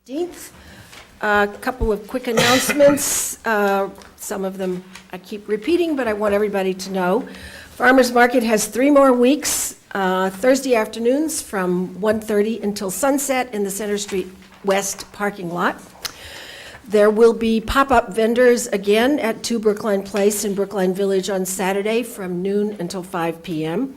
15th. A couple of quick announcements. Some of them I keep repeating, but I want everybody to know. Farmers Market has 3 more weeks, Thursday afternoons from 1:30 until sunset in the Center Street West parking lot. There will be pop-up vendors again at 2 Brookline Place in Brookline Village on Saturday from noon until 5 p.m.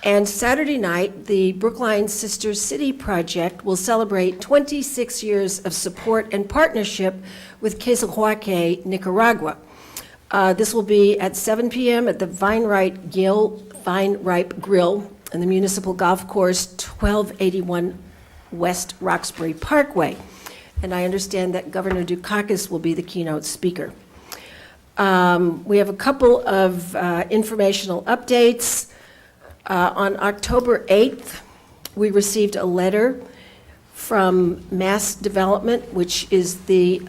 And Saturday night, the Brookline Sister City Project will celebrate 26 years of support and partnership with Quesalhuaque, Nicaragua. This will be at 7 p.m. at the Vine Ripe Grill in the Municipal Golf Course, 1281 West Roxbury Parkway. And I understand that Governor Dukakis will be the keynote speaker. We have a couple of informational updates. On October 8th, we received a letter from Mass Development, which is the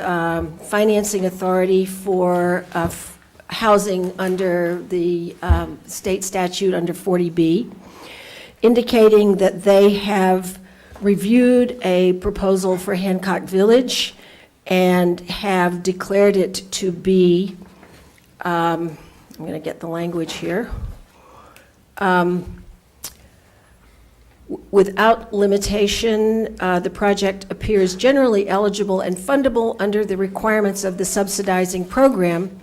financing authority for housing under the state statute under 40B, indicating that they have reviewed a proposal for Hancock Village and have declared it to be, I'm going to get the language here, without limitation, the project appears generally eligible and fundable under the requirements of the subsidizing program,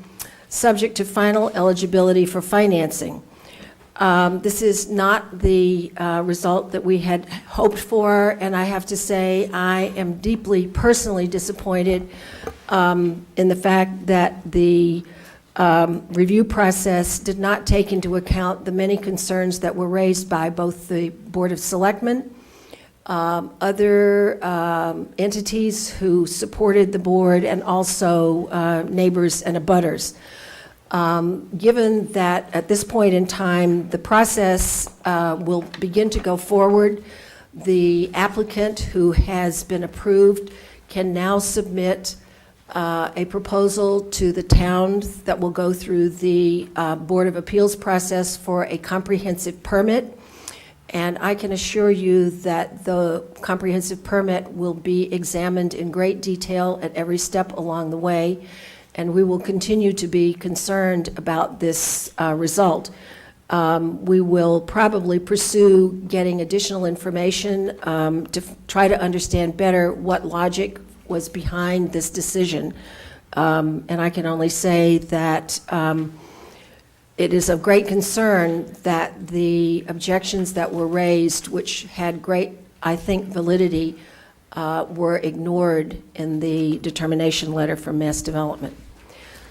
subject to final eligibility for financing. This is not the result that we had hoped for, and I have to say I am deeply personally disappointed in the fact that the review process did not take into account the many concerns that were raised by both the Board of Selectmen, other entities who supported the board, and also neighbors and abutters. Given that at this point in time, the process will begin to go forward, the applicant who has been approved can now submit a proposal to the town that will go through the Board of Appeals process for a comprehensive permit. And I can assure you that the comprehensive permit will be examined in great detail at every step along the way, and we will continue to be concerned about this result. We will probably pursue getting additional information to try to understand better what logic was behind this decision. And I can only say that it is of great concern that the objections that were raised, which had great, I think, validity, were ignored in the determination letter from Mass Development.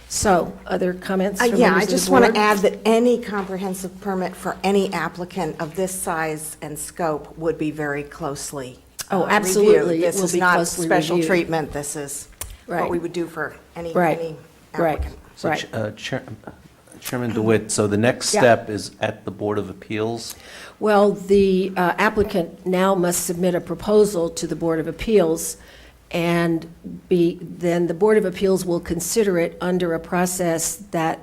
So, other comments from Yeah, members I of the just want board? to add that any comprehensive permit for any applicant of this size and scope would be very closely Oh, absolutely. reviewed. It This will is be not closely special reviewed. treatment. This is Right. what we would do for any Right. applicant. So, Right. Chairman DeWitt, so the next Yeah. step is at the Board of Appeals? Well, the applicant now must submit a proposal to the Board of Appeals, and then the Board of Appeals will consider it under a process that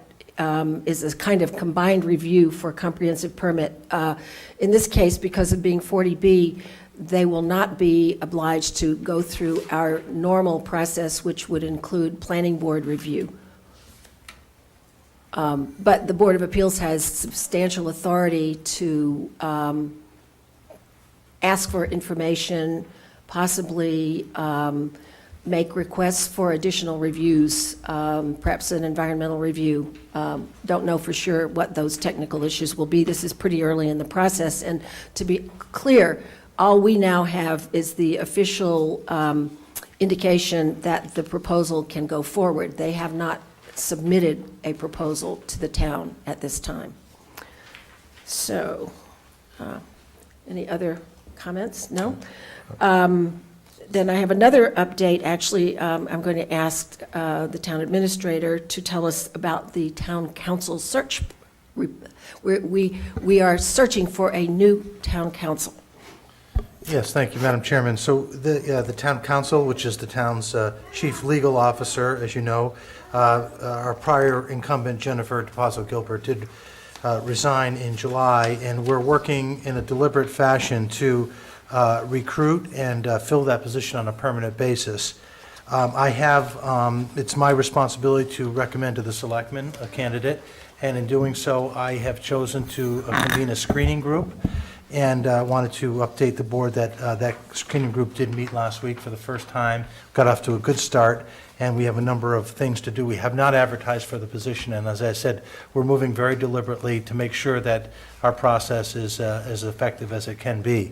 is a kind of combined review for a comprehensive permit. In this case, because of being 40B, they will not be obliged to go through our normal process, which would include planning board review. But the Board of Appeals has substantial authority to ask for information, possibly make requests for additional reviews, perhaps an environmental review. Don't know for sure what those technical issues will be. This is pretty early in the process. And to be clear, all we now have is the official indication that the proposal can go forward. They have not submitted a proposal to the town at this time. So, any other comments? No? Then I have another update. Actually, I'm going to ask the town administrator to tell us about the town council search. We are searching for a new town council. Yes, thank you, Madam Chairman. So the town council, which is the town's chief legal officer, as you know, our prior incumbent, Jennifer DePazzo Gilbert, did resign in July, and we're working in a deliberate fashion to recruit and fill that position on a permanent basis. It's my responsibility to recommend to the selectmen a candidate, and in doing so, I have chosen to convene a screening group, and wanted to update the board that that screening group did meet last week for the first time, got off to a good start, and we have a number of things to do. We have not advertised for the position, and as I said, we're moving very deliberately to make sure that our process is as effective as it can be.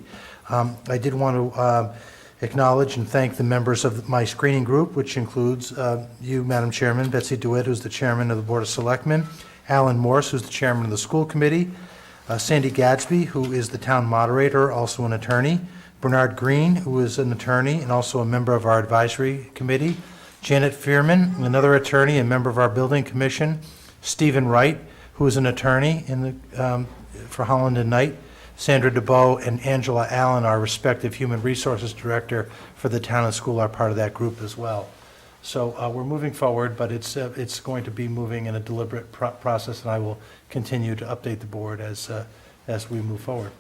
I did want to acknowledge and thank the members of my screening group, which includes you, Madam Chairman, Betsy DeWitt, who's the chairman of the Board of Selectmen, Alan Morse, who's the chairman of the school committee, Sandy Gadsby, who is the town moderator, also an attorney, Bernard Green, who is an attorney and also a member of our advisory committee, Janet Fearman, another attorney and member of our building commission, Stephen Wright, who is an attorney for Holland and Knight, Sandra DeBow and Angela Allen, our respective human resources director for the town and school, are part of that group as well. So we're moving forward, but it's going to be moving in a deliberate process, and I will continue to update the board as we move forward.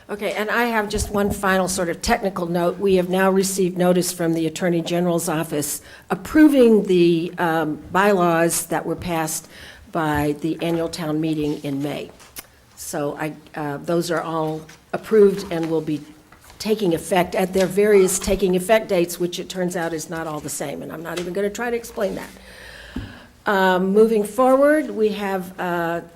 Okay, and I have just one final sort of technical note. We have now received notice from the Attorney General's office approving the bylaws that were passed by the annual town meeting in May. So those are all approved and will be taking effect at their various taking effect dates, which it turns out is not all the same, and I'm not even going to try to explain that. Moving forward, we have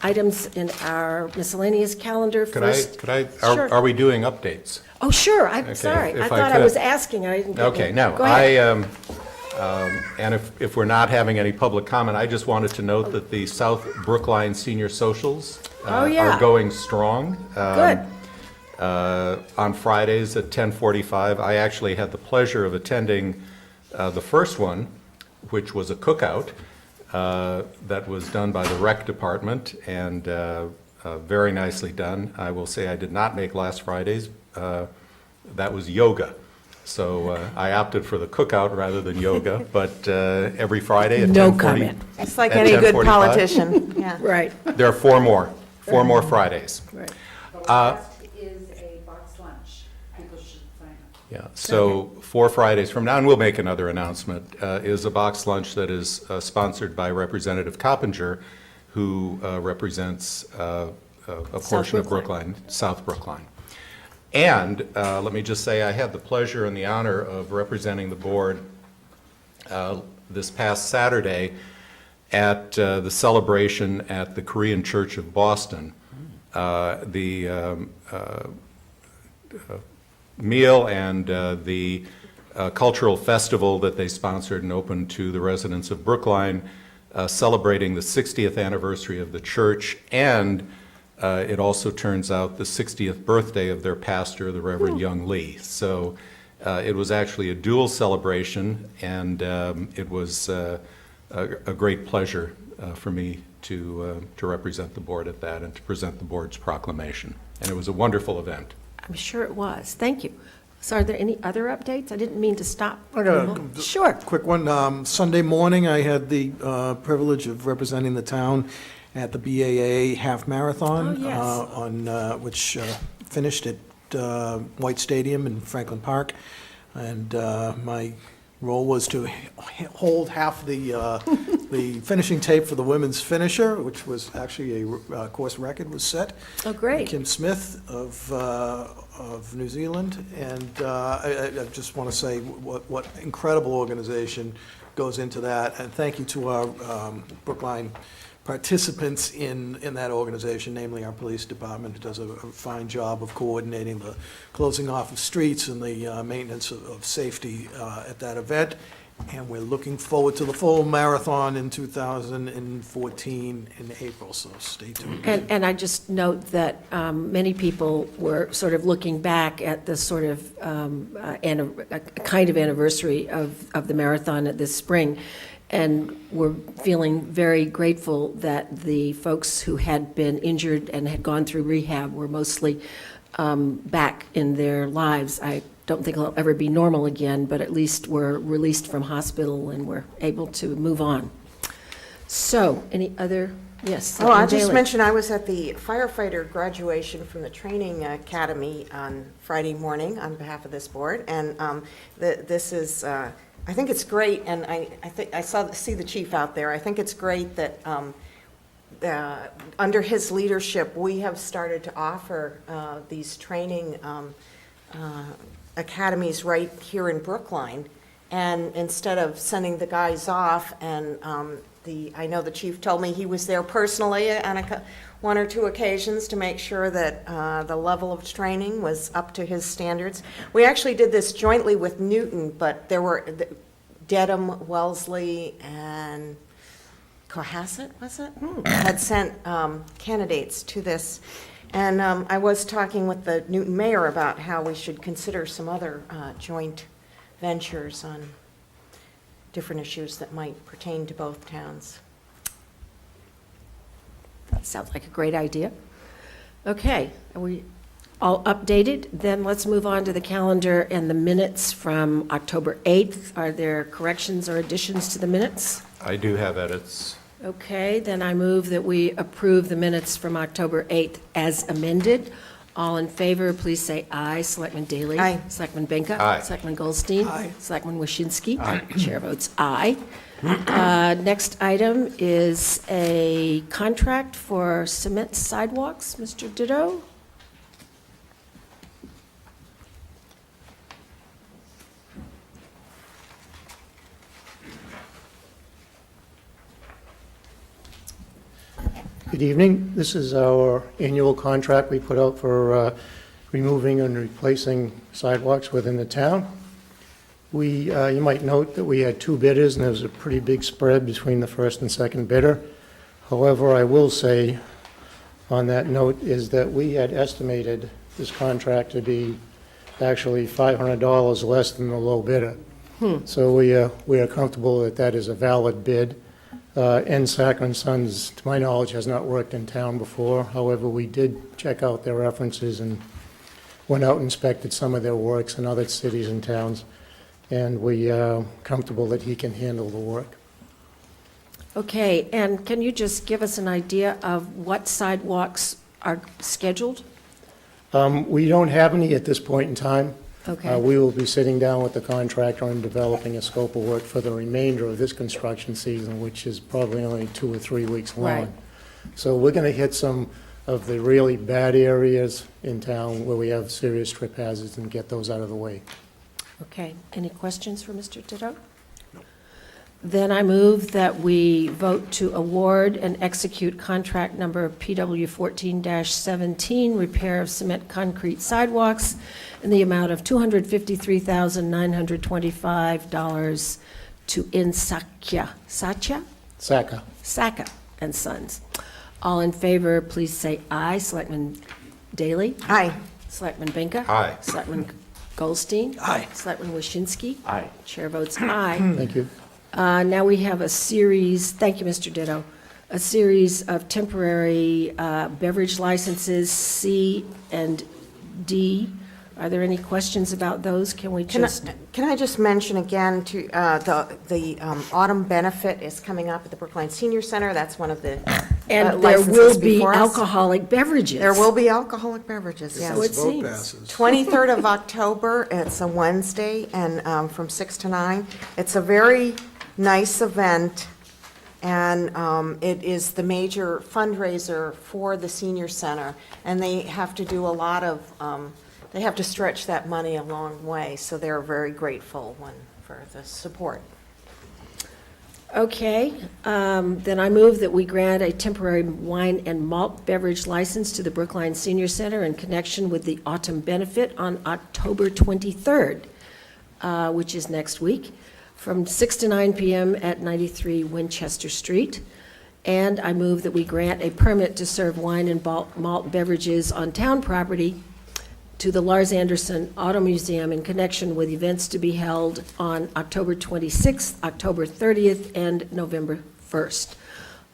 items in our miscellaneous calendar. First, Sure. Are we doing updates? Oh, sure, I'm Okay, sorry. if I I thought I could. was asking, I didn't get Okay, it. no, Go ahead. and if we're not having any public comment, I just wanted to note that the South Brookline Senior Socials Oh, yeah. are going strong. Good. On Fridays at 10:45. I actually had the pleasure of attending the first one, which was a cookout that was done by the rec department, and very nicely done. I will say I did not make last Friday's. That was yoga. So I opted for the cookout rather than yoga, but every Friday at 10:40. No comment. It's like At any good 10:45? politician, yeah. Right, There are four more Fridays. right. The last is a box lunch. People should sign up. Yeah, so 4 Fridays from now, and we'll make another announcement, is a box lunch that is sponsored by Representative Coppinger, who represents a portion of Brookline, South Brookline. And let me just say, I had the pleasure and the honor of representing the board this past Saturday at the celebration at the Korean Church of Boston. The meal and the cultural festival that they sponsored and opened to the residents of Brookline, celebrating the 60th anniversary of the church, and it also turns out the 60th birthday of their pastor, the Reverend Young Lee. So it was actually a dual celebration, and it was a great pleasure for me to represent the board at that and to present the board's proclamation. And it was a wonderful event. I'm sure it was. Thank you. So are there any other updates? I didn't mean to stop. I got a Sure. quick one. Sunday morning, I had the privilege of representing the town at the BAA Half Marathon. Oh, yes. Which finished at White Stadium in Franklin Park. And my role was to hold half the finishing tape for the women's finisher, which was actually a course record was set. Oh, great. Kim Smith of New Zealand, and I just want to say what incredible organization goes into that, and thank you to our Brookline participants in that organization, namely our police department, who does a fine job of coordinating the closing off of streets and the maintenance of safety at that event. And we're looking forward to the full marathon in 2014 in April, so stay tuned. And I just note that many people were sort of looking back at the sort of a kind of anniversary of the marathon this spring, and we're feeling very grateful that the folks who had been injured and had gone through rehab were mostly back in their lives. I don't think it'll ever be normal again, but at least we're released from hospital and we're able to move on. So, any other Yes. Oh, I'll Selectman just Daley. mention, I was at the firefighter graduation from the training academy on Friday morning on behalf of this board, and this is, I think it's great, and I think, see the chief out there. I think it's great that under his leadership, we have started to offer these training academies right here in Brookline. And instead of sending the guys off, and I know the chief told me he was there personally on one or two occasions to make sure that the level of training was up to his standards. We actually did this jointly with Newton, but there were Dedham, Wellesley, and Cohasset, was it? Had sent candidates to this. And I was talking with the Newton mayor about how we should consider some other joint ventures on different issues that might pertain to both towns. That sounds like a great idea. Okay, are we all updated? Then let's move on to the calendar and the minutes from October 8th. Are there corrections or additions to the minutes? I do have edits. Okay, then I move that we approve the minutes from October 8th as amended. All in favor, please say aye. Selectman Daley? Aye. Selectman Benka? Aye. Selectman Goldstein? Aye. Selectman Waschinsky? Chair votes aye. Next item is a contract for cement sidewalks. Mr. Ditto? Good evening. This is our annual contract we put out for removing and replacing sidewalks within the town. You might note that we had two bidders, and there was a pretty big spread between the first and second bidder. However, I will say on that note is that we had estimated this contract to be actually $500 less than the low bidder. So we are comfortable that that is a valid bid. Sack & Sons, to my knowledge, has not worked in town before. However, we did check out their references and went out and inspected some of their works in other cities and towns, and we are comfortable that he can handle the work. Okay, and can you just give us an idea of what sidewalks are scheduled? We don't have any at this point in time. Okay. We will be sitting down with the contractor and developing a scope of work for the remainder of this construction season, which is probably only 2 or 3 weeks long. Right. So we're going to hit some of the really bad areas in town where we have serious trip hazards and get those out of the way. Okay, any questions for Mr. Ditto? Then I move that we vote to award and execute contract number PW 14-17, repair of cement concrete sidewalks in the amount of $253,925 to Insakya, Saka and Sons. All in favor, please say aye. Selectman Daley? Aye. Selectman Benka? Aye. Selectman Goldstein? Aye. Selectman Waschinsky? Aye. Chair votes aye. Thank you. Now we have a series, thank you, Mr. Ditto, a series of temporary beverage licenses, C and D. Are there any questions about those? Can we just, Can I just mention again to, the autumn benefit is coming up at the Brookline Senior Center. That's one of the and there licenses will be before us. alcoholic beverages. There will be alcoholic beverages, So yes. it Vote seems. passes. 23rd of October, it's a Wednesday, and from 6 to 9. It's a very nice event, and it is the major fundraiser for the senior center, and they have to do a lot of, they have to stretch that money a long way, so they're very grateful for the support. Okay, then I move that we grant a temporary wine and malt beverage license to the Brookline Senior Center in connection with the autumn benefit on October 23rd, which is next week, from 6 to 9 p.m. at 93 Winchester Street. And I move that we grant a permit to serve wine and malt beverages on town property to the Lars Anderson Auto Museum in connection with events to be held on October 26th, October 30th, and November 1st.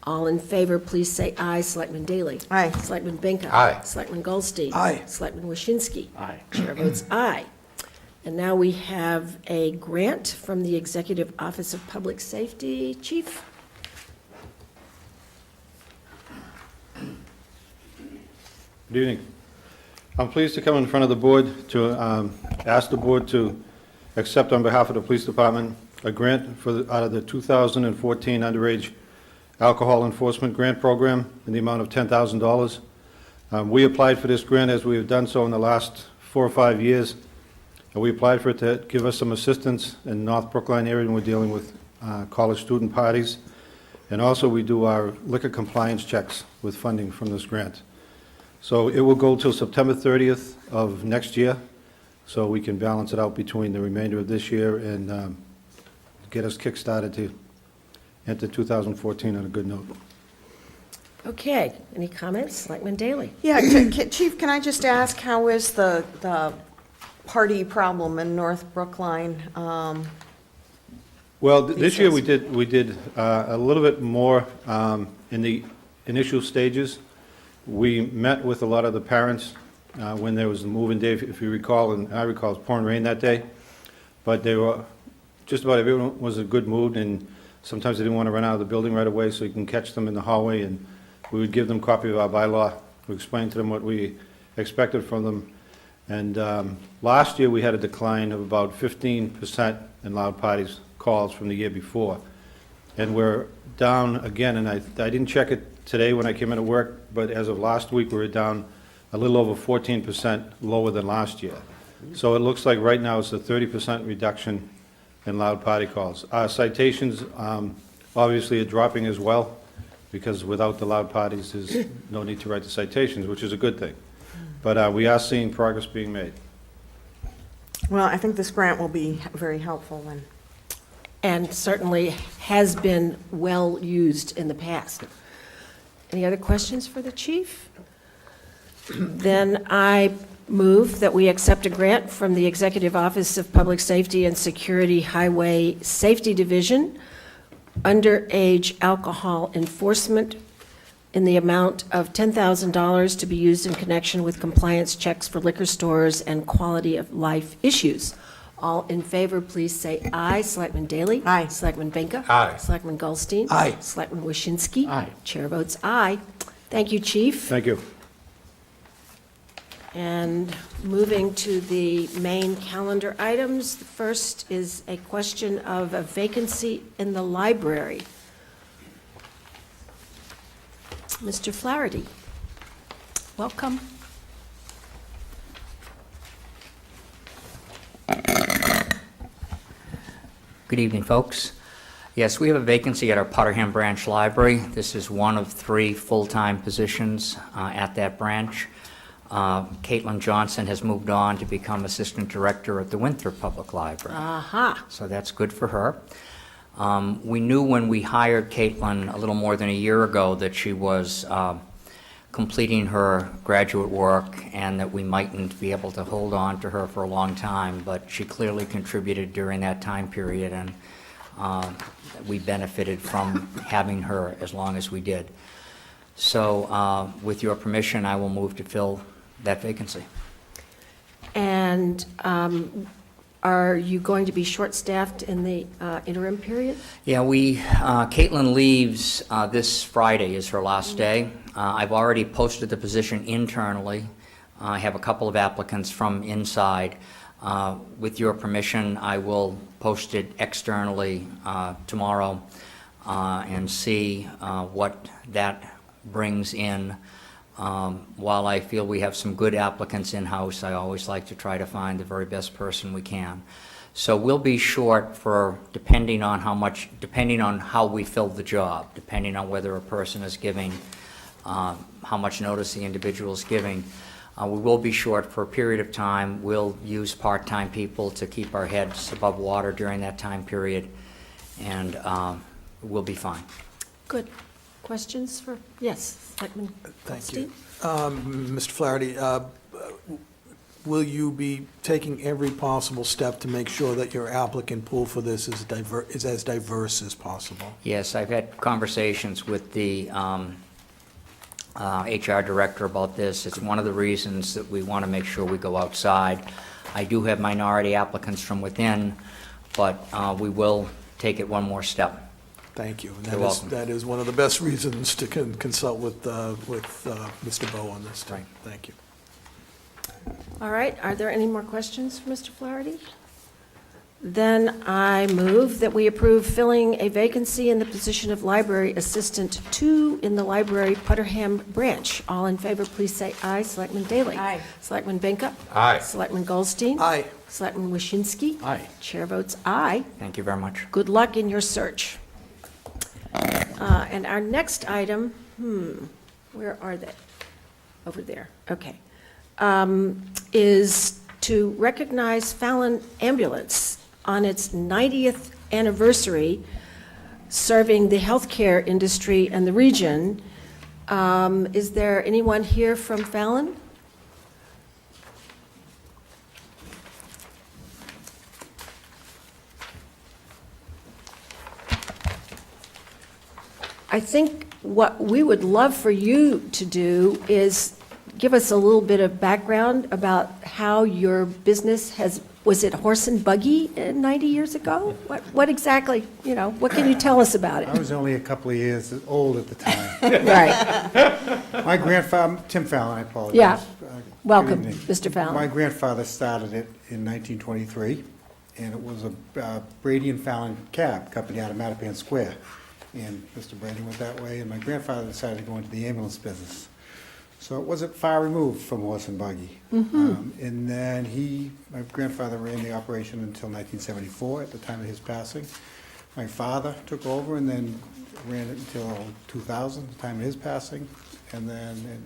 All in favor, please say aye. Selectman Daley? Aye. Selectman Benka? Aye. Selectman Goldstein? Aye. Selectman Waschinsky? Aye. Chair votes aye. And now we have a grant from the Executive Office of Public Safety. Chief? Good evening. I'm pleased to come in front of the board to ask the board to accept on behalf of the police department a grant out of the 2014 Underage Alcohol Enforcement Grant Program in the amount of $10,000. We applied for this grant as we have done so in the last 4 or 5 years. And we applied for it to give us some assistance in the North Brookline area when we're dealing with college student parties. And also we do our liquor compliance checks with funding from this grant. So it will go till September 30th of next year, so we can balance it out between the remainder of this year and get us kick-started to enter 2014 on a good note. Okay, any comments? Selectman Daley? Yeah, Chief, can I just ask, how is the party problem in North Brookline? Well, this year days? we did a little bit more in the initial stages. We met with a lot of the parents when there was the move-in day, if you recall, and I recall it was pouring rain that day. But they were, just about everyone was in a good mood, and sometimes they didn't want to run out of the building right away, so you can catch them in the hallway, and we would give them a copy of our bylaw. We explained to them what we expected from them. And last year, we had a decline of about 15% in loud parties calls from the year before. And we're down again, and I didn't check it today when I came into work, but as of last week, we were down a little over 14% lower than last year. So it looks like right now it's a 30% reduction in loud party calls. Our citations obviously are dropping as well, because without the loud parties, there's no need to write the citations, which is a good thing. But we are seeing progress being made. Well, I think this grant will be very helpful when. And certainly has been well used in the past. Any other questions for the chief? Then I move that we accept a grant from the Executive Office of Public Safety and Security Highway Safety Division, underage alcohol enforcement, in the amount of $10,000 to be used in connection with compliance checks for liquor stores and quality of life issues. All in favor, please say aye. Selectman Daley? Aye. Selectman Benka? Aye. Selectman Goldstein? Aye. Selectman Waschinsky? Aye. Chair votes aye. Thank you, Chief. Thank you. And moving to the main calendar items, the first is a question of a vacancy in the library. Mr. Flaherty, welcome. Good evening, folks. Yes, we have a vacancy at our Potterham Branch Library. This is one of 3 full-time positions at that branch. Caitlin Johnson has moved on to become Assistant Director at the Winthrop Public Library. Aha. So that's good for her. We knew when we hired Caitlin a little more than a year ago that she was completing her graduate work and that we mightn't be able to hold on to her for a long time, but she clearly contributed during that time period, and we benefited from having her as long as we did. So with your permission, I will move to fill that vacancy. And are you going to be short-staffed in the interim period? Yeah, Caitlin leaves this Friday is her last day. I've already posted the position internally. I have a couple of applicants from inside. With your permission, I will post it externally tomorrow and see what that brings in. While I feel we have some good applicants in-house, I always like to try to find the very best person we can. So we'll be short for, depending on how we fill the job, depending on whether a person is giving, how much notice the individual is giving. We will be short for a period of time. We'll use part-time people to keep our heads above water during that time period, and we'll be fine. Good. Questions for, yes, Selectman Thank you. Goldstein? Mr. Flaherty, will you be taking every possible step to make sure that your applicant pool for this is as diverse as possible? Yes, I've had conversations with the HR director about this. It's one of the reasons that we want to make sure we go outside. I do have minority applicants from within, but we will take it one more step. Thank you. And You're welcome. that is one of the best reasons to consult with Mr. Bowe on this. Right. Thank you. All right, are there any more questions for Mr. Flaherty? Then I move that we approve filling a vacancy in the position of Library Assistant 2 in the Library Putterham Branch. All in favor, please say aye. Selectman Daley? Aye. Selectman Benka? Aye. Selectman Goldstein? Aye. Selectman Waschinsky? Aye. Chair votes aye. Thank you very much. Good luck in your search. And our next item, where are they? Over there, okay. Is to recognize Fallon Ambulance on its 90th anniversary, serving the healthcare industry and the region. Is there anyone here from Fallon? I think what we would love for you to do is give us a little bit of background about how your business was it horse and buggy 90 years ago? What exactly, what can you tell us about I it? was only a couple of years old at the time. Right, My grandfather, Tim Fallon, I apologize. Yeah. Good Welcome, evening. Mr. Fallon. My grandfather started it in 1923, and it was a Brady and Fallon cab company out of Mattapan Square. And Mr. Brady went that way, and my grandfather decided to go into the ambulance business. So it wasn't far removed from horse and buggy. And then my grandfather ran the operation until 1974, at the time of his passing. My father took over and then ran it until 2000, the time of his passing. And then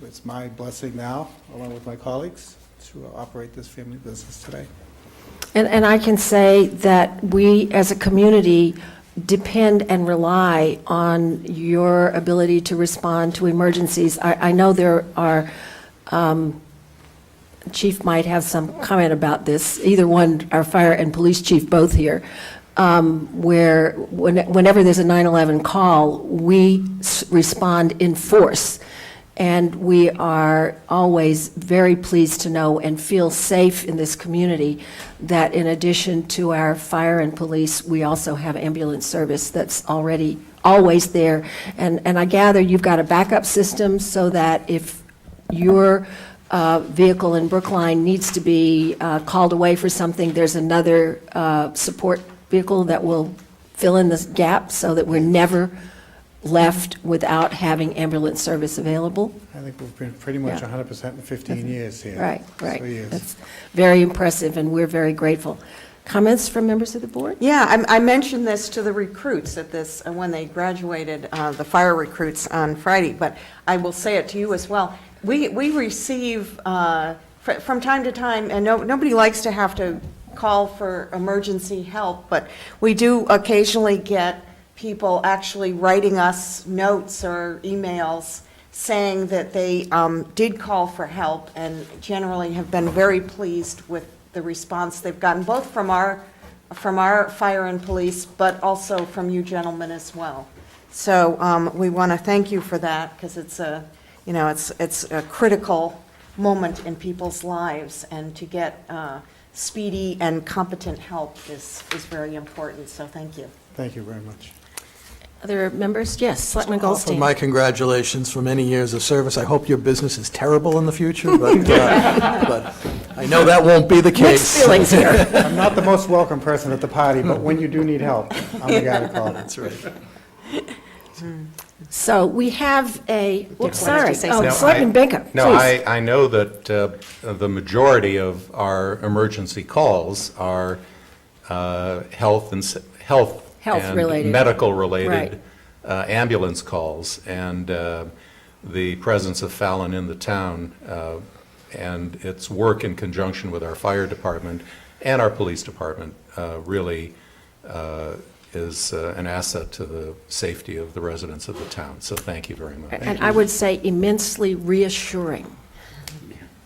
it's my blessing now, along with my colleagues, to operate this family business today. And I can say that we, as a community, depend and rely on your ability to respond to emergencies. I know there are, Chief might have some comment about this, either one, our fire and police chief both here, where whenever there's a 911 call, we respond in force. And we are always very pleased to know and feel safe in this community that in addition to our fire and police, we also have ambulance service that's already always there. And I gather you've got a backup system so that if your vehicle in Brookline needs to be called away for something, there's another support vehicle that will fill in this gap so that we're never left without having ambulance service available. I think we've been pretty much Yeah. 100% in 15 years here. Right. So, yes. That's very impressive, and we're very grateful. Comments from members of the board? Yeah, I mentioned this to the recruits at this, when they graduated, the fire recruits on Friday, but I will say it to you as well. We receive, from time to time, and nobody likes to have to call for emergency help, but we do occasionally get people actually writing us notes or emails saying that they did call for help and generally have been very pleased with the response they've gotten, both from our fire and police, but also from you gentlemen as well. So we want to thank you for that, because it's a critical moment in people's lives, and to get speedy and competent help is very important, so thank you. Thank you very much. Other members? Yes, Selectman Offer Goldstein. my congratulations for many years of service. I hope your business is terrible in the future, but I know that won't be the case. Mixed feelings here. I'm not the most welcome person at the party, but when you do need help, I'm the guy to call. That's right. So we have a, wanted to sorry, say oh, something. Selectman Benka, please. No, I know that the majority of our emergency calls are health and Health-related. medical-related ambulance calls, and the presence of Fallon in the town and its work in conjunction with our fire department and our police department really is an asset to the safety of the residents of the town. So thank you very much. And I would say immensely reassuring.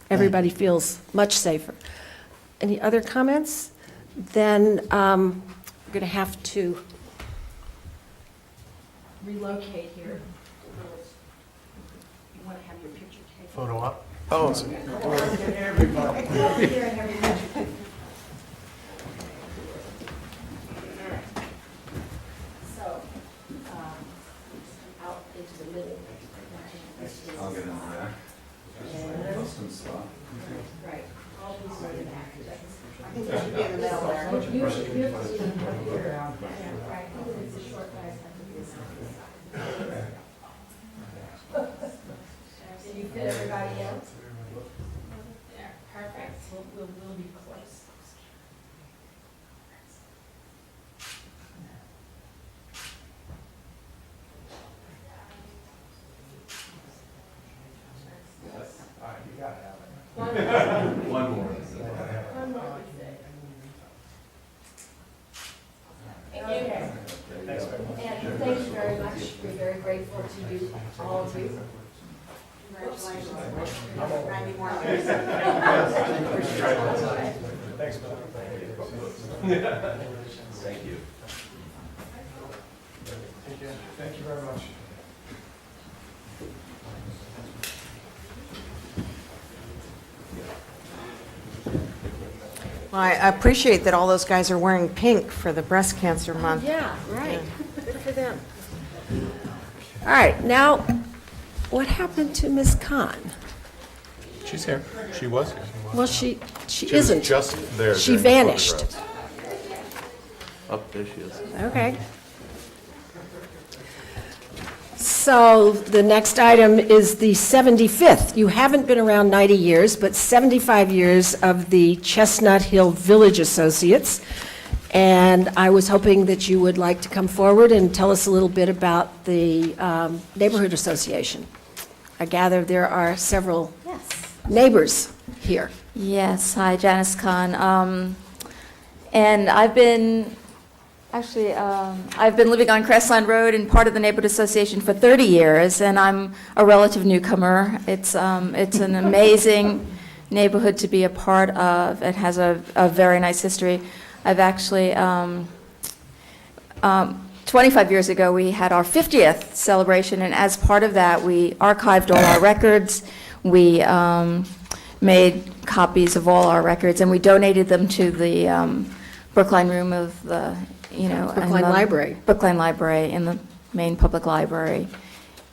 Everybody feels much safer. Any other comments? Then we're going to have to relocate here. You want to have your picture taken? Photo up? Oh, So, you fit everybody else? Yeah, perfect. We'll be close. And thank you very much. We're very grateful to you, all of you. Congratulations. Randy Moore. Thank you. Thank you very much. Well, I appreciate that all those guys are wearing pink for the breast cancer month. Yeah, right. Good for them. All right, now, what happened to Ms. Khan? She's here. She was here. Well, she She was isn't. just there. She during the vanished. photographs. Oh, there she is. Okay. So the next item is the 75th. You haven't been around 90 years, but 75 years of the Chestnut Hill Village Associates. And I was hoping that you would like to come forward and tell us a little bit about the neighborhood association. I gather there are several neighbors here. Yes, hi, Janice Khan. And I've been living on Crestline Road and part of the neighborhood association for 30 years, and I'm a relative newcomer. It's an amazing neighborhood to be a part of. It has a very nice history. I've actually, 25 years ago, we had our 50th celebration, and as part of that, we archived all our records. We made copies of all our records, and we donated them to the Brookline room of the, Brookline Library. Brookline Library in the main public library.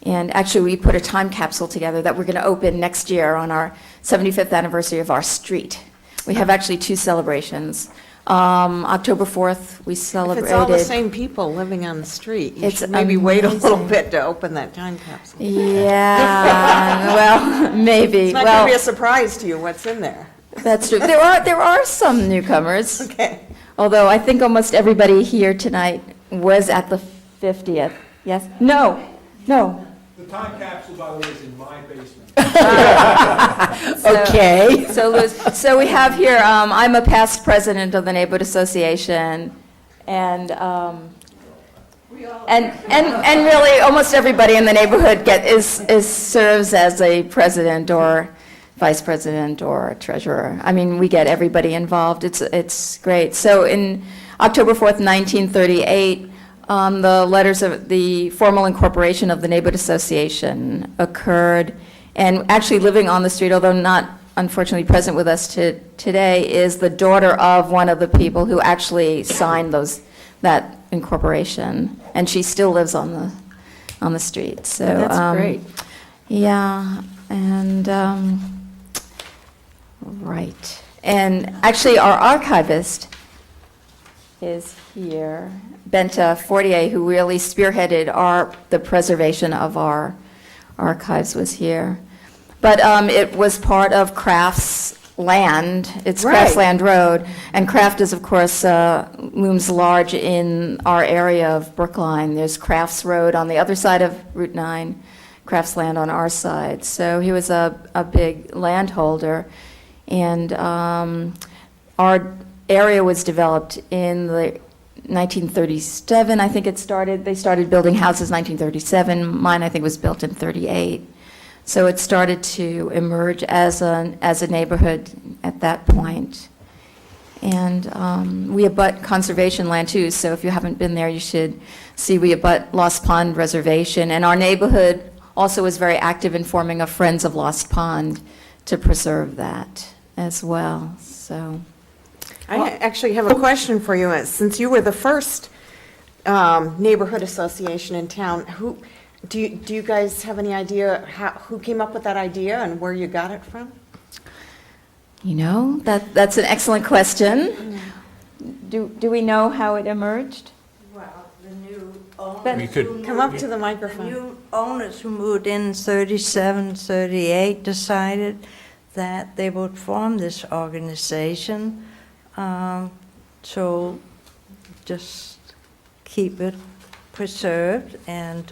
And actually, we put a time capsule together that we're going to open next year on our 75th anniversary of our street. We have actually two celebrations. October 4th, we If celebrated. it's all the same people living on the street, you It's should maybe wait a little amazing. bit to open that time capsule. Yeah, well, maybe. It's not going to be a Well, surprise to you what's in there. that's true. There are some newcomers, Okay. although I think almost everybody here tonight was at the 50th. Yes? No. The time capsule, by the way, is in my basement. Okay. So we have here, I'm a past president of the neighborhood association, and really, almost everybody in the neighborhood serves as a president or vice president or treasurer. I mean, we get everybody involved. It's great. So in October 4th, 1938, the formal incorporation of the neighborhood association occurred. And actually living on the street, although not unfortunately present with us today, is the daughter of one of the people who actually signed that incorporation. And she still lives on the street. So That's great. Yeah, and right. And actually, our archivist is here, Benta Fortier, who really spearheaded the preservation of our archives, was here. But it was part of Kraft's land. It's Right. Kraft's Land Road. And Kraft is, of course, looms large in our area of Brookline. There's Kraft's Road on the other side of Route 9, Kraft's land on our side. So he was a big landholder. And our area was developed in the 1937, I think it started. They started building houses 1937. Mine, I think, was built in 38. So it started to emerge as a neighborhood at that point. And we abut conservation land too, so if you haven't been there, you should see we abut Lost Pond Reservation. And our neighborhood also is very active in forming a Friends of Lost Pond to preserve that as well, so. I actually have a question for you. Since you were the first neighborhood association in town, do you guys have any idea who came up with that idea and where you got it from? That's an excellent question. Do we know how it emerged? Well, the new owners. But- We could- who Come up moved to the in- microphone. The new owners who moved in 37, 38 decided that they would form this organization to just keep it preserved. And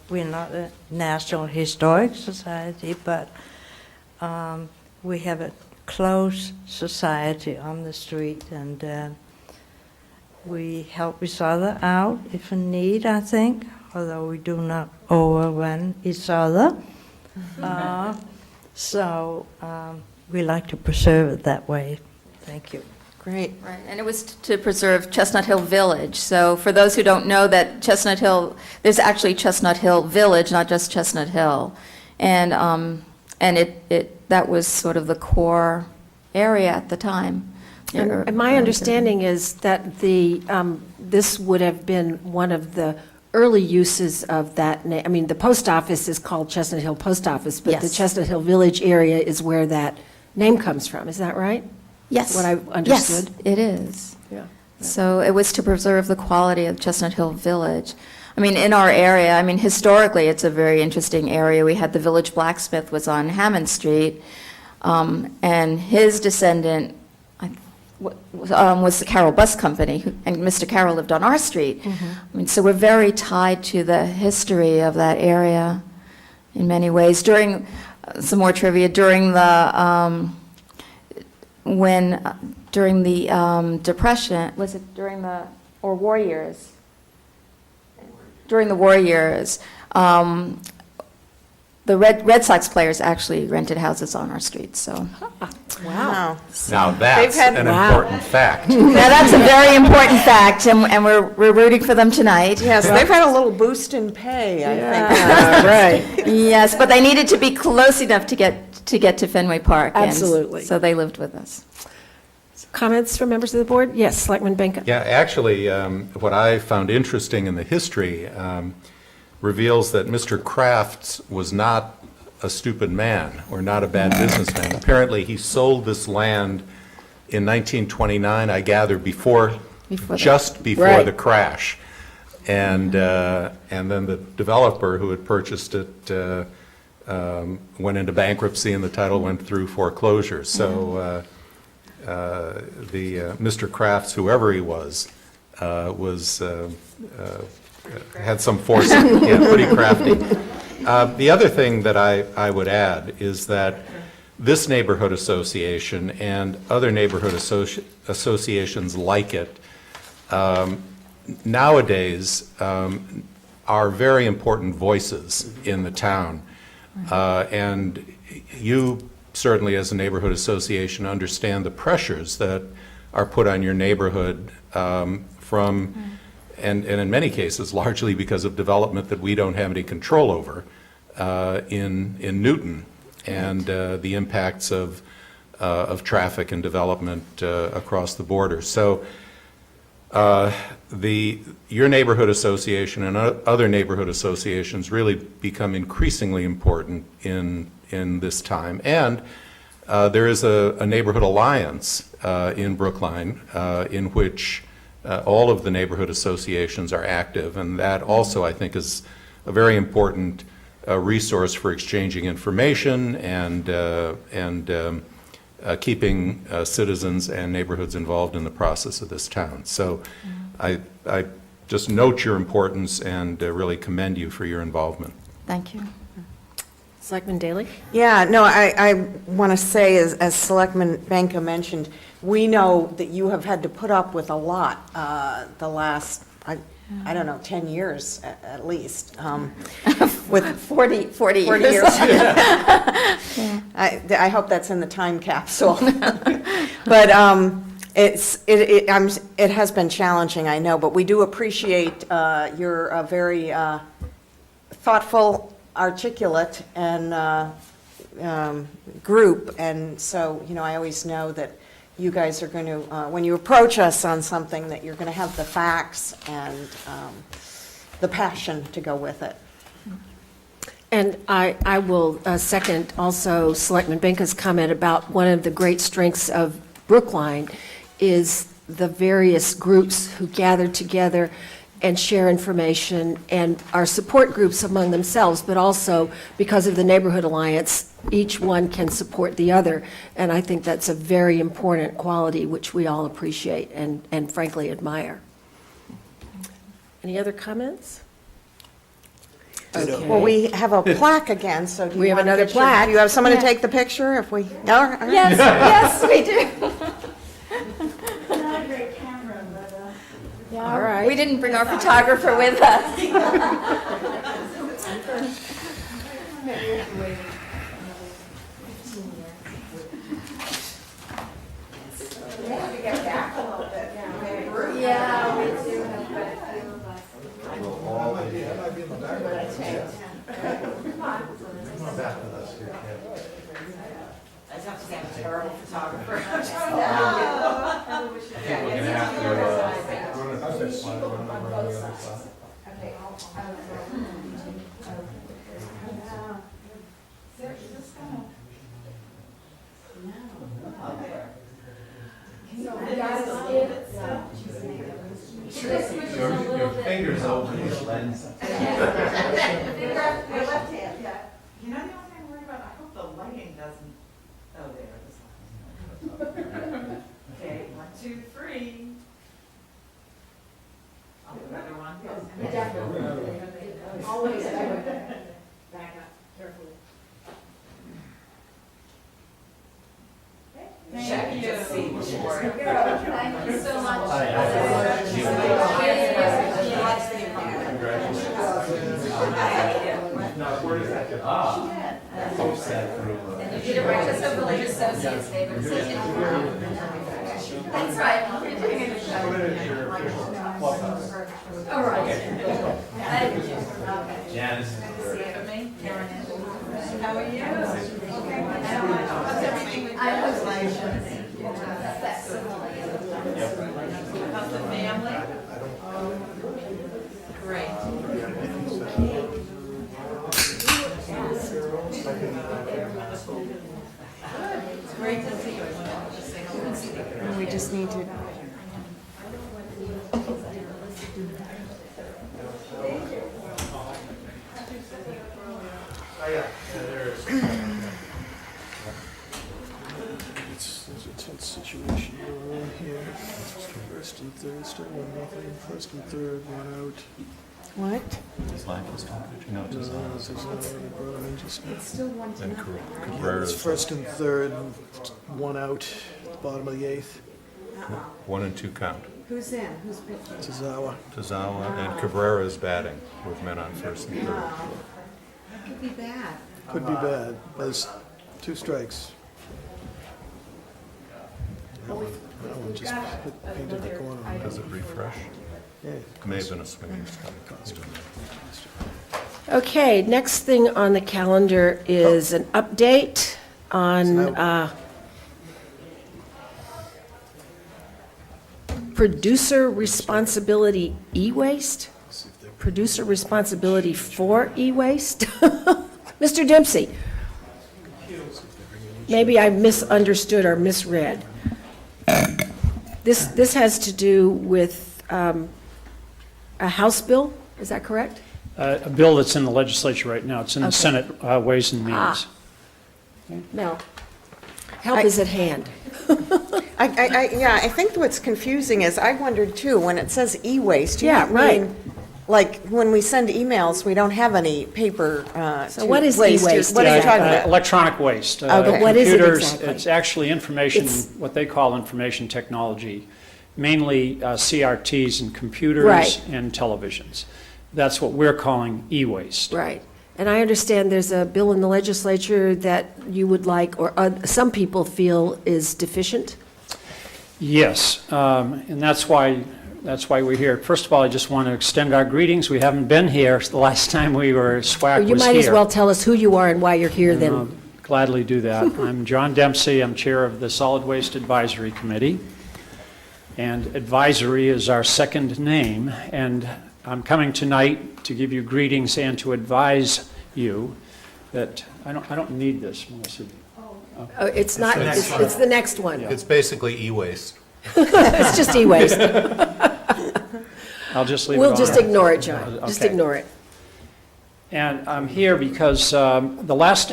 we're not a National Historic Society, but we have a close society on the street, and we help each other out if in need, I think, although we do not overrun each other. So we like to preserve it that way. Thank you. Great. Right, and it was to preserve Chestnut Hill Village. So for those who don't know that Chestnut Hill, there's actually Chestnut Hill Village, not just Chestnut Hill. And that was sort of the core area at the time. And my understanding is that this would have been one of the early uses of that name. I mean, the post office is called Chestnut Hill Post Office, but the Yes. Chestnut Hill Village area is where that name comes from. Is that right? Yes. What I understood? Yes, it is. Yeah. So it was to preserve the quality of Chestnut Hill Village. I mean, in our area, I mean, historically, it's a very interesting area. We had the village blacksmith was on Hammond Street, and his descendant was the Carroll Bus Company, and Mr. Carroll lived on our street. I mean, so we're very tied to the history of that area in many ways. During, some more trivia, during the, Depression, was it during the, or war years? During the war years, the Red Sox players actually rented houses on our street, so. Wow. Now, that's had- an Wow. important fact. Now, that's a very important fact, and we're rooting for them tonight. Yes, they've had a little boost in pay, I think. Right. Yes, but they needed to be close enough to get to Fenway Park. and Absolutely. So they lived with us. Comments from members of the board? Yes, Selectman Benka. Yeah, actually, what I found interesting in the history reveals that Mr. Crafts was not a stupid man or not a bad businessman. Apparently, he sold this land in 1929, I gather, just before Right. the crash. And then the developer who had purchased it went into bankruptcy and the title went through foreclosure. So Mr. Crafts, whoever he was had some force, yeah, pretty crafty. The other thing that I would add is that this neighborhood association and other neighborhood associations like it nowadays are very important voices in the town. And you certainly, as a neighborhood association, understand the pressures that are put on your neighborhood from, and in many cases, largely because of development that we don't have any control over in Newton, and the impacts of traffic and development across the border. So your neighborhood association and other neighborhood associations really become increasingly important in this time. And there is a neighborhood alliance in Brookline in which all of the neighborhood associations are active, and that also, I think, is a very important resource for exchanging information and keeping citizens and neighborhoods involved in the process of this town. So I just note your importance and really commend you for your involvement. Thank you. Selectman Daley? Yeah, no, I want to say, as Selectman Benka mentioned, we know that you have had to put up with a lot the last, I don't know, 10 years at least, with 40 40 years. years. I hope that's in the time capsule. But it has been challenging, I know, but we do appreciate your very thoughtful, articulate, and group. And so, I always know that you guys are going to, when you approach us on something, that you're going to have the facts and the passion to go with it. And I will second also Selectman Benka's comment about one of the great strengths of Brookline is the various groups who gather together and share information, and our support groups among themselves, but also because of the Neighborhood Alliance, each one can support the other. And I think that's a very important quality which we all appreciate and frankly admire. Any other comments? Okay. Well, we have a plaque again, so do you We have want to another get your- plaque. Do you have someone to Yeah. take the picture if we, no? All right. Yes, yes, we do. All right. We didn't bring our photographer with us. Yeah, we do have quite a few of us. Your fingers over your lens. You know, the only thing I'm worried about, I hope the lighting doesn't, oh, there, this one. Okay, 1, 2, 3. I'll do another one. Always, back up carefully. Thank you. Thank you so much. Ah. You did it right, just so village associates, David. That's right. You're doing a good job. All right. Thank you. Janice. How are you? Okay, how's everything? I was like, How's the family? Great. It's great to see you. I wanted to just say hello. We just need to, It's a tense situation going on here. First and third, still 1-0. First and third, one out. what? His line was stoppage. No, it's This is already brought him in just now. then It's Cabrera's first and third, one out, bottom of the eighth. 1 and 2 count. Who's in? Who's pitching? Tazawa. Tazawa and Cabrera's batting with men on first and third. Could be bad. Could be bad. There's 2 strikes. That one just painted the corner. Does it refresh? Yeah. May have been a swinging strike. Okay, next thing on the calendar is an update on producer responsibility e-waste? Producer responsibility for e-waste? Mr. Dempsey? Maybe I misunderstood or misread. This has to do with a House bill, is that correct? A bill that's in the legislature right now. It's in the Okay. Senate Ways and Means. Mel, help is at hand. Yeah, I think what's confusing is, I wondered too, when it says e-waste, you Yeah, don't right. mean, like, when we send emails, we don't have any paper So to what is waste. e-waste What are you exactly? talking about? Electronic waste. Okay. What is it Computers, exactly? it's actually information, It's- what they call information technology, mainly CRTs and computers Right. and televisions. That's what we're calling e-waste. Right. And I understand there's a bill in the legislature that you would like, or some people feel is deficient? Yes, and that's why we're here. First of all, I just want to extend our greetings. We haven't been here the last time we were, SWAC was here. You might as well tell us who you are and why you're here I'll then. gladly do that. I'm John Dempsey. I'm Chair of the Solid Waste Advisory Committee. And advisory is our second name. And I'm coming tonight to give you greetings and to advise you that, I don't need this, Melissa. Oh, it's not, the next it's the next one. It's basically e-waste. It's just e-waste. I'll just leave it We'll on just that. ignore it, John. Just Okay. ignore it. And I'm here because the last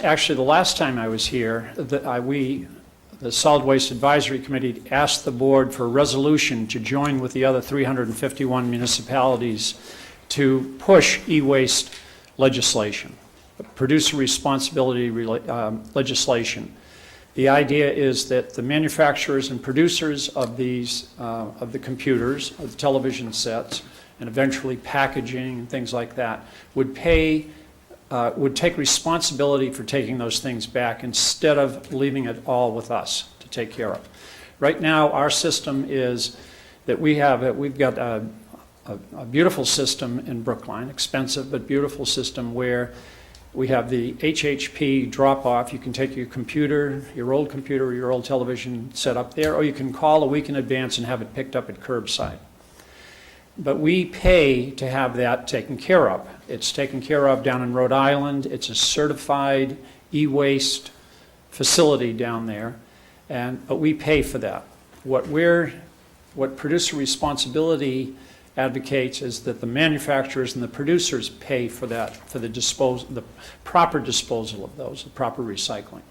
time I was here, the Solid Waste Advisory Committee asked the board for a resolution to join with the other 351 municipalities to push e-waste legislation, producer responsibility legislation. The idea is that the manufacturers and producers of these, of the computers, of the television sets, and eventually packaging and things like that, would take responsibility for taking those things back instead of leaving it all with us to take care of. Right now, our system is that we've got a beautiful system in Brookline, expensive but beautiful system, where we have the HHP drop-off. You can take your computer, your old television set up there, or you can call a week in advance and have it picked up at curbside. But we pay to have that taken care of. It's taken care of down in Rhode Island. It's a certified e-waste facility down there, but we pay for that. What producer responsibility advocates is that the manufacturers and the producers pay for that, for the proper disposal of those, the proper recycling.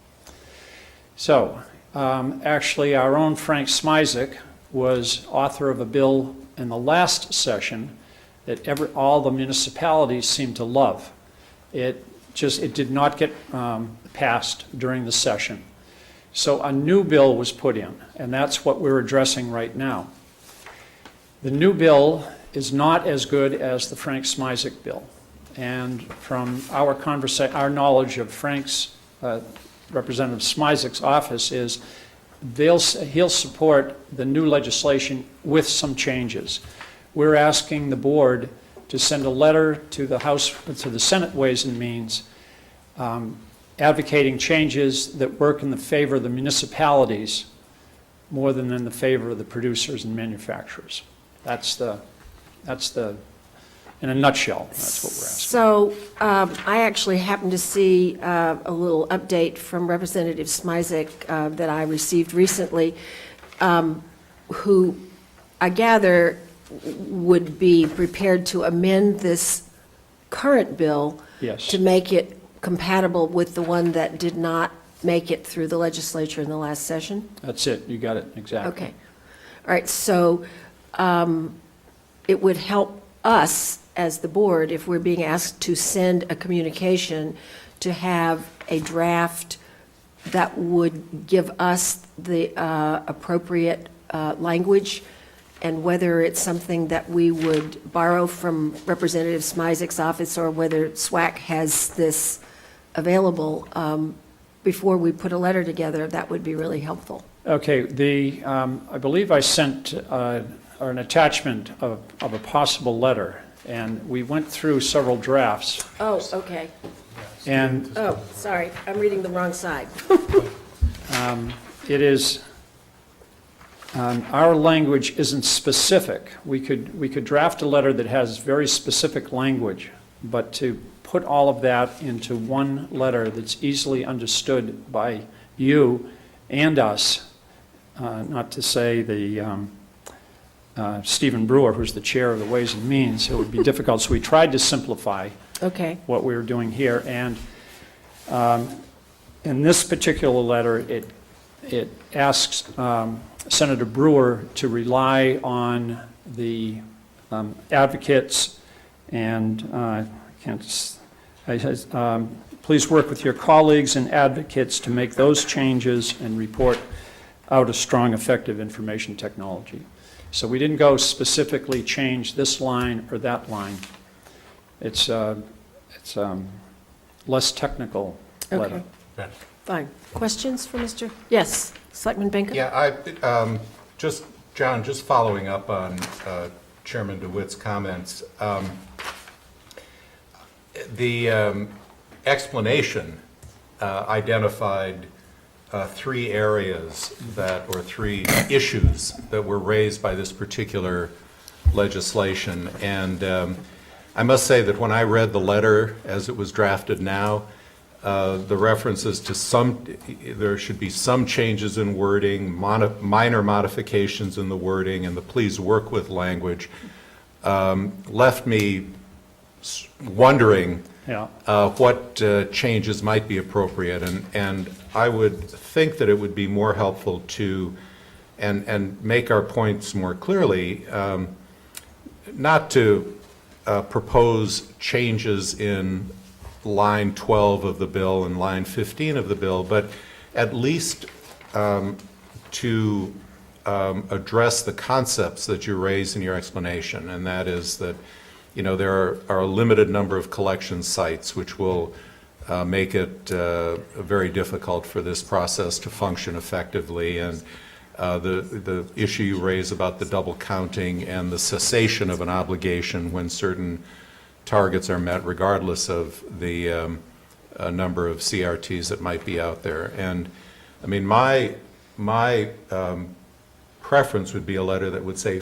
So, actually, our own Frank Smizek was author of a bill in the last session that all the municipalities seemed to love. It did not get passed during the session. So a new bill was put in, and that's what we're addressing right now. The new bill is not as good as the Frank Smizek bill. And from our knowledge of Frank's, Representative Smizek's office is he'll support the new legislation with some changes. We're asking the board to send a letter to the Senate Ways and Means advocating changes that work in the favor of the municipalities more than in the favor of the producers and manufacturers. That's in a nutshell, that's what we're asking. So I actually happened to see a little update from Representative Smizek that I received recently, who I gather would be prepared to amend this current bill Yes. to make it compatible with the one that did not make it through the legislature in the last session? That's it, you got it, exactly. Okay. All right, so it would help us as the board, if we're being asked to send a communication, to have a draft that would give us the appropriate language, and whether it's something that we would borrow from Representative Smizek's office or whether SWAC has this available before we put a letter together, that would be really helpful. Okay, I believe I sent an attachment of a possible letter, and we went through several drafts. Oh, okay. And Oh, sorry, I'm reading the wrong side. it is, our language isn't specific. We could draft a letter that has very specific language, but to put all of that into one letter that's easily understood by you and us, not to say the Stephen Brewer, who's the chair of the Ways and Means, it would be difficult. So we tried to simplify Okay. what we were doing here. And in this particular letter, it asks Senator Brewer to rely on the advocates and please work with your colleagues and advocates to make those changes and report out a strong, effective information technology. So we didn't go specifically change this line or that line. It's less technical letter. Okay, fine. Questions for Mr.? Yes, Selectman Benka? Yeah, John, just following up on Chairman DeWitt's comments, the explanation identified three areas or three issues that were raised by this particular legislation. And I must say that when I read the letter as it was drafted now, the references to there should be some changes in wording, minor modifications in the wording, and the please work with language, left me wondering Yeah. what changes might be appropriate. And I would think that it would be more helpful to, and make our points more clearly, not to propose changes in line 12 of the bill and line 15 of the bill, but at least to address the concepts that you raise in your explanation, and that is that, there are a limited number of collection sites, which will make it very difficult for this process to function effectively, and the issue you raise about the double counting and the cessation of an obligation when certain targets are met, regardless of the number of CRTs that might be out there. And I mean, my preference would be a letter that would say,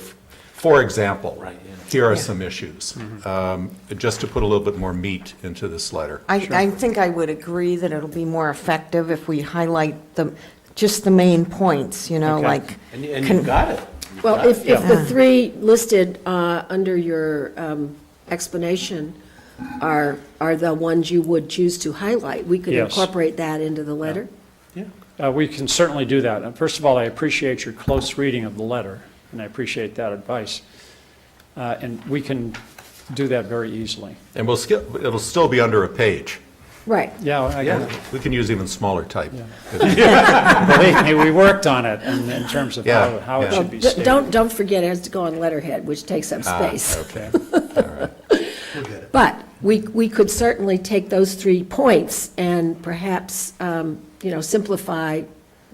for example, here are some issues, just to put a little bit more meat into this letter. I think I would agree that it'll be more effective if we highlight just the main points, Okay. like. And you got it. Well, if the three listed under your explanation are the ones you would choose to highlight, we could Yes. incorporate that into the letter. We can certainly do that. And first of all, I appreciate your close reading of the letter, and I appreciate that advice. And we can do that very easily. And it'll still be under a page. Right. Yeah, We can use even smaller type. believe me, we worked on it in terms of Yeah, how it yeah. should be stated. Don't forget, it has to go on letterhead, which takes up space. Okay. But we could certainly take those 3 points and perhaps, simplify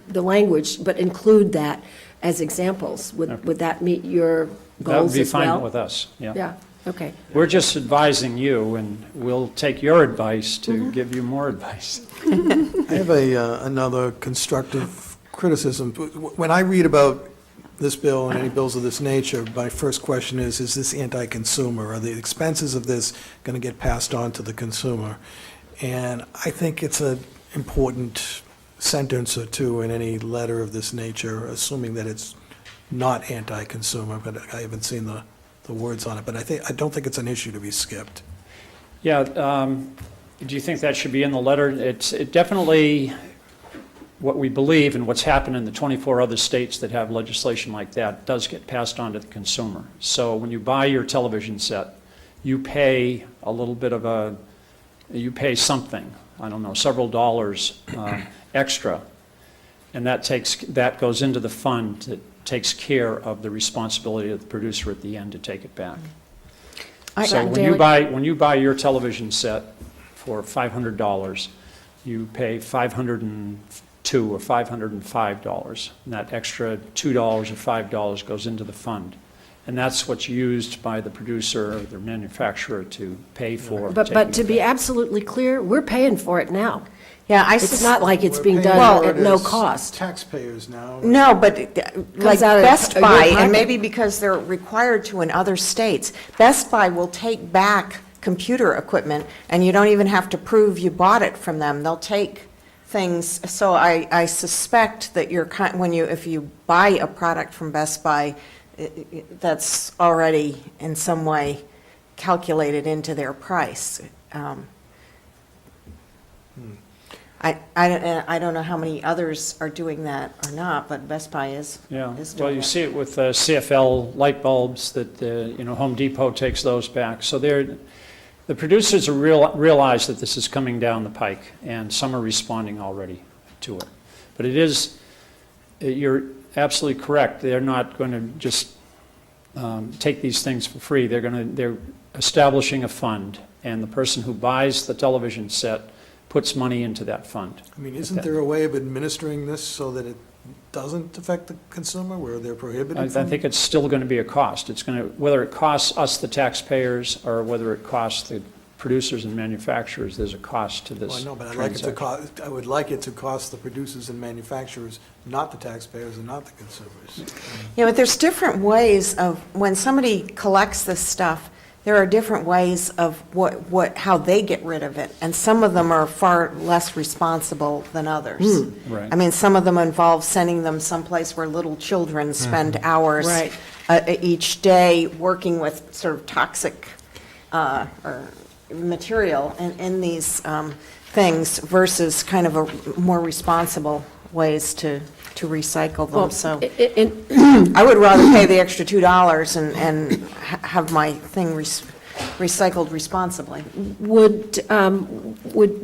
the language, but include that as examples. Would that meet your That would goals be as well? fine with us, yeah. Yeah, okay. We're just advising you, and we'll take your advice to give you more advice. I have another constructive criticism. When I read about this bill and any bills of this nature, my first question is this anti-consumer? Are the expenses of this going to get passed on to the consumer? And I think it's an important sentence or two in any letter of this nature, assuming that it's not anti-consumer, but I haven't seen the words on it. But I don't think it's an issue to be skipped. Yeah, do you think that should be in the letter? It definitely, what we believe and what's happened in the 24 other states that have legislation like that does get passed on to the consumer. So when you buy your television set, you pay a little bit of you pay something, I don't know, several dollars extra, and that goes into the fund that takes care of the responsibility of the producer at the end to take it back. So when you buy your television set for $500, you pay $502 or $505, and that extra $2 or $5 goes into the fund. And that's what's used by the producer or the manufacturer to pay for. But to be absolutely clear, we're paying for it now. Yeah, It's not like it's being We're done paying at for it no as cost. Taxpayers now. No, but like out of Best your Buy, pocket. and maybe because they're required to in other states, Best Buy will take back computer equipment, and you don't even have to prove you bought it from them. They'll take things, so I suspect that if you buy a product from Best Buy, that's already in some way calculated into their price. I don't know how many others are doing that or not, but Best Buy is Yeah, doing well, you it. see it with CFL light bulbs that, Home Depot takes those back. So the producers realize that this is coming down the pike, and some are responding already to it. But you're absolutely correct. They're not going to just take these things for free. They're establishing a fund, and the person who buys the television set puts money into that fund. I mean, isn't there a way of administering this so that it doesn't affect the consumer, where they're prohibited I from? think it's still going to be a cost. It's going to, whether it costs us, the taxpayers, or whether it costs the producers and manufacturers, there's a cost to this Well, I know, but transaction. I would like it to cost the producers and manufacturers, not the taxpayers and not the consumers. Yeah, but there's different ways of, when somebody collects this stuff, there are different ways of how they get rid of it, and some of them are far less responsible than others. Right. I mean, some of them involve sending them someplace where little children spend hours Right. Each day working with sort of toxic or material in these things versus kind of a more responsible ways to recycle them, Well, so. in- I would rather pay the extra $2 and have my thing recycled responsibly.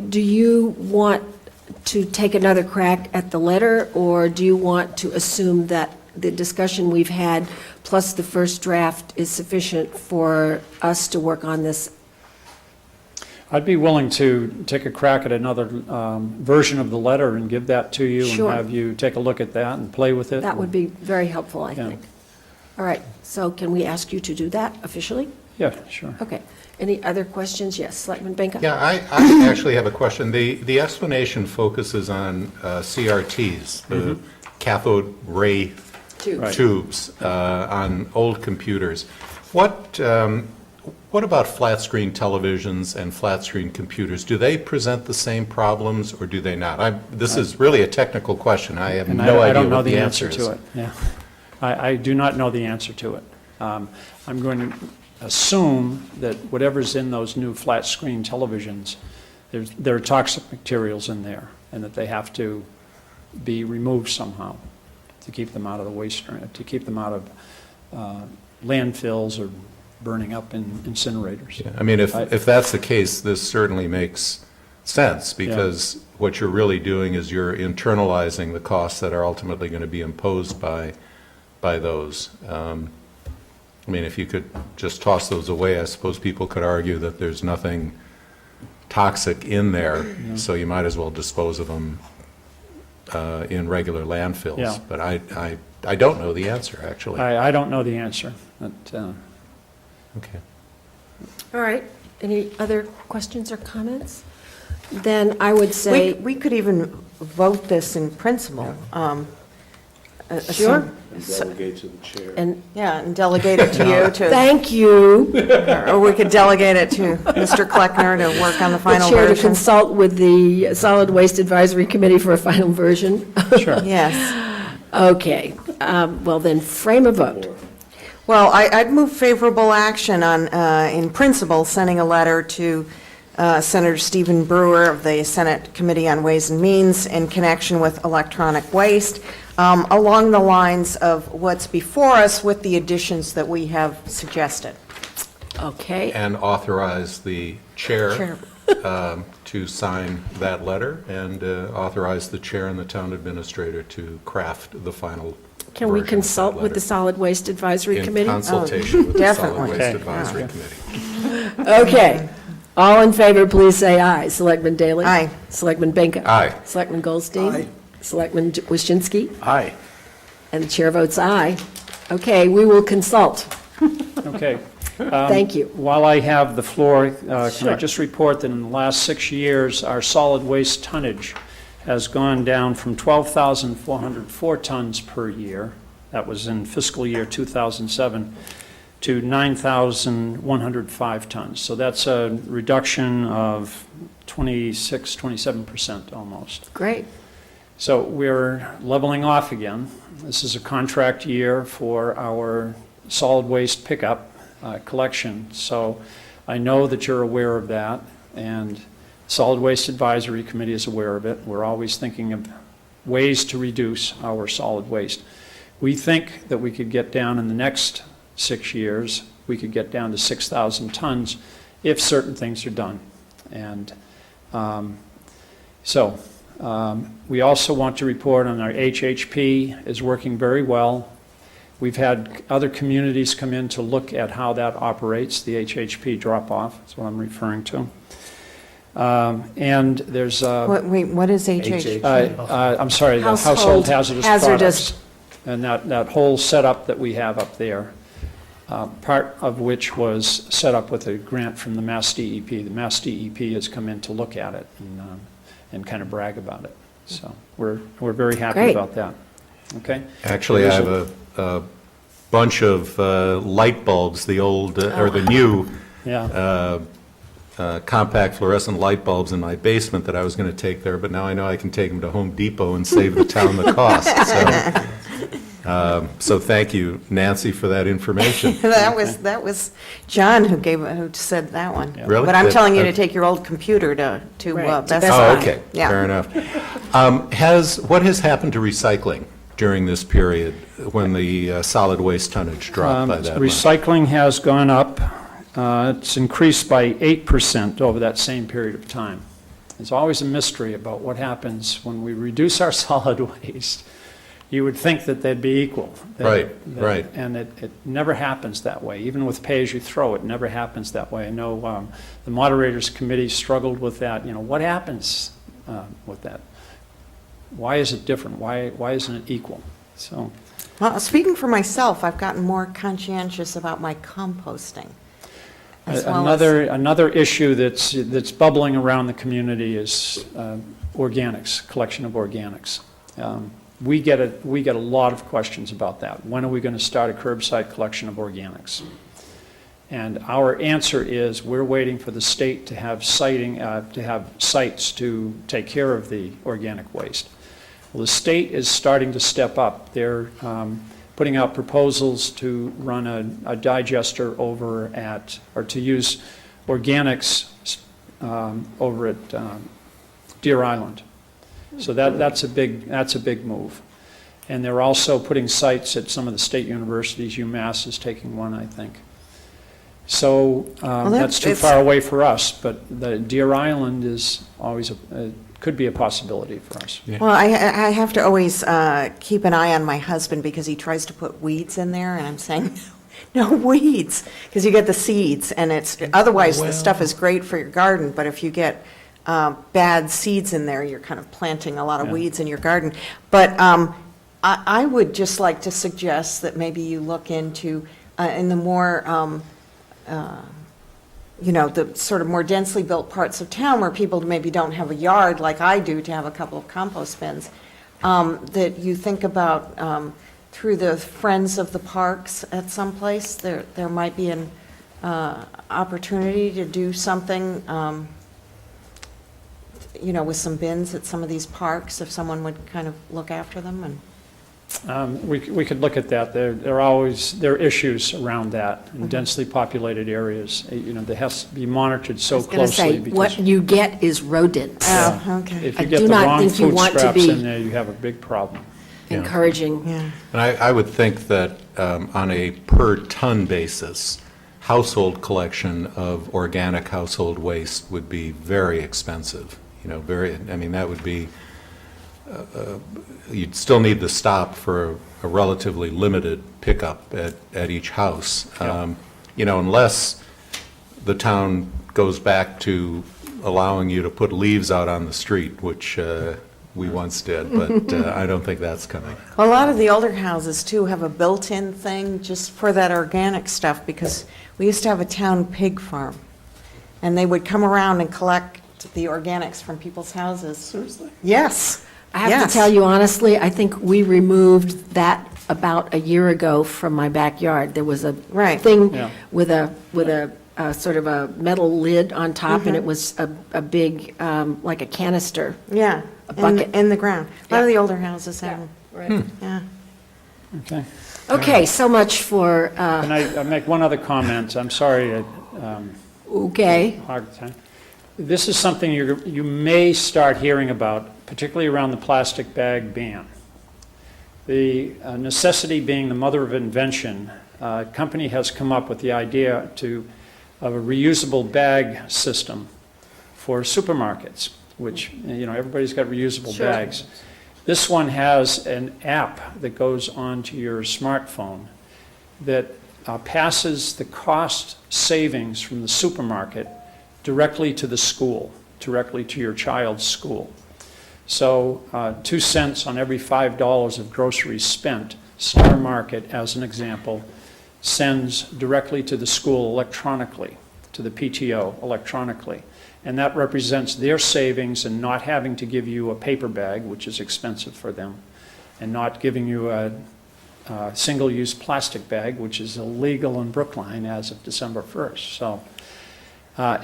do you want to take another crack at the letter, or do you want to assume that the discussion we've had, plus the first draft, is sufficient for us to work on this? I'd be willing to take a crack at another version of the letter and give that to you Sure. and have you take a look at that and play with it. That would be very helpful, I Yeah. think. All right, so can we ask you to do that officially? Yeah, sure. Okay. Any other questions? Yes, Selectman Benka? Yeah, I actually have a question. The explanation focuses on CRTs, the cathode ray Tubes. tubes on old computers. What about flat-screen televisions and flat-screen computers? Do they present the same problems, or do they not? This is really a technical question. I have And no I idea don't know what the the answer answer is. to it. Yeah. I do not know the answer to it. I'm going to assume that whatever's in those new flat-screen televisions, there are toxic materials in there, and that they have to be removed somehow to keep them out of the waste stream, to keep them out of landfills or burning up in incinerators. Yeah, I mean, if that's the case, this certainly makes sense, because what you're really doing is you're internalizing the costs that are ultimately going to be imposed by those. I mean, if you could just toss those away, I suppose people could argue that there's nothing toxic in there, so you might as well dispose of them in regular landfills. Yeah. But I don't know the answer, actually. I don't know the answer. But, Okay. All right. Any other questions or comments? Then I would say. We could even vote this in principle. Sure. Delegate to the chair. And Yeah, and delegate it to you to, thank you, or we could delegate it to Mr. Kleckner to work on the the final chair, to version. consult with the Solid Waste Advisory Committee for a final version. sure. Yes. Okay. Well, then frame a vote. Well, I'd move favorable action on, in principle, sending a letter to Senator Stephen Brewer of the Senate Committee on Ways and Means in connection with electronic waste, along the lines of what's before us with the additions that we have suggested. Okay. And authorize the chair Chair. to sign that letter, and authorize the chair and the town administrator to craft the final Can we version of that consult with the letter. Solid Waste Advisory In Committee? consultation with the Solid definitely. Waste Okay. Advisory Committee. Okay. All in favor, please say aye. Selectman Daley? Aye. Selectman Benka? Aye. Selectman Goldstein? Aye. Selectman Waschinsky? Aye. And the chair votes aye. Okay, we will consult. Okay. Thank you. While I have the floor, can I Sure. just report that in the last 6 years, our solid waste tonnage has gone down from 12,404 tons per year, that was in fiscal year 2007, to 9,105 tons. So that's a reduction of 26, 27% almost. Great. So we're leveling off again. This is a contract year for our solid waste pickup collection. So I know that you're aware of that, and Solid Waste Advisory Committee is aware of it. We're always thinking of ways to reduce our solid waste. We think that we could get down in the next 6 years, we could get down to 6,000 tons if certain things are done. And we also want to report on our HHP is working very well. We've had other communities come in to look at how that operates, the HHP drop-off, that's what I'm referring to. And there's, What is HH? I'm sorry, the Household household hazardous hazardous. products. And that whole setup that we have up there, part of which was set up with a grant from the Mass DEP. The Mass DEP has come in to look at it and kind of brag about it. So we're very happy Great. about that. Okay? Actually, I have a bunch of light bulbs, the old, or the new Yeah. compact fluorescent light bulbs in my basement that I was going to take there, but now I know I can take them to Home Depot and save the town the cost. So thank you, Nancy, for that information. That was John who said that one. Really? But I'm telling you to Okay. take your old computer to Right, to Best Best Buy. Oh, okay, Yeah. fair enough. What has happened to recycling during this period when the solid waste tonnage dropped by that much? Recycling has gone up. It's increased by 8% over that same period of time. There's always a mystery about what happens when we reduce our solid waste. You would think that they'd be equal. Right. And it never happens that way. Even with pay-as-you-throw, it never happens that way. I know the Moderators Committee struggled with that. What happens with that? Why is it different? Why isn't it equal? So, Well, speaking for myself, I've gotten more conscientious about my composting. as well as- another issue that's bubbling around the community is organics, collection of organics. We get a lot of questions about that. When are we going to start a curbside collection of organics? And our answer is we're waiting for the state to have sites to take care of the organic waste. Well, the state is starting to step up. They're putting out proposals to run a digester over or to use organics over at Deer Island. So that's a big move. And they're also putting sites at some of the state universities. UMass is taking one, I think. So that's too far away for us, but the Deer Island is always could be a possibility for us. Yeah. Well, I have to always keep an eye on my husband because he tries to put weeds in there, and I'm saying, no weeds, because you get the seeds, and otherwise the stuff is great for your garden, but if you get bad seeds in there, you're kind of planting a lot of weeds in your garden. But I would just like to suggest that maybe you look into, in the more, the sort of more densely built parts of town where people maybe don't have a yard like I do to have a couple of compost bins, that you think about through the Friends of the Parks at some place, there might be an opportunity to do something with some bins at some of these parks, if someone would kind of look after them and. We could look at that. There are issues around that in densely populated areas. They have to be monitored so I was going to closely. say, because what you get is rodents. Oh, okay. If I you get do the not wrong think you food want to scraps be in there, you have a big problem. encouraging. Yeah. And I would think that on a per-ton basis, household collection of organic household waste would be very expensive. That would be, you'd still need to stop for a relatively limited pickup at each house. Unless the town goes back to allowing you to put leaves out on the street, which we once did, but I don't think that's coming. Well, a lot of the older houses, too, have a built-in thing just for that organic stuff, because we used to have a town pig farm, and they would come around and collect the organics from people's houses. Seriously? Yes. I have to tell you honestly, I think we removed that about a year ago from my backyard. There was a thing Yeah. with a sort of a metal lid on top, and it was a big, like a canister. Yeah, A bucket. in the ground. A lot of Yeah. the older houses have them. Right. Yeah. Okay. Okay, so much for, Can I make one other comment? I'm sorry. okay. Hard time. This is something you may start hearing about, particularly around the plastic bag ban. The necessity being the mother of invention, a company has come up with the idea of a reusable bag system for supermarkets, which, everybody's got reusable Sure. bags. This one has an app that goes onto your smartphone that passes the cost savings from the supermarket directly to the school, directly to your child's school. So 2 cents on every $5 of groceries spent, Star Market, as an example, sends directly to the school electronically, to the PTO electronically. And that represents their savings in not having to give you a paper bag, which is expensive for them, and not giving you a single-use plastic bag, which is illegal in Brookline as of December 1st. So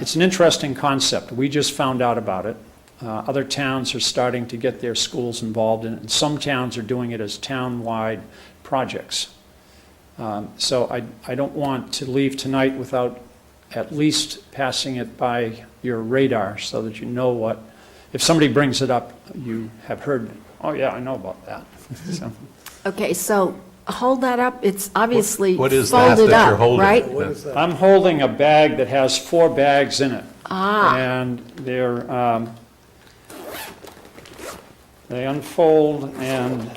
it's an interesting concept. We just found out about it. Other towns are starting to get their schools involved in it, and some towns are doing it as town-wide projects. So I don't want to leave tonight without at least passing it by your radar so that you know what, if somebody brings it up, you have heard, oh yeah, I know about that. So, Okay, so hold that up. It's obviously What is that folded that you're up, holding? right? What is that? I'm holding a bag that has 4 bags in it. Ah. And they unfold, and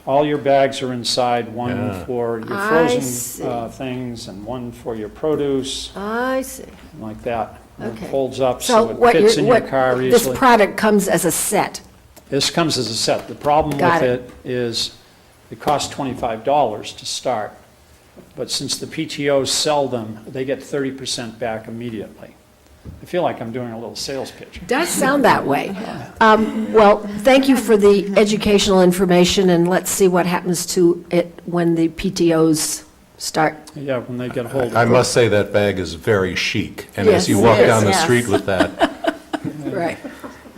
all your bags are inside, one Yeah. for your I frozen see. things, and one for your produce, I see. like that. Okay. It folds up So so it what fits in your what, car this easily. product comes as a set. This comes as a set. The problem Got with it. it is it costs $25 to start, but since the PTOs sell them, they get 30% back immediately. I feel like I'm doing a little sales pitch. Does sound that way. Well, thank you for the educational information, and let's see what happens to it when the PTOs start. Yeah, when they get a hold of it. I must say that bag is very chic, and Yes, as you it walk is, down the yes. street with that, Right.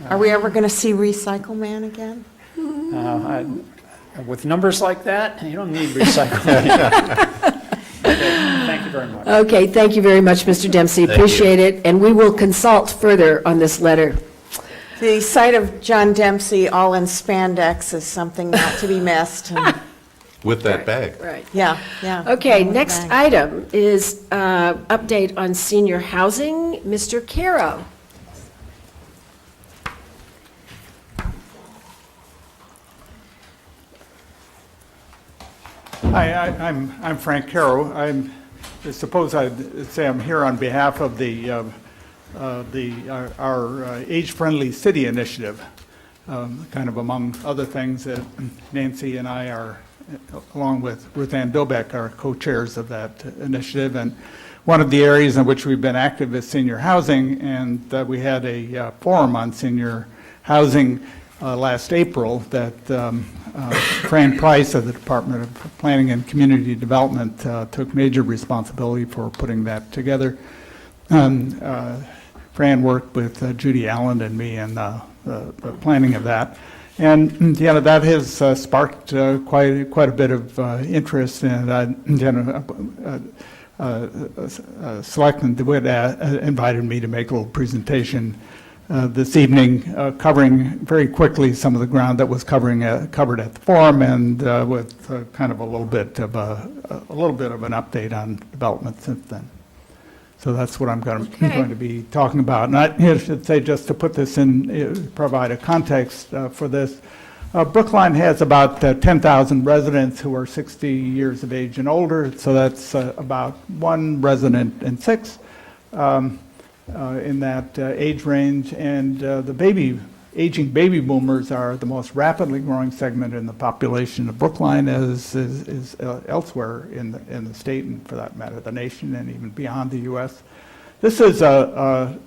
Are we ever going to see Recycle Man again? With numbers like that, you don't need recycling. Okay, thank you very much. Okay, thank you very much, Mr. Dempsey. Thank you. Appreciate it, and we will consult further on this letter. The sight of John Dempsey all in spandex is something not to be missed. And- with that bag. Right. Yeah, yeah. Okay, next item is update on senior housing. Mr. Caro. Hi, I'm Frank Caro. I suppose I'd say I'm here on behalf of our Age-Friendly City Initiative, kind of among other things that Nancy and I are, along with Ruth Ann Bilbeck, are co-chairs of that initiative. And one of the areas in which we've been active is senior housing, and we had a forum on senior housing last April that Fran Price of the Department of Planning and Community Development took major responsibility for putting that together. Fran worked with Judy Allen and me in the planning of that. And, you know, that has sparked quite a bit of interest, and, Selectmen DeWitt invited me to make a little presentation this evening, covering very quickly some of the ground that was covered at the forum, and with kind of a little bit of an update on development since then. So that's what I'm going to be talking about. And I should say, just to put this in, provide a context for this, Brookline has about 10,000 residents who are 60 years of age and older, so that's about 1 resident in 6. In that age range, and the aging baby boomers are the most rapidly growing segment in the population of Brookline, as is elsewhere in the state, and for that matter, the nation, and even beyond the U.S. This is a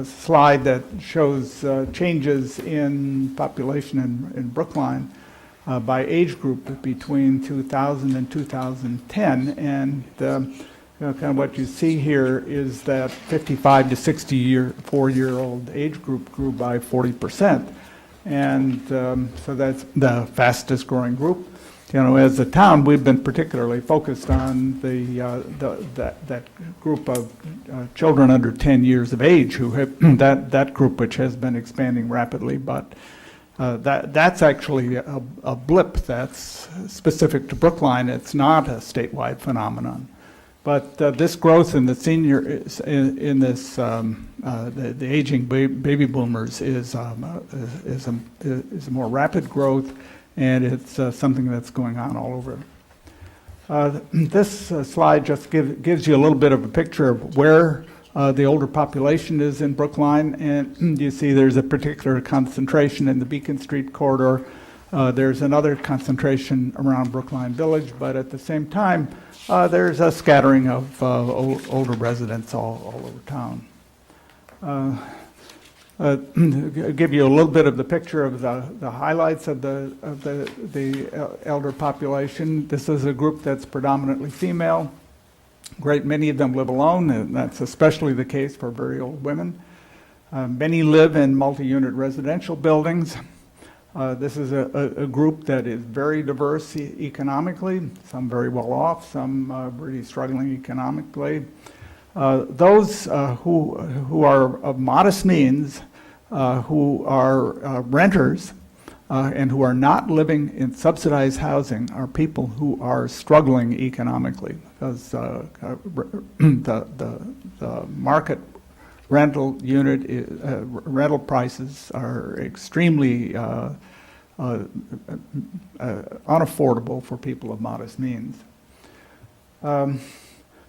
slide that shows changes in population in Brookline by age group between 2000 and 2010, and kind of what you see here is that 55 to 64-year-old age group grew by 40%. And so that's the fastest growing group. You know, as a town, we've been particularly focused on that group of children under 10 years of age who have that group, which has been expanding rapidly. But that's actually a blip that's specific to Brookline. It's not a statewide phenomenon. But this growth in the the aging baby boomers is a more rapid growth, and it's something that's going on all over. This slide just gives you a little bit of a picture of where the older population is in Brookline, and you see there's a particular concentration in the Beacon Street corridor. There's another concentration around Brookline Village, but at the same time, there's a scattering of older residents all over town. give you a little bit of the picture of the highlights of the elder population. This is a group that's predominantly female. Great many of them live alone, and that's especially the case for very old women. Many live in multi-unit residential buildings. This is a group that is very diverse economically, some very well off, some really struggling economically. Those who are of modest means, who are renters, and who are not living in subsidized housing are people who are struggling economically, because the market rental unit, rental prices are extremely unaffordable for people of modest means.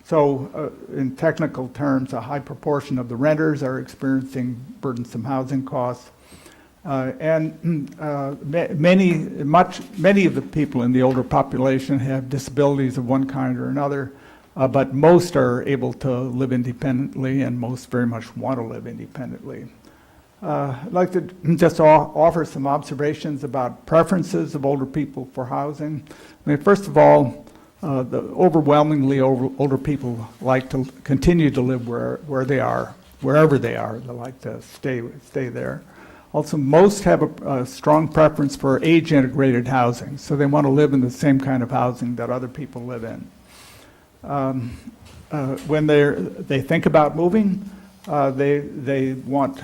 So in technical terms, a high proportion of the renters are experiencing burdensome housing costs. And many of the people in the older population have disabilities of one kind or another, but most are able to live independently, and most very much want to live independently. I'd like to just offer some observations about preferences of older people for housing. I mean, first of all, the overwhelmingly older people like to continue to live where they are, wherever they are. They like to stay there. Also, most have a strong preference for age-integrated housing, so they want to live in the same kind of housing that other people live in. When they think about moving, they want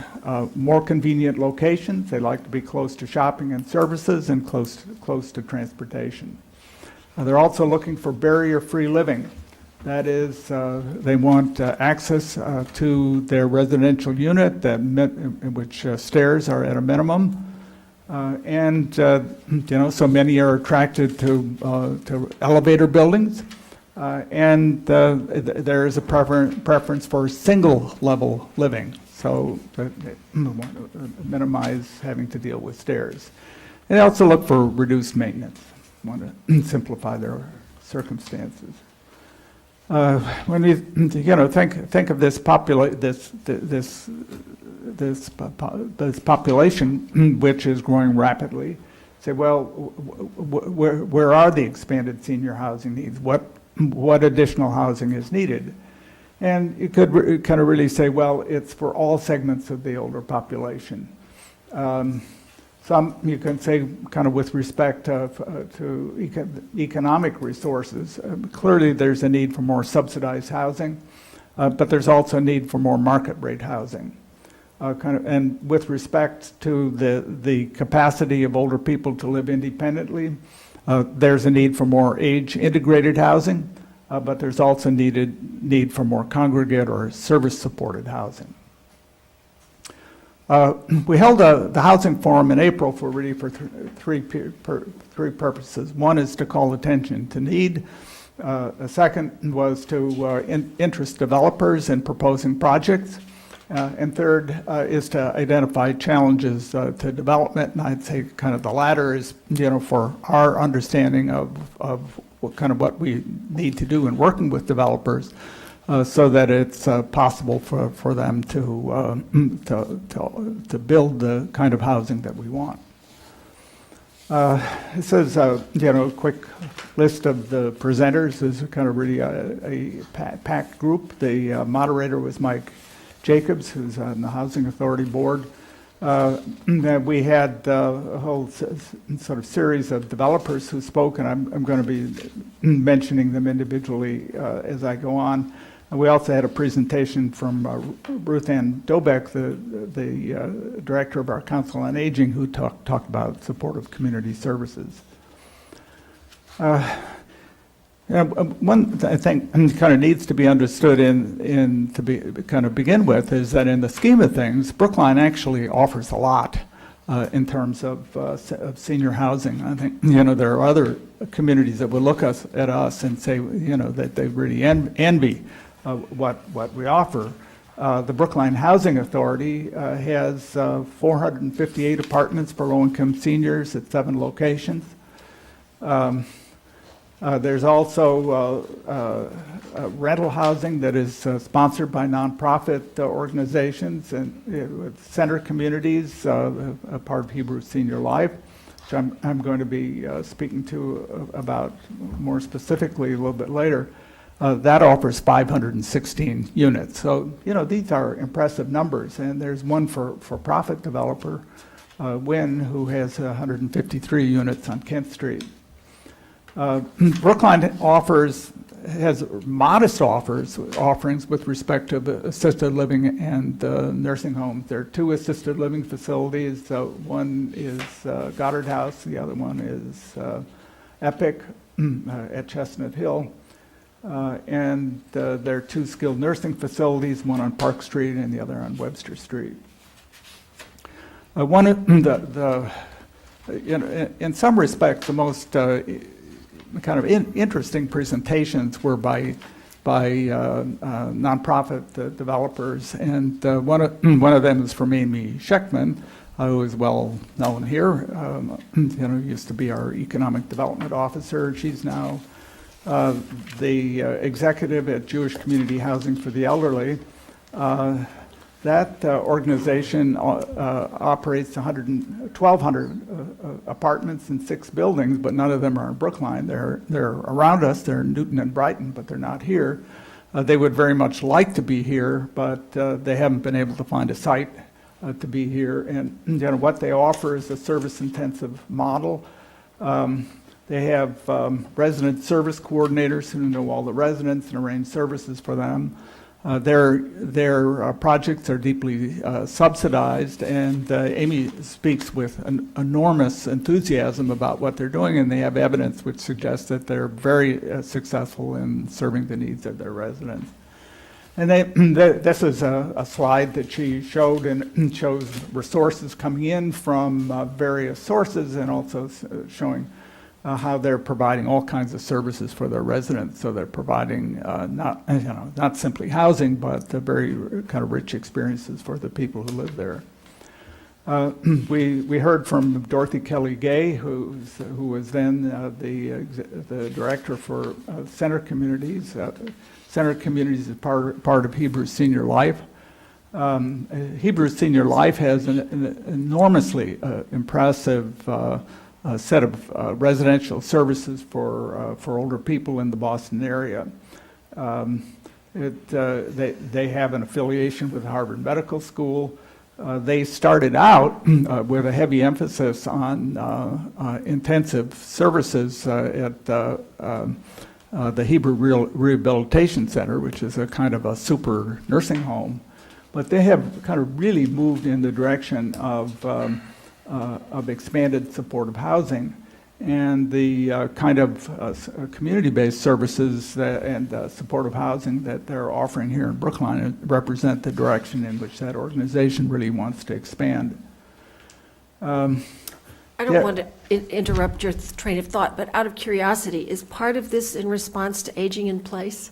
more convenient locations. They like to be close to shopping and services and close to transportation. They're also looking for barrier-free living. That is, they want access to their residential unit, in which stairs are at a minimum. So many are attracted to elevator buildings. There is a preference for single-level living, so they want to minimize having to deal with stairs. They also look for reduced maintenance, want to simplify their circumstances. When we think of this population, which is growing rapidly, say, well, where are the expanded senior housing needs? What additional housing is needed? And you could kind of really say, well, it's for all segments of the older population. Some you can say, kind of with respect to economic resources, clearly there's a need for more subsidized housing, but there's also a need for more market rate housing. And with respect to the capacity of older people to live independently, there's a need for more age-integrated housing, but there's also need for more congregate or service-supported housing. We held the Housing Forum in April for three purposes. One is to call attention to need. A second was to interest developers in proposing projects. And third is to identify challenges to development. And I'd say kind of the latter is, for our understanding of what we need to do in working with developers, so that it's possible for them to build the kind of housing that we want. This is a quick list of the presenters. This is kind of really a packed group. The moderator was Mike Jacobs, who's on the Housing Authority Board. We had a whole sort of series of developers who spoke, and I'm going to be mentioning them individually as I go on. And we also had a presentation from Ruth Ann Dobeck, the director of our Council on Aging, who talked about supportive community services. One thing kind of needs to be understood to begin with is that in the scheme of things, Brookline actually offers a lot in terms of senior housing. I think there are other communities that will look at us and say that they really envy what we offer. The Brookline Housing Authority has 458 apartments for low-income seniors at 7 locations. There's also rental housing that is sponsored by nonprofit organizations and with center communities, a part of Hebrew Senior Life, which I'm going to be speaking to about more specifically a little bit later. That offers 516 units. So, these are impressive numbers. And there's one for-profit developer, Wynn, who has 153 units on Kent Street. Brookline has modest offerings with respect to the assisted living and nursing homes. There are 2 assisted living facilities. One is Goddard House, the other one is Epic at Chestnut Hill. And there are 2 skilled nursing facilities, one on Park Street and the other on Webster Street. One of in some respects, the most kind of interesting presentations were by nonprofit developers, and one of them is from Amy Schechtman, who is well known here. Used to be our economic development officer. She's now the executive at Jewish Community Housing for the Elderly. That organization operates 1,200 apartments in 6 buildings, but none of them are in Brookline. They're around us. They're in Newton and Brighton, but they're not here. They would very much like to be here, but they haven't been able to find a site to be here. And what they offer is a service-intensive model. They have resident service coordinators who know all the residents and arrange services for them. Their projects are deeply subsidized, and Amy speaks with an enormous enthusiasm about what they're doing, and they have evidence which suggests that they're very successful in serving the needs of their residents. And this is a slide that she showed, and shows resources coming in from various sources, and also showing how they're providing all kinds of services for their residents. So they're providing not simply housing, but very kind of rich experiences for the people who live there. We heard from Dorothy Kelly Gay, who was then the director for Center Communities. Center Communities is part of Hebrew Senior Life. Hebrew Senior Life has an enormously impressive set of residential services for older people in the Boston area. They have an affiliation with Harvard Medical School. They started out with a heavy emphasis on intensive services at the Hebrew Rehabilitation Center, which is a kind of a super nursing home. But they have kind of really moved in the direction of expanded supportive housing, and the kind of community-based services and supportive housing that they're offering here in Brookline represent the direction in which that organization really wants to expand. I don't want to interrupt your train of thought, but out of curiosity, is part of this in response to aging in place?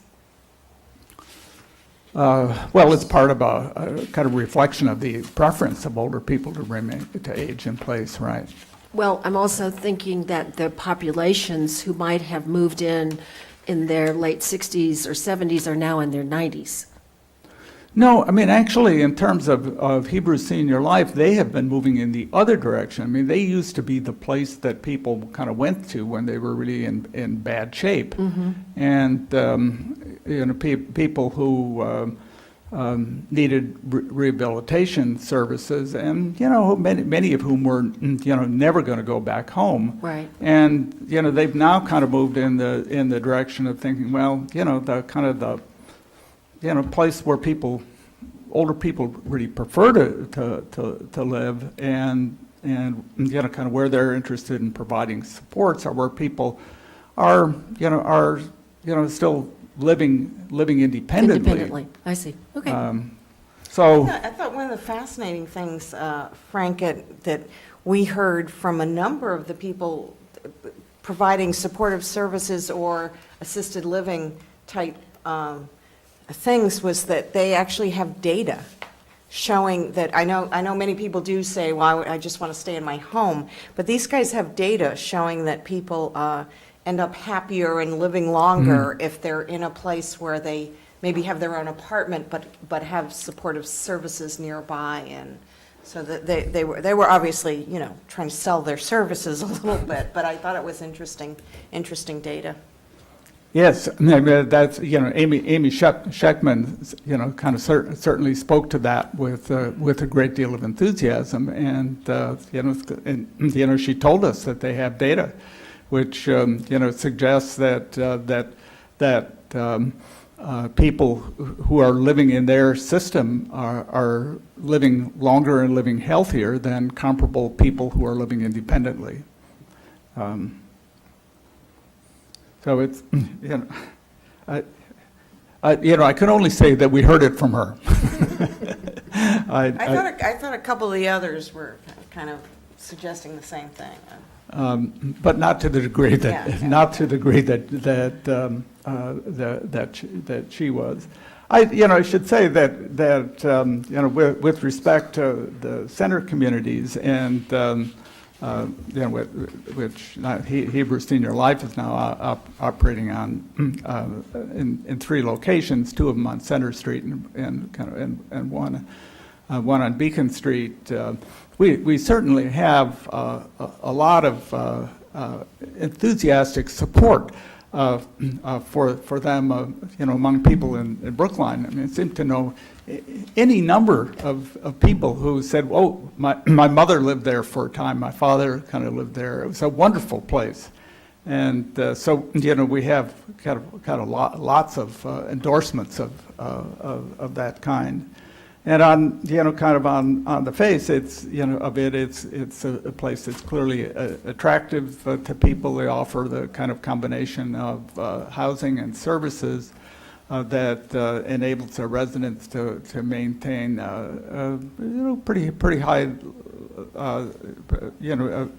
Well, it's part of a kind of reflection of the preference of older people to age in place, right? Well, I'm also thinking that the populations who might have moved in their late 60s or 70s are now in their 90s. No, I mean, actually, in terms of Hebrew Senior Life, they have been moving in the other direction. I mean, they used to be the place that people kind of went to when they were really in bad shape. Mm-hmm. And, people who needed rehabilitation services, and, many of whom were, never going to go back home. Right. And, they've now kind of moved in the direction of thinking, well, the kind of the place where older people really prefer to live, and kind of where they're interested in providing supports are where people are still living independently. Independently, I see. Okay. So I thought one of the fascinating things, Frank, that we heard from a number of the people providing supportive services or assisted living type things was that they actually have data showing that, I know many people do say, well, I just want to stay in my home, but these guys have data showing that people end up happier and living longer if they're in a place where they maybe have their own apartment, but have supportive services nearby. And so that they were obviously, you know, trying to sell their services a little bit, but I thought it was interesting data. Yes, that's, you know, Amy Scheckman, you know, kind of certainly spoke to that with a great deal of enthusiasm, and you know, she told us that they have data, which you know, suggests that people who are living in their system are living longer and living healthier than comparable people who are living independently. So it's, you know, I can only say that we heard it from her. I thought a couple of the others were kind of suggesting the same thing. But not to the degree that, Yeah. not to the degree that she was. I should say that you know, with respect to the center communities and you know, which Hebrew Senior Life is now operating on in 3 locations, 2 of them on Center Street and one on Beacon Street. We certainly have a lot of enthusiastic support for them, you know, among people in Brookline. I mean, I seem to know any number of people who said, "Oh, my mother lived there for a time. My father kind of lived there. It was a wonderful place." And so, you know, we have kind of lots of endorsements of that kind. And on, you know, kind of on the face, it's, you know, of it, it's a place that's clearly attractive to people. They offer the kind of combination of housing and services that enables their residents to maintain, you know, pretty high, you know,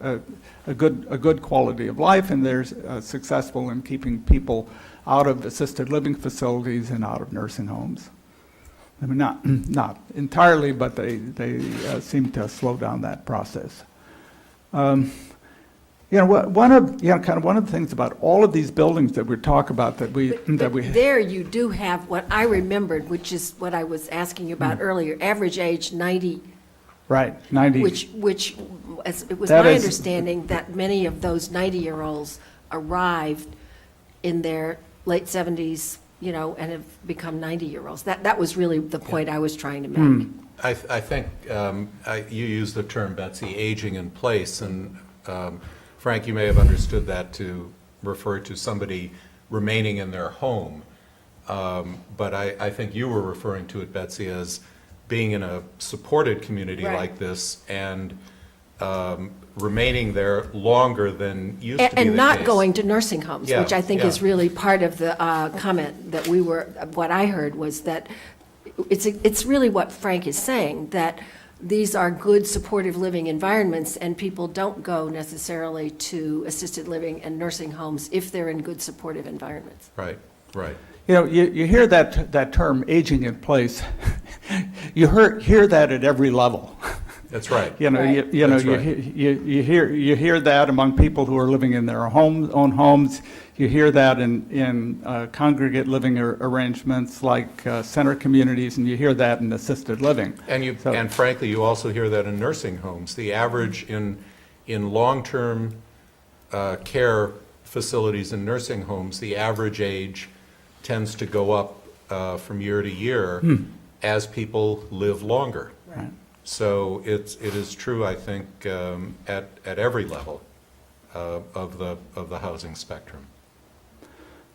a good quality of life, and they're successful in keeping people out of assisted living facilities and out of nursing homes. I mean, not entirely, but they seem to slow down that process. You know, one of the things about all of these buildings that we talk about that we There you do have what I remembered, which is what I was asking you about earlier, average age 90. Right, 90. Which it was That my is- understanding that many of those 90-year-olds arrived in their late 70s, you know, and have become 90-year-olds. That was really the point I was trying to make. I think you used the term, Betsy, aging in place, and Frank, you may have understood that to refer to somebody remaining in their home. But I think you were referring to it, Betsy, as being in a supported community Right. like this and remaining there longer than used to be the case. And not going to nursing homes, Yeah, which I think yeah. is really part of the comment that what I heard was that it's really what Frank is saying, that these are good supportive living environments, and people don't go necessarily to assisted living and nursing homes if they're in good supportive environments. Right, right. You know, you hear that term, aging in place. You hear that at every level. That's right. You know, Right. you know, That's right. you hear that among people who are living in their own homes. You hear that in congregate living arrangements like center communities, and you hear that in assisted living. And frankly, you also hear that in nursing homes. The average in long-term care facilities and nursing homes, the average age tends to go up from year to year as people live longer. Right. So it is true, I think, at every level of the housing spectrum.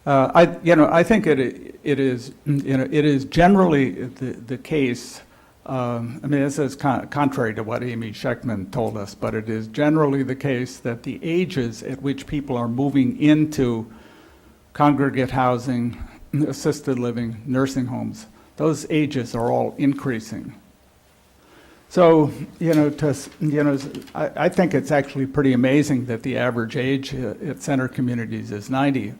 I think it is generally the case. I mean, this is contrary to what Amy Scheckman told us, but it is generally the case that the ages at which people are moving into congregate housing, assisted living, nursing homes, those ages are all increasing. So, I think it's actually pretty amazing that the average age at center communities is 90.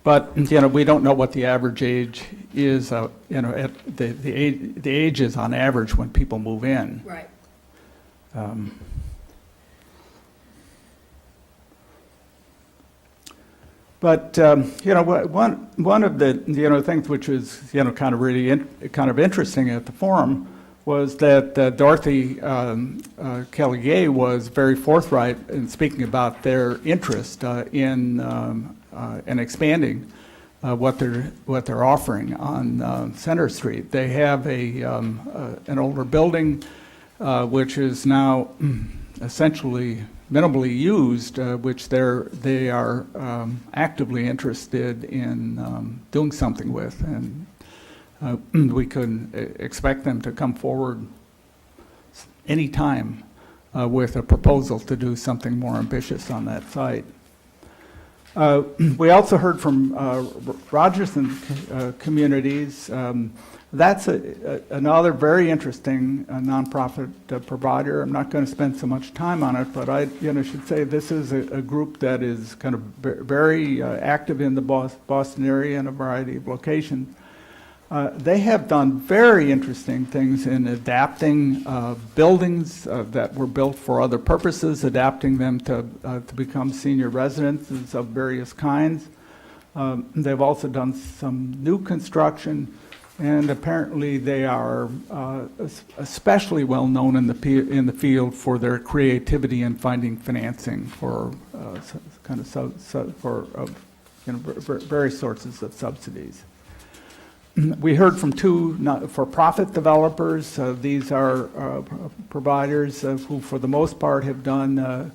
But, we don't know what the average age is, at the age is on average when people move in. Right. But, one of the, things which was, kind of really kind of interesting at the forum was that Dorothy Kelly-Gay was very forthright in speaking about their interest in expanding what they're offering on Center Street. They have an older building which is now essentially minimally used, which they are actively interested in doing something with, and we could expect them to come forward anytime with a proposal to do something more ambitious on that site. We also heard from Rogerson Communities. That's another very interesting nonprofit provider. I'm not going to spend so much time on it, but I should say this is a group that is kind of very active in the Boston area in a variety of locations. They have done very interesting things in adapting buildings that were built for other purposes, adapting them to become senior residences of various kinds. They've also done some new construction, and apparently they are especially well known in the field for their creativity in finding financing for various sources of subsidies. We heard from two for-profit developers. These are providers who, for the most part, have done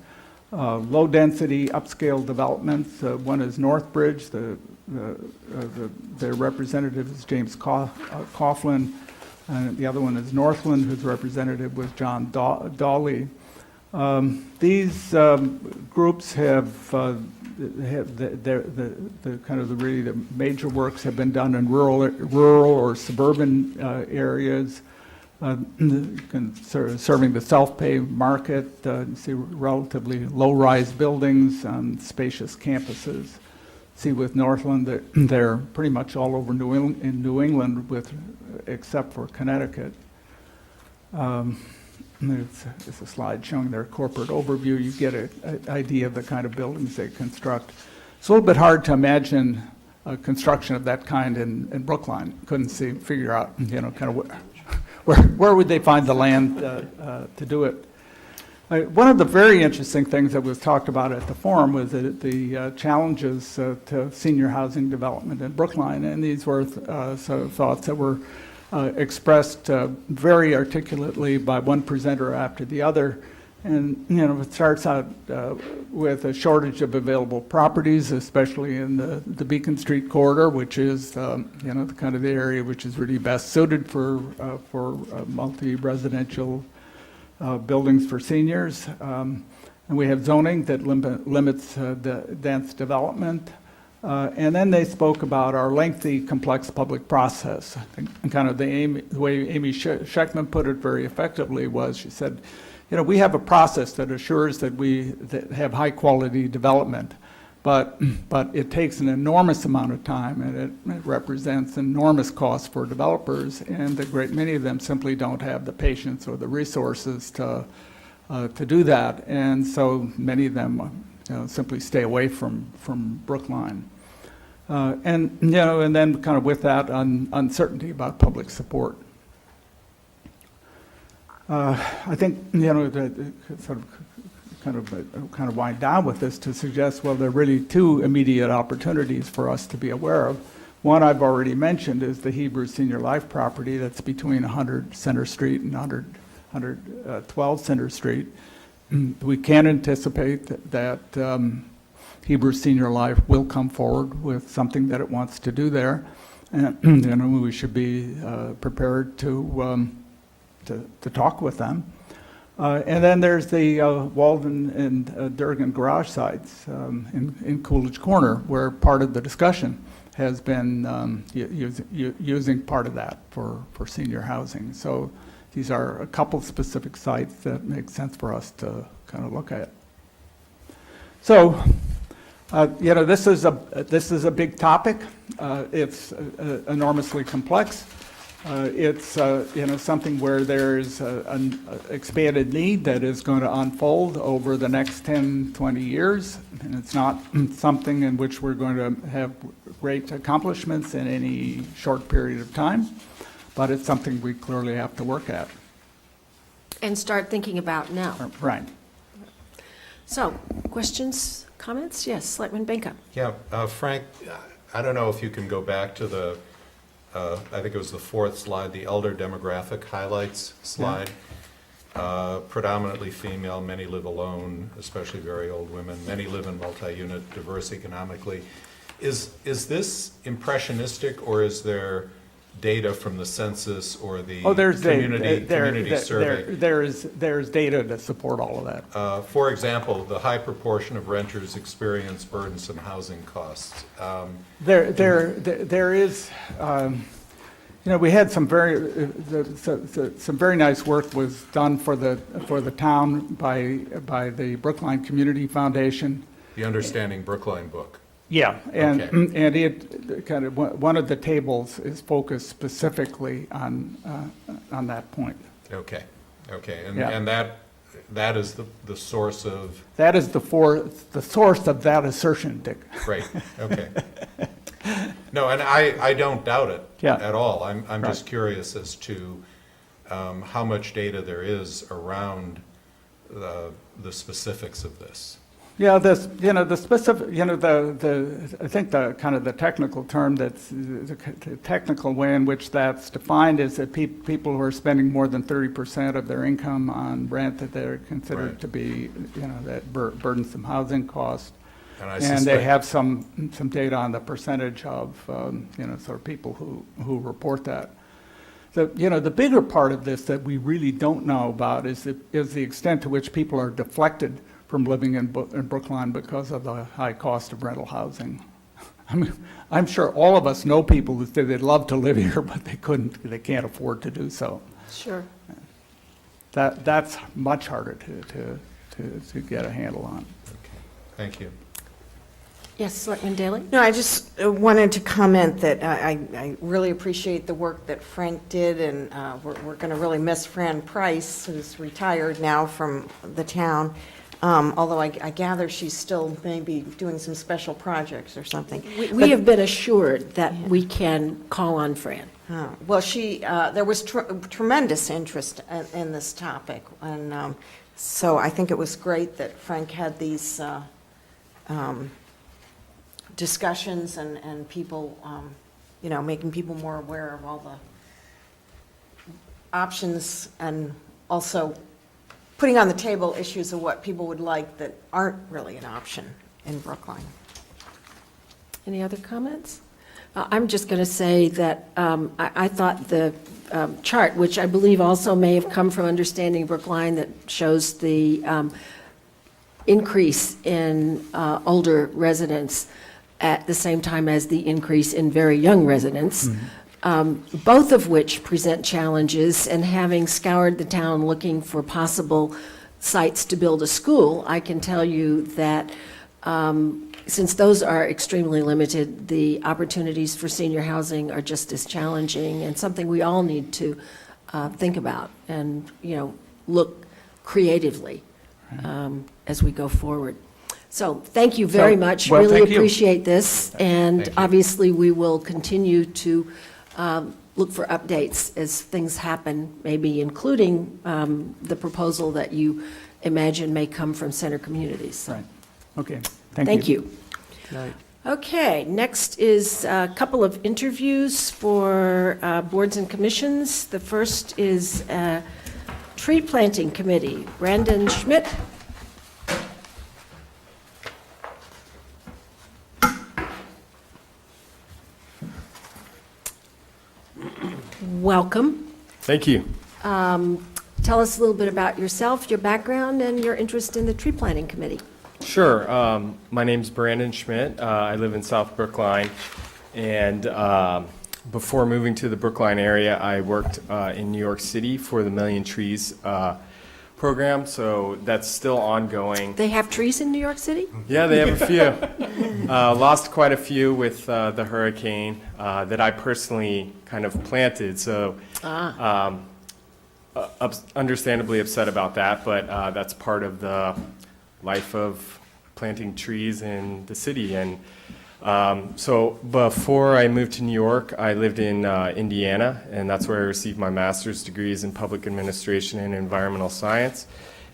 low-density upscale developments. One is Northbridge. Their representative is James Coughlin. And the other one is Northland, whose representative was John Dawley. These groups have the major works have been done in rural or suburban areas, serving the self-pay market. You see relatively low-rise buildings on spacious campuses. See with Northland that they're pretty much all over New England, except for Connecticut. It's a slide showing their corporate overview. You get an idea of the kind of buildings they construct. It's a little bit hard to imagine a construction of that kind in Brookline. Couldn't figure out, kind of where would they find the land to do it. One of the very interesting things that was talked about at the forum was the challenges to senior housing development in Brookline, and these were sort of thoughts that were expressed very articulately by one presenter after the other. And, it starts out with a shortage of available properties, especially in the Beacon Street corridor, which is, the kind of the area which is really best suited for multi-residential buildings for seniors. And we have zoning that limits the dense development. And then they spoke about our lengthy, complex public process. And kind of the way Amy Scheckman put it very effectively was, she said, we have a process that assures that we have high-quality development, but it takes an enormous amount of time, and it represents enormous costs for developers, and a great many of them simply don't have the patience or the resources to do that, and so many of them simply stay away from Brookline. And then kind of with that uncertainty about public support. I think to sort of kind of wind down with this to suggest, well, there are really two immediate opportunities for us to be aware of. One I've already mentioned is the Hebrew Senior Life property that's between 100 Center Street and 112 Center Street. We can anticipate that Hebrew Senior Life will come forward with something that it wants to do there, and we should be prepared to talk with them. And then there's the Walden and Durgan garage sites in Coolidge Corner, where part of the discussion has been using part of that for senior housing. So these are a couple specific sites that make sense for us to kind of look at. So, this is a big topic. It's enormously complex. It's, something where there's an expanded need that is going to unfold over the next 10, 20 years. And it's not something in which we're going to have great accomplishments in any short period of time, but it's something we clearly have to work at. And start thinking about now. Right. So, questions, comments? Yes, Selectman Benka. Yeah, Frank, I don't know if you can go back to the, I think it was the fourth slide, the elder demographic highlights slide. Predominantly female, many live alone, especially very old women. Many live in multi-unit, diverse economically. Is this impressionistic, or is there data from the census or the community survey? There's data to support all of that. For example, the high proportion of renters experience burdensome housing costs. There is, we had some very nice work was done for the town by the Brookline Community Foundation. The Understanding Brookline book. Yeah, and Okay. it kind of, one of the tables is focused specifically on that point. Okay, and Yeah. and that is the source of. That is the source of that assertion, Dick. Right. Okay. No, and I don't doubt it Yeah. at all. I'm Right. just curious as to how much data there is around the specifics of this. Yeah, the specific, I think the kind of the technical term that's, the technical way in which that's defined is that people who are spending more than 30% of their income on rent, that they're considered Right. to be, that burdensome housing cost. And I And suspect, they have some data on the percentage of, sort of people who report that. The bigger part of this that we really don't know about is the extent to which people are deflected from living in Brookline because of the high cost of rental housing. I mean, I'm sure all of us know people who say they'd love to live here, but they can't afford to do so. Sure. That's much harder to get a handle on. thank you. Yes, Selectman Daley? No, I just wanted to comment that I really appreciate the work that Frank did, and we're going to really miss Fran Price, who's retired now from the town, although I gather she's still maybe doing some special projects or something. We have been assured that we can call on Fran. Well, there was tremendous interest in this topic, and so I think it was great that Frank had these discussions and people, making people more aware of all the options, and also putting on the table issues of what people would like that aren't really an option in Brookline. Any other comments? I'm just going to say that I thought the chart, which I believe also may have come from Understanding Brookline, that shows the increase in older residents at the same time as the increase in very young residents, both of which present challenges. And having scoured the town looking for possible sites to build a school, I can tell you that since those are extremely limited, the opportunities for senior housing are just as challenging, and something we all need to think about and, look creatively as we go forward. So thank you very much. well, Really thank you. appreciate this. And Thank you. obviously, we will continue to look for updates as things happen, maybe including the proposal that you imagine may come from Center Communities. Right. Okay. Thank you. Right. Okay, next is a couple of interviews for boards and commissions. The first is Tree Planting Committee. Brandon Schmidt. Welcome. Thank you. Tell us a little bit about yourself, your background, and your interest in the Tree Planting Committee. Sure. My name's Brandon Schmidt. I live in South Brookline. And before moving to the Brookline area, I worked in New York City for the Million Trees program, so that's still ongoing. They have trees in New York City? Yeah, they have a few. Lost quite a few with the hurricane that I personally kind of planted, so understandably upset about that, but that's part of the life of planting trees in the city. And so before I moved to New York, I lived in Indiana, and that's where I received my master's degrees in public administration and environmental science.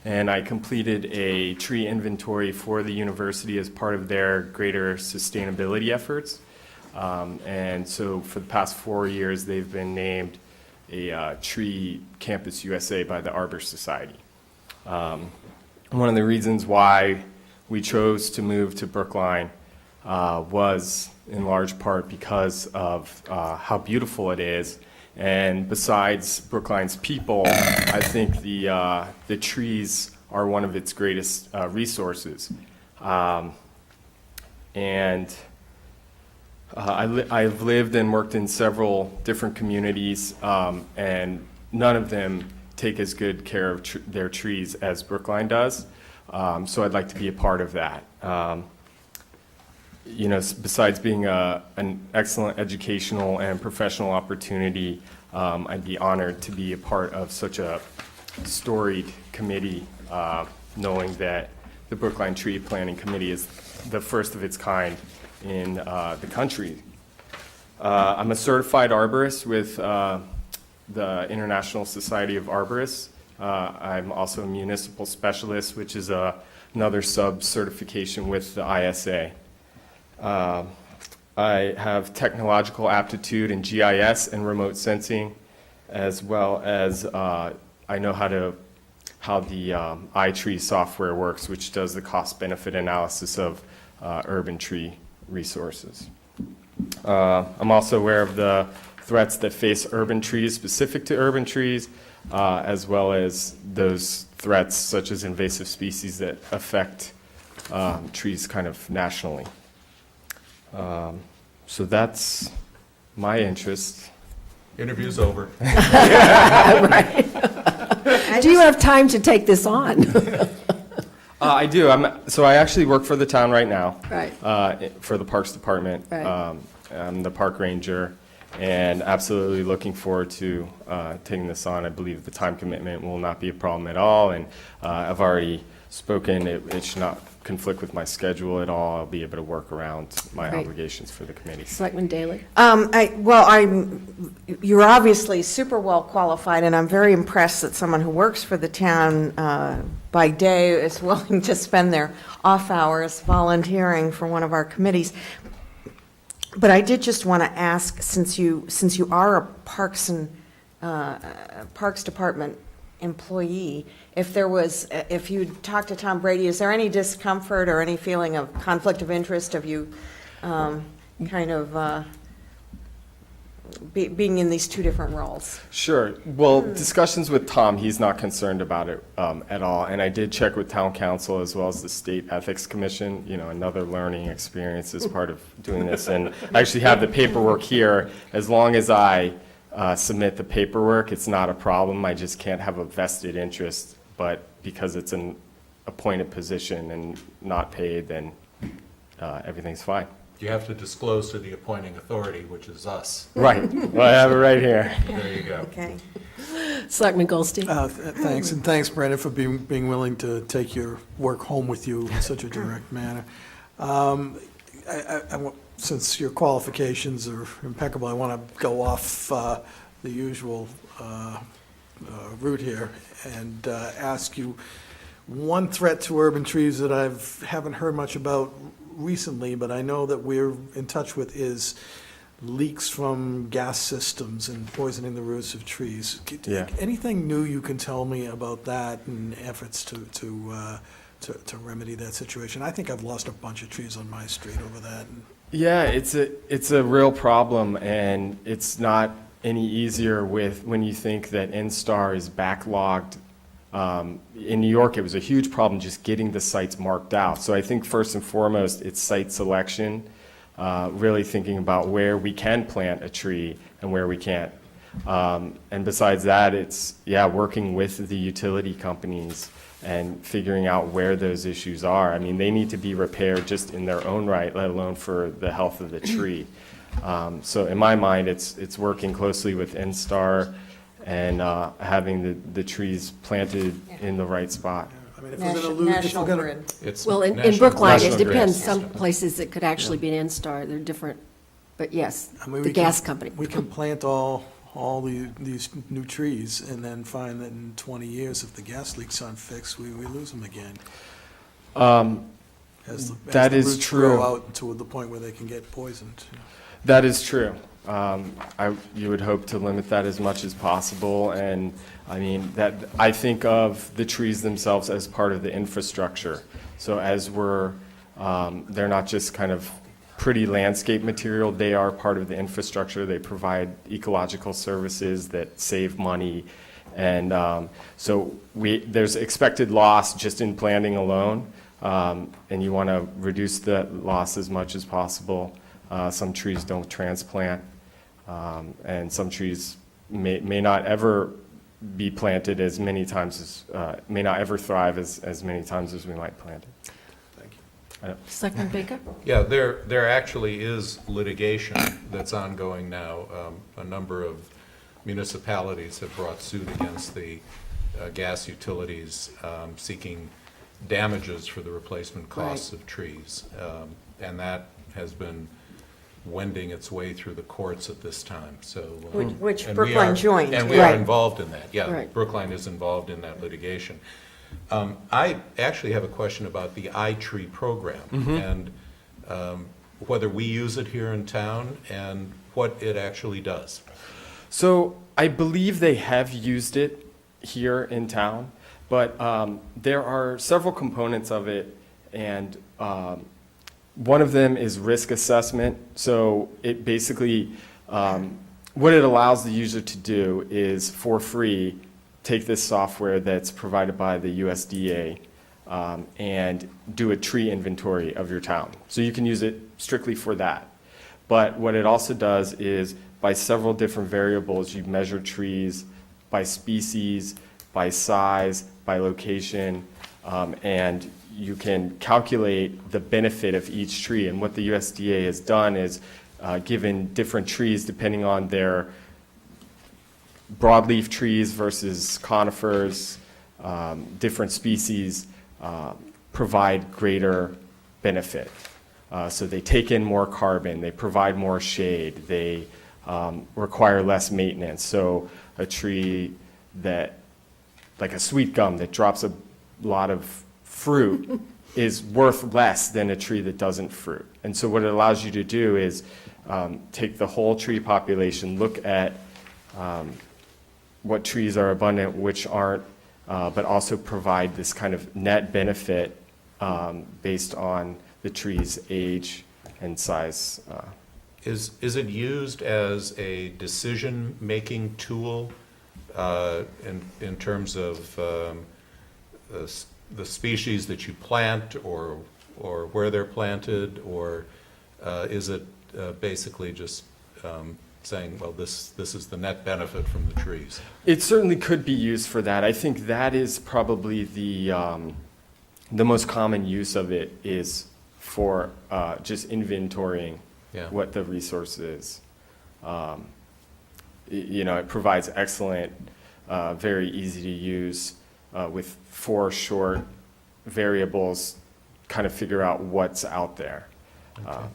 And I completed a tree inventory for the university as part of their greater sustainability efforts. And so for the past 4 years, they've been named a Tree Campus USA by the Arbor Society. One of the reasons why we chose to move to Brookline was in large part because of how beautiful it is. And besides Brookline's people, I think the trees are one of its greatest resources. And I've lived and worked in several different communities, and none of them take as good care of their trees as Brookline does. So I'd like to be a part of that. You know, besides being an excellent educational and professional opportunity, I'd be honored to be a part of such a storied committee, knowing that the Brookline Tree Planting Committee is the first of its kind in the country. I'm a certified arborist with the International Society of Arborists. I'm also a municipal specialist, which is another sub-certification with the ISA. I have technological aptitude in GIS and remote sensing, as well as I know how the iTree software works, which does the cost-benefit analysis of urban tree resources. I'm also aware of the threats that face urban trees specific to urban trees, as well as those threats such as invasive species that affect trees kind of nationally. So that's my interest. Interview's over. Do you have time to take this on? I do. So I actually work for the town right now. Right. For the Parks Department. Right. I'm the park ranger, and absolutely looking forward to taking this on. I believe the time commitment will not be a problem at all, and I've already spoken. It should not conflict with my schedule at all. I'll be able to work around my Great. obligations for the committee. Selectman Daley? You're obviously super well qualified, and I'm very impressed that someone who works for the town by day is willing to spend their off hours volunteering for one of our committees. But I did just want to ask, since you are a Parks Department employee, if you talked to Tom Brady, is there any discomfort or any feeling of conflict of interest of you being in these two different roles? Sure. Well, discussions with Tom, he's not concerned about it at all. And I did check with town council as well as the State Ethics Commission, you know, another learning experience as part of doing this. And I actually have the paperwork here. As long as I submit the paperwork, it's not a problem. I just can't have a vested interest. But because it's an appointed position and not paid, then everything's fine. You have to disclose to the appointing authority, which is us. Right. Well, I have it right here. There you go. Okay. Selectman Goldstein? Thanks, and thanks, Brandon, for being willing to take your work home with you in such a direct manner. Since your qualifications are impeccable, I want to go off the usual route here and ask you one threat to urban trees that I haven't heard much about recently, but I know that we're in touch with, is leaks from gas systems and poisoning the roots of trees. Yeah. Anything new you can tell me about that and efforts to remedy that situation? I think I've lost a bunch of trees on my street over that. Yeah, it's a real problem, and it's not any easier when you think that NSTAR is backlogged. In New York, it was a huge problem just getting the sites marked out. So I think first and foremost, it's site selection, really thinking about where we can plant a tree and where we can't. And besides that, it's, yeah, working with the utility companies and figuring out where those issues are. I mean, they need to be repaired just in their own right, let alone for the health of the tree. So in my mind, it's working closely with NSTAR and having the trees planted in the right spot. I mean, if we're gonna lose, if National we're gonna, Grid. It's Well, in national- Brookline, it national grid. depends. Some places it could actually be an N-Star. They're different, but yes, I mean, the we can- gas company. we can plant all these new trees and then find that in 20 years, if the gas leaks aren't fixed, we lose them again. As That the is roots true. grow out to the point where they can get poisoned. That is true. You would hope to limit that as much as possible, and I mean, that, I think of the trees themselves as part of the infrastructure. So as they're not just kind of pretty landscape material, they are part of the infrastructure. They provide ecological services that save money, and so there's expected loss just in planting alone, and you want to reduce the loss as much as possible. Some trees don't transplant, and some trees may not ever be planted as many times as, may not ever thrive as many times as we might plant it. Thank you. Selectman Baker? Yeah, there actually is litigation that's ongoing now. A number of municipalities have brought suit against the gas utilities seeking damages for the replacement costs of trees. And that has been wending its way through the courts at this time, so. Which and we Brookline are- joined. And we are Right. involved in that, yeah. Right. Brookline is involved in that litigation. I actually have a question about the iTree program, and whether we use it here in town and what it actually does. So I believe they have used it here in town, but there are several components of it, and one of them is risk assessment. So it basically, what it allows the user to do is, for free, take this software that's provided by the USDA and do a tree inventory of your town. So you can use it strictly for that. But what it also does is, by several different variables, you measure trees by species, by size, by location, and you can calculate the benefit of each tree. And what the USDA has done is given different trees, depending on their broadleaf trees versus conifers, different species provide greater benefit. So they take in more carbon, they provide more shade, they require less maintenance. So a tree that, like a sweet gum that drops a lot of fruit is worth less than a tree that doesn't fruit. And so what it allows you to do is take the whole tree population, look at what trees are abundant, which aren't, but also provide this kind of net benefit based on the tree's age and size. Is it used as a decision-making tool in terms of the species that you plant or where they're planted, or is it basically just saying, well, this is the net benefit from the trees? It certainly could be used for that. I think that is probably the most common use of it is for just inventorying what the resource is. It provides excellent, very easy to use with 4 short variables, kind of figure out what's out there. Okay.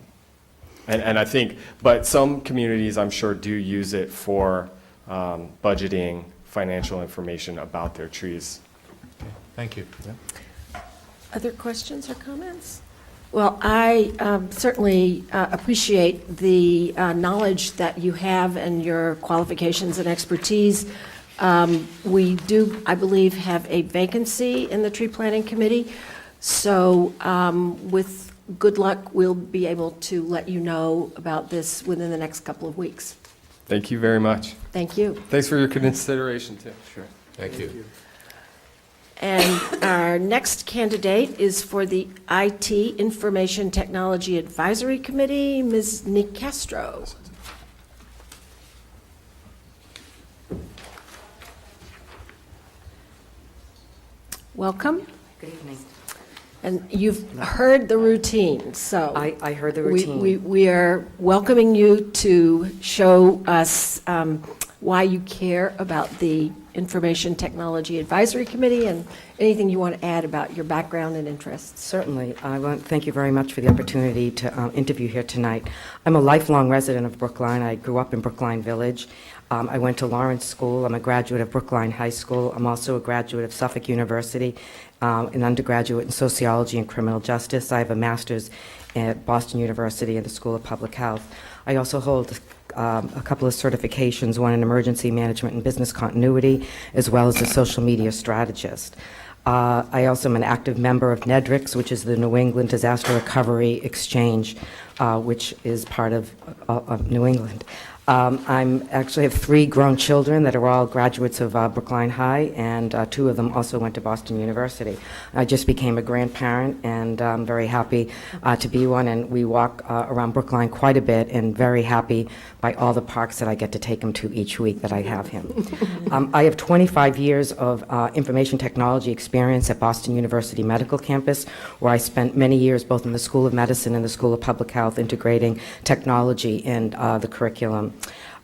And I think, but some communities, I'm sure, do use it for budgeting, financial information about their trees. Okay. Thank you. Other questions or comments? Well, I certainly appreciate the knowledge that you have and your qualifications and expertise. We do, I believe, have a vacancy in the tree planting committee. So with good luck, we'll be able to let you know about this within the next couple of weeks. Thank you very much. Thank you. Thanks for your consideration, too. Sure. Thank you. And our next candidate is for the IT Information Technology Advisory Committee, Ms. Nick Castro. welcome. Good evening. And you've heard the routine, so. I heard the routine. We are welcoming you to show us why you care about the Information Technology Advisory Committee and anything you want to add about your background and interests. Certainly. I want to thank you very much for the opportunity to interview here tonight. I'm a lifelong resident of Brookline. I grew up in Brookline Village. I went to Lawrence School. I'm a graduate of Brookline High School. I'm also a graduate of Suffolk University, an undergraduate in Sociology and Criminal Justice. I have a master's at Boston University in the School of Public Health. I also hold a couple of certifications, one in emergency management and business continuity, as well as a social media strategist. I also am an active member of NEDRIX, which is the New England Disaster Recovery Exchange, which is part of New England. I'm actually have 3 grown children that are all graduates of Brookline High, and 2 of them also went to Boston University. I just became a grandparent, and I'm very happy to be one, and we walk around Brookline quite a bit, and very happy by all the parks that I get to take him to each week that I have him. I have 25 years of information technology experience at Boston University Medical Campus, where I spent many years both in the School of Medicine and the School of Public Health integrating technology in the curriculum.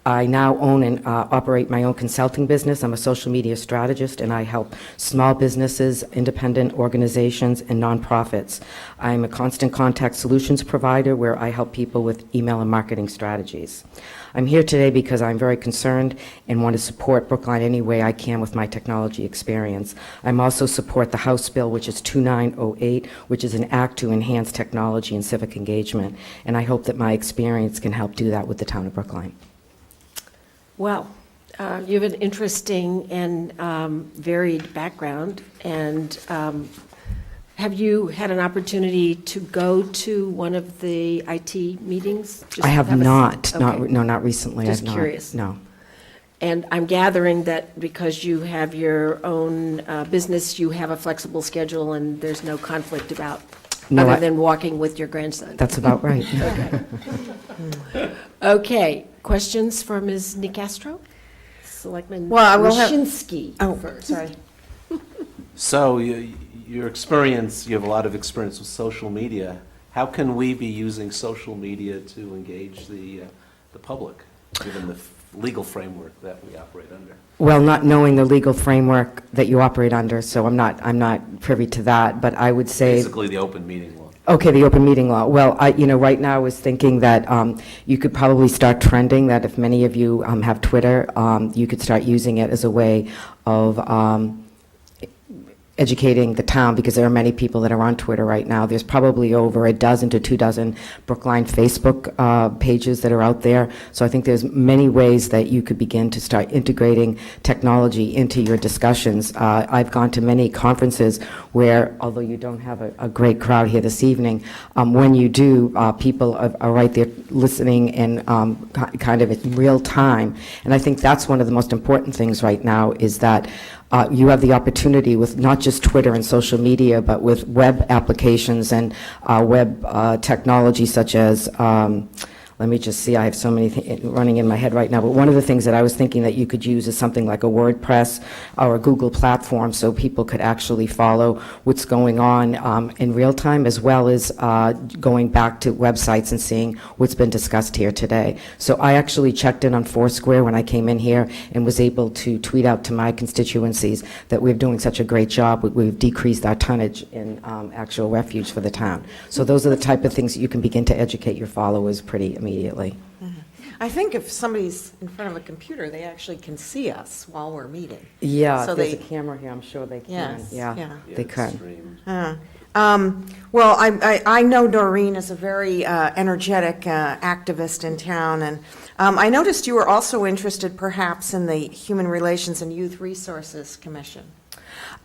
I now own and operate my own consulting business. I'm a social media strategist, and I help small businesses, independent organizations, and nonprofits. I'm a constant contact solutions provider where I help people with email and marketing strategies. I'm here today because I'm very concerned and want to support Brookline any way I can with my technology experience. I'm also support the House bill, which is 2908, which is an act to enhance technology and civic engagement. And I hope that my experience can help do that with the town of Brookline. Well, you have an interesting and varied background, and have you had an opportunity to go to one of the IT meetings? Just I have not. Okay. Not recently. Just I've not. curious. No. And I'm gathering that because you have your own business, you have a flexible schedule and there's no conflict about, No, other than walking with your grandson. That's about right. Okay. Okay, questions for Ms. Nicastro? Selectman Well, I will have- Waschinsky Oh, first. sorry. So your experience, you have a lot of experience with social media. How can we be using social media to engage the public, given the legal framework that we operate under? Well, not knowing the legal framework that you operate under, so I'm not privy to that, but I would say. Basically, the open meeting law. Okay, the open meeting law. Well, right now I was thinking that you could probably start trending, that if many of you have Twitter, you could start using it as a way of educating the town, because there are many people that are on Twitter right now. There's probably over a dozen to 2 dozen Brookline Facebook pages that are out there. So I think there's many ways that you could begin to start integrating technology into your discussions. I've gone to many conferences where, although you don't have a great crowd here this evening, when you do, people are right there listening and kind of in real time. And I think that's one of the most important things right now, is that you have the opportunity with not just Twitter and social media, but with web applications and web technology such as, let me just see, I have so many running in my head right now, but one of the things that I was thinking that you could use is something like a WordPress or a Google platform, so people could actually follow what's going on in real time, as well as going back to websites and seeing what's been discussed here today. So I actually checked in on Foursquare when I came in here and was able to tweet out to my constituencies that we're doing such a great job. We've decreased our tonnage in actual refuge for the town. So those are the type of things that you can begin to educate your followers pretty immediately. I think if somebody's in front of a computer, they actually can see us while we're meeting. Yeah, So if there's a they- camera here, I'm sure they can. Yes, yeah. They can. Well, I know Doreen is a very energetic activist in town, and I noticed you were also interested perhaps in the Human Relations and Youth Resources Commission.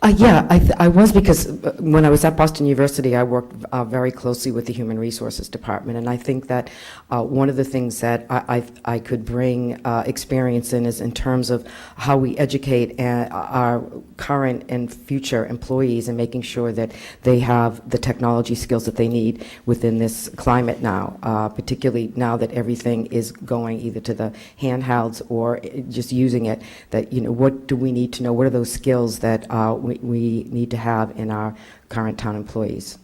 Yeah, I was, because when I was at Boston University, I worked very closely with the Human Resources Department, and I think that one of the things that I could bring experience in is in terms of how we educate our current and future employees, and making sure that they have the technology skills that they need within this climate now, particularly now that everything is going either to the handhelds or just using it, that, what do we need to know? What are those skills that we need to have in our current town employees.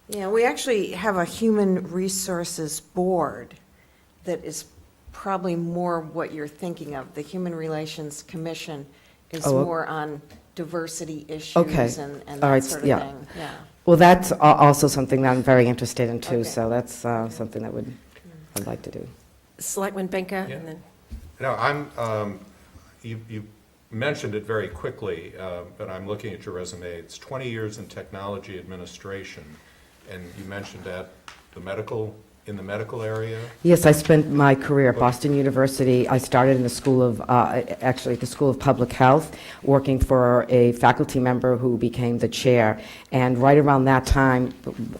Yeah, we actually have a human resources board that is probably more what you're thinking of. The Human Relations Commission is Oh, more on diversity issues Okay. and All that right, sort of yeah. thing. Yeah. Well, that's also something that I'm very interested in too, Okay. so that's something that I'd like to do. Selectman Benka, and then, No, you mentioned it very quickly, but I'm looking at your resume. It's 20 years in technology administration, and you mentioned in the medical area? Yes, I spent my career at Boston University. I started in the School of, actually at the School of Public Health, working for a faculty member who became the chair. And right around that time,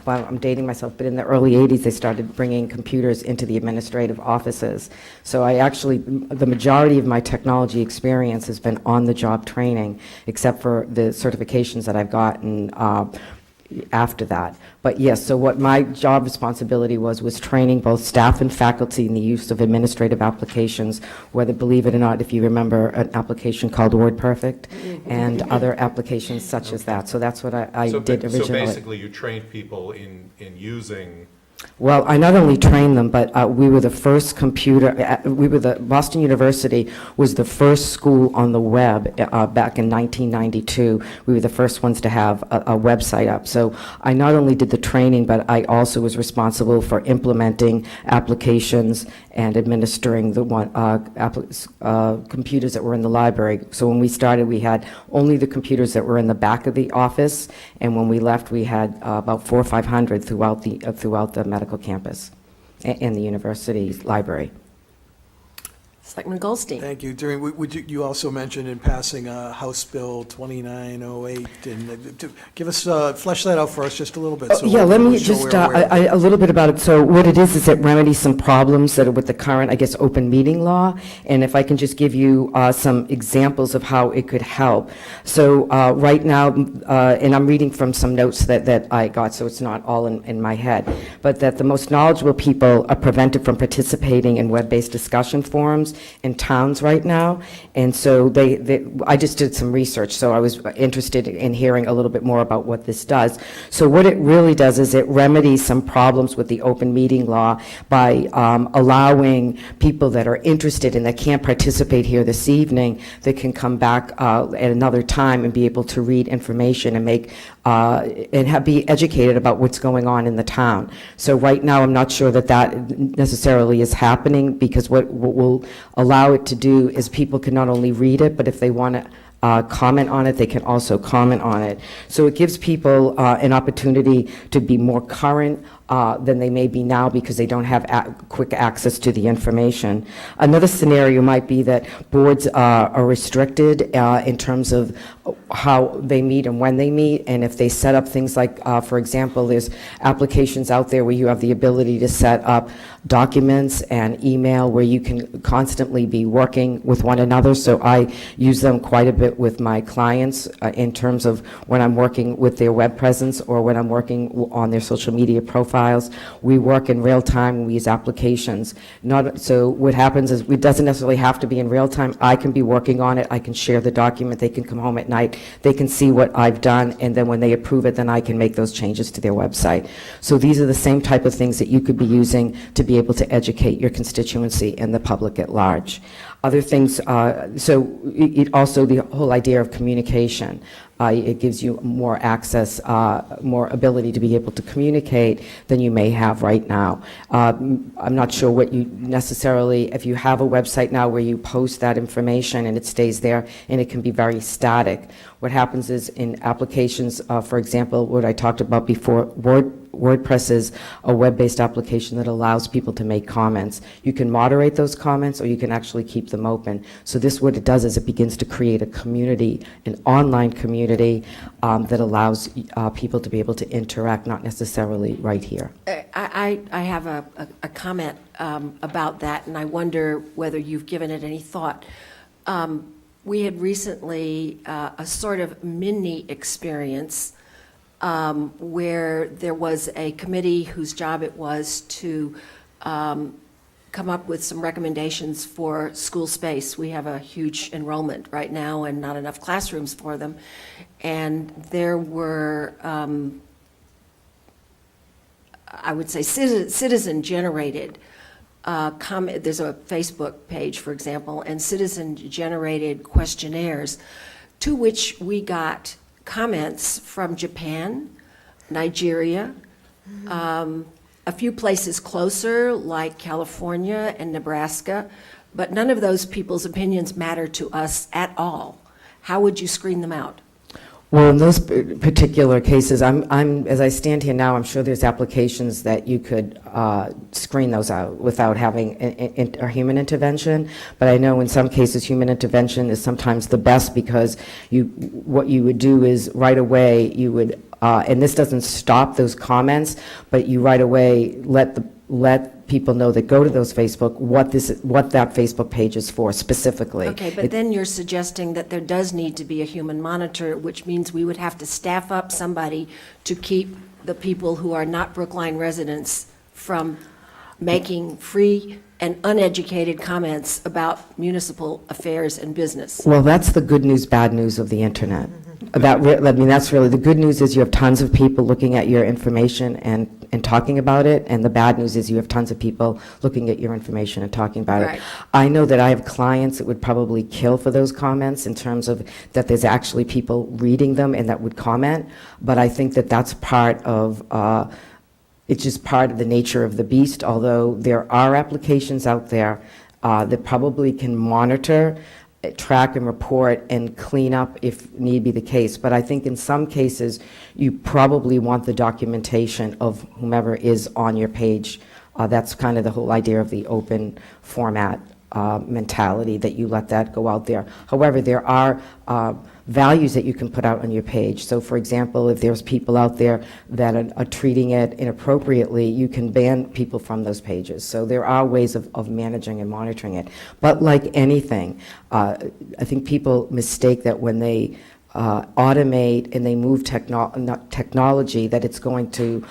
well, I'm dating myself, but in the early 80s, they started bringing computers into the administrative offices. So the majority of my technology experience has been on-the-job training, except for the certifications that I've gotten after that. But yes, so what my job responsibility was training both staff and faculty in the use of administrative applications, whether, believe it or not, if you remember an application called WordPerfect and other applications such as that. So that's what I did originally. So basically, you trained people in using... Well, I not only trained them, but we were the first Boston University was the first school on the web back in 1992. We were the first ones to have a website up. So I not only did the training, but I also was responsible for implementing applications and administering the computers that were in the library. So when we started, we had only the computers that were in the back of the office, and when we left, we had about 400 or 500 throughout the medical campus and the university's library. Selectman Goldstein. Thank you. You also mentioned in passing House Bill 2908, and give us, flesh that out for us just a little bit. Yeah, let me just, a little bit about it. So what it is it remedies some problems that are with the current, I guess, open meeting law, and if I can just give you some examples of how it could help. So right now, and I'm reading from some notes that I got, so it's not all in my head, but that the most knowledgeable people are prevented from participating in web-based discussion forums in towns right now, and so I just did some research, so I was interested in hearing a little bit more about what this does. So what it really does is it remedies some problems with the open meeting law by allowing people that are interested and that can't participate here this evening, that can come back at another time and be able to read information and be educated about what's going on in the town. So right now, I'm not sure that necessarily is happening, because what will allow it to do is people can not only read it, but if they want to comment on it, they can also comment on it. So it gives people an opportunity to be more current than they may be now, because they don't have quick access to the information. Another scenario might be that boards are restricted in terms of how they meet and when they meet, and if they set up things like, for example, there's applications out there where you have the ability to set up documents and email where you can constantly be working with one another. So I use them quite a bit with my clients in terms of when I'm working with their web presence or when I'm working on their social media profiles. We work in real time. We use applications. So what happens is it doesn't necessarily have to be in real time. I can be working on it. I can share the document. They can come home at night. They can see what I've done, and then when they approve it, then I can make those changes to their website. So these are the same type of things that you could be using to be able to educate your constituency and the public at large. Other things, so it also the whole idea of communication. It gives you more access, more ability to be able to communicate than you may have right now. I'm not sure what you necessarily, if you have a website now where you post that information and it stays there and it can be very static. What happens is in applications, for example, what I talked about before, WordPress is a web-based application that allows people to make comments. You can moderate those comments or you can actually keep them open. So this, what it does is it begins to create a community, an online community that allows people to be able to interact, not necessarily right here. I have a comment about that, and I wonder whether you've given it any thought. We had recently a sort of mini experience where there was a committee whose job it was to come up with some recommendations for school space. We have a huge enrollment right now and not enough classrooms for them. And there were, I would say, citizen-generated comment. There's a Facebook page, for example, and citizen-generated questionnaires to which we got comments from Japan, Nigeria, a few places closer, like California and Nebraska, but none of those people's opinions matter to us at all. How would you screen them out? Well, in those particular cases, as I stand here now, I'm sure there's applications that you could screen those out without having a human intervention. But I know in some cases, human intervention is sometimes the best, because what you would do is right away you would, and this doesn't stop those comments, but you right away let people know that go to those Facebook, what that Facebook page is for specifically. Okay, but then you're suggesting that there does need to be a human monitor, which means we would have to staff up somebody to keep the people who are not Brookline residents from making free and uneducated comments about municipal affairs and business. Well, that's the good news, bad news of the internet. That's really, the good news is you have tons of people looking at your information and talking about it, and the bad news is you have tons of people looking at your information and talking about Right. it. I know that I have clients that would probably kill for those comments in terms of that there's actually people reading them and that would comment, but I think that that's part of, it's just part of the nature of the beast, although there are applications out there that probably can monitor, track and report and clean up if need be the case. But I think in some cases, you probably want the documentation of whomever is on your page. That's kind of the whole idea of the open format mentality, that you let that go out there. However, there are values that you can put out on your page. So for example, if there's people out there that are treating it inappropriately, you can ban people from those pages. So there are ways of managing and monitoring it. But like anything, I think people mistake that when they automate and they move technology, that it's going to,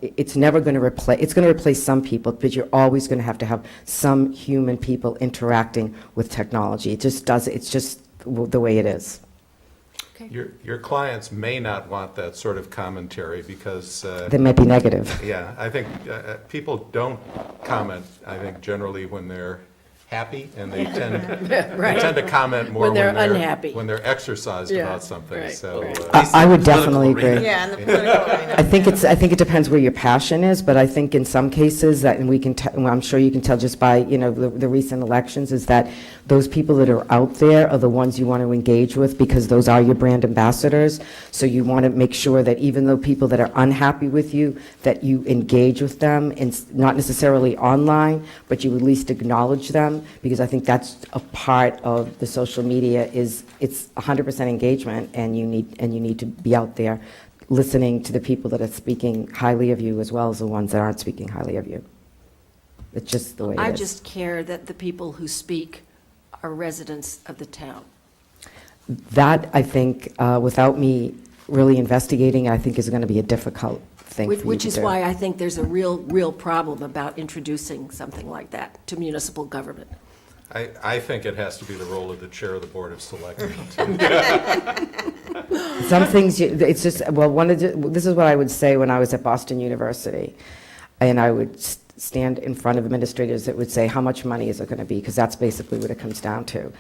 it's never going to replace, it's going to replace some people, but you're always going to have some human people interacting with technology. It just does, it's just the way it is. Your clients may not want that sort of commentary because... They might be negative. Yeah, I think people don't comment, I think, generally when they're happy, and they tend, Right. they tend to comment more When they're unhappy. when they're exercised Yeah, about something, right. so... I would definitely agree. Yeah, in the political arena. I think it depends where your passion is, but I think in some cases that, and we can, well, I'm sure you can tell just by, the recent elections, is that those people that are out there are the ones you want to engage with, because those are your brand ambassadors. So you want to make sure that even though people that are unhappy with you, that you engage with them, and not necessarily online, but you at least acknowledge them, because I think that's a part of the social media is it's 100% engagement, and you need to be out there listening to the people that are speaking highly of you as well as the ones that aren't speaking highly of you. It's just the way it is. I just care that the people who speak are residents of the town. That, I think, without me really investigating, I think is going to be a difficult thing for you to do. Which is why I think there's a real problem about introducing something like that to municipal government. I think it has to be the role of the chair of the Board of Selectmen. Some things, it's just, well, this is what I would say when I was at Boston University, and I would stand in front of administrators that would say, how much money is it going to be? Because that's basically what it comes down to.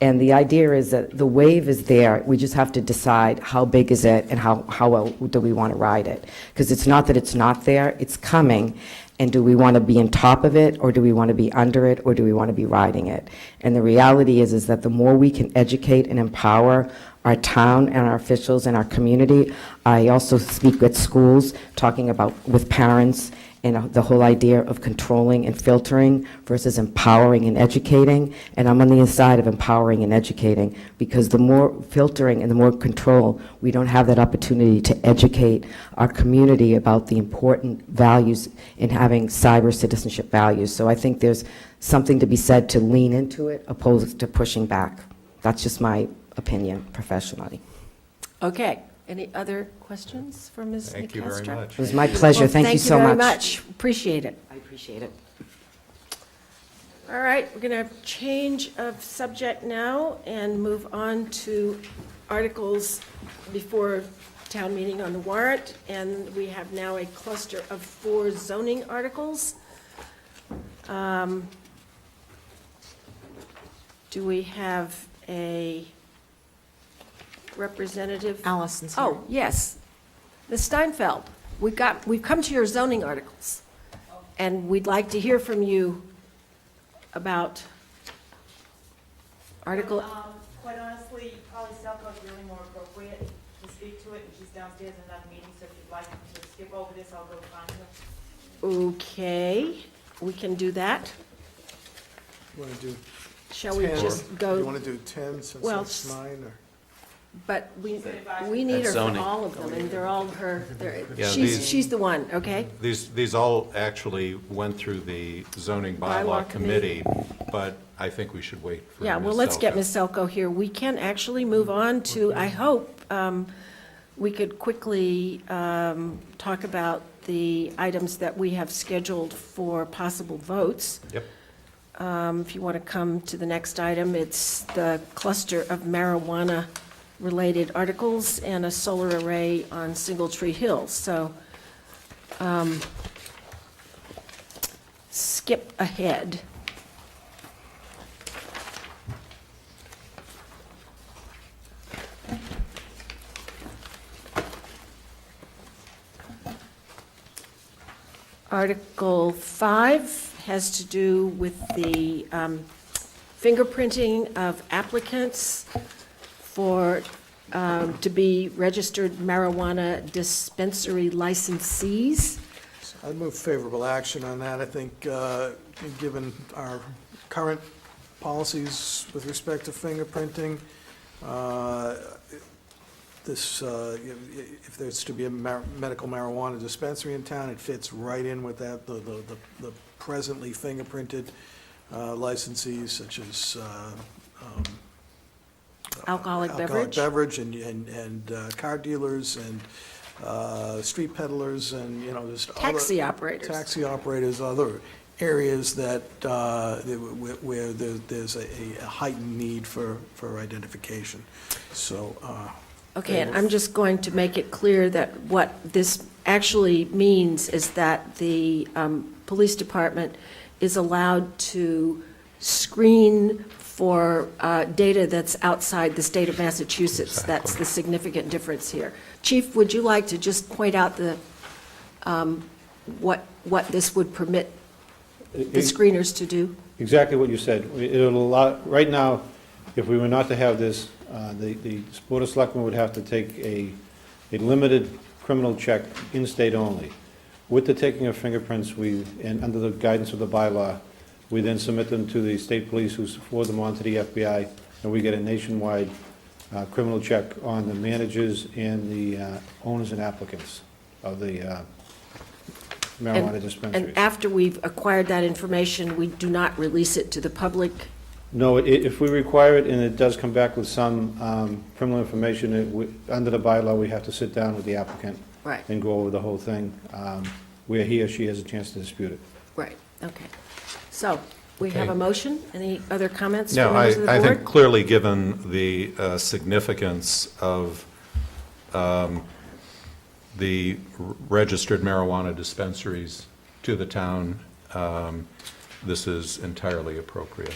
And the idea is that the wave is there, we just have to decide how big is it and how well do we want to ride it. Because it's not that it's not there, it's coming. And do we want to be on top of it, or do we want to be under it, or do we want to be riding it? And the reality is that the more we can educate and empower our town and our officials and our community. I also speak at schools, talking about with parents, and the whole idea of controlling and filtering versus empowering and educating. And I'm on the inside of empowering and educating, because the more filtering and the more control, we don't have that opportunity to educate our community about the important values in having cyber citizenship values. So I think there's something to be said to lean into it opposed to pushing back. That's just my opinion professionally. Okay. Any other questions for Ms. Thank you very Nicastro? much. It was my pleasure. Well, Thank you so much. Thank you very much. Appreciate it. I appreciate it. All right, we're going to change of subject now and move on to articles before town meeting on the warrant. And we have now a cluster of 4 zoning articles. Do we have a representative? Allison's here. Oh, yes. Ms. Steinfeld, we've come to your zoning articles, and we'd like to hear from you about article. Quite honestly, probably Selco is really more appropriate to speak to it, and she's downstairs in another meeting, so if you'd like to skip over this, I'll go find her. Okay, we can do that. You want to do Shall we 10? just go? You want to do 10 since Well, it's 9, or? But we need her That's for zoning. all of them, and they're all her, Yeah, she's the one, okay? These all actually went through the zoning Bylaw bylaw committee. committee, but I think we should wait for Yeah, well, Ms. let's get Selko. Ms. Selko here. We can actually move on to, I hope, we could quickly talk about the items that we have scheduled for possible votes. Yep. If you want to come to the next item, it's the cluster of marijuana-related articles and a solar array on Single Tree Hill. So skip ahead. Article 5 has to do with the fingerprinting of applicants for, to be registered marijuana dispensary licensees. I'd move favorable action on that. I think, given our current policies with respect to fingerprinting, if there's to be a medical marijuana dispensary in town, it fits right in with that, the presently fingerprinted licensees such as Alcoholic beverage. and car dealers and street peddlers and, just other. Taxi operators. Taxi operators, other areas that, where there's a heightened need for identification. So, Okay, and I'm just going to make it clear that what this actually means is that the police department is allowed to screen for data that's outside the state of Massachusetts. That's the significant difference here. Chief, would you like to just point out the, what this would permit the screeners to do? Exactly what you said. It'll allow, right now, if we were not to have this, the Board of Selectmen would have to take a limited criminal check in-state only. With the taking of fingerprints, and under the guidance of the bylaw, we then submit them to the state police, who forward them on to the FBI, and we get a nationwide criminal check on the managers and the owners and applicants of the marijuana dispensaries. And after we've acquired that information, we do not release it to the public? No, if we require it and it does come back with some criminal information, under the bylaw, we have to sit down with the applicant. Right. And go over the whole thing, where he or she has a chance to dispute it. Right, okay. So, we have Okay. a motion. Any other comments No, from members of the I board? think clearly, given the significance of the registered marijuana dispensaries to the town, this is entirely appropriate.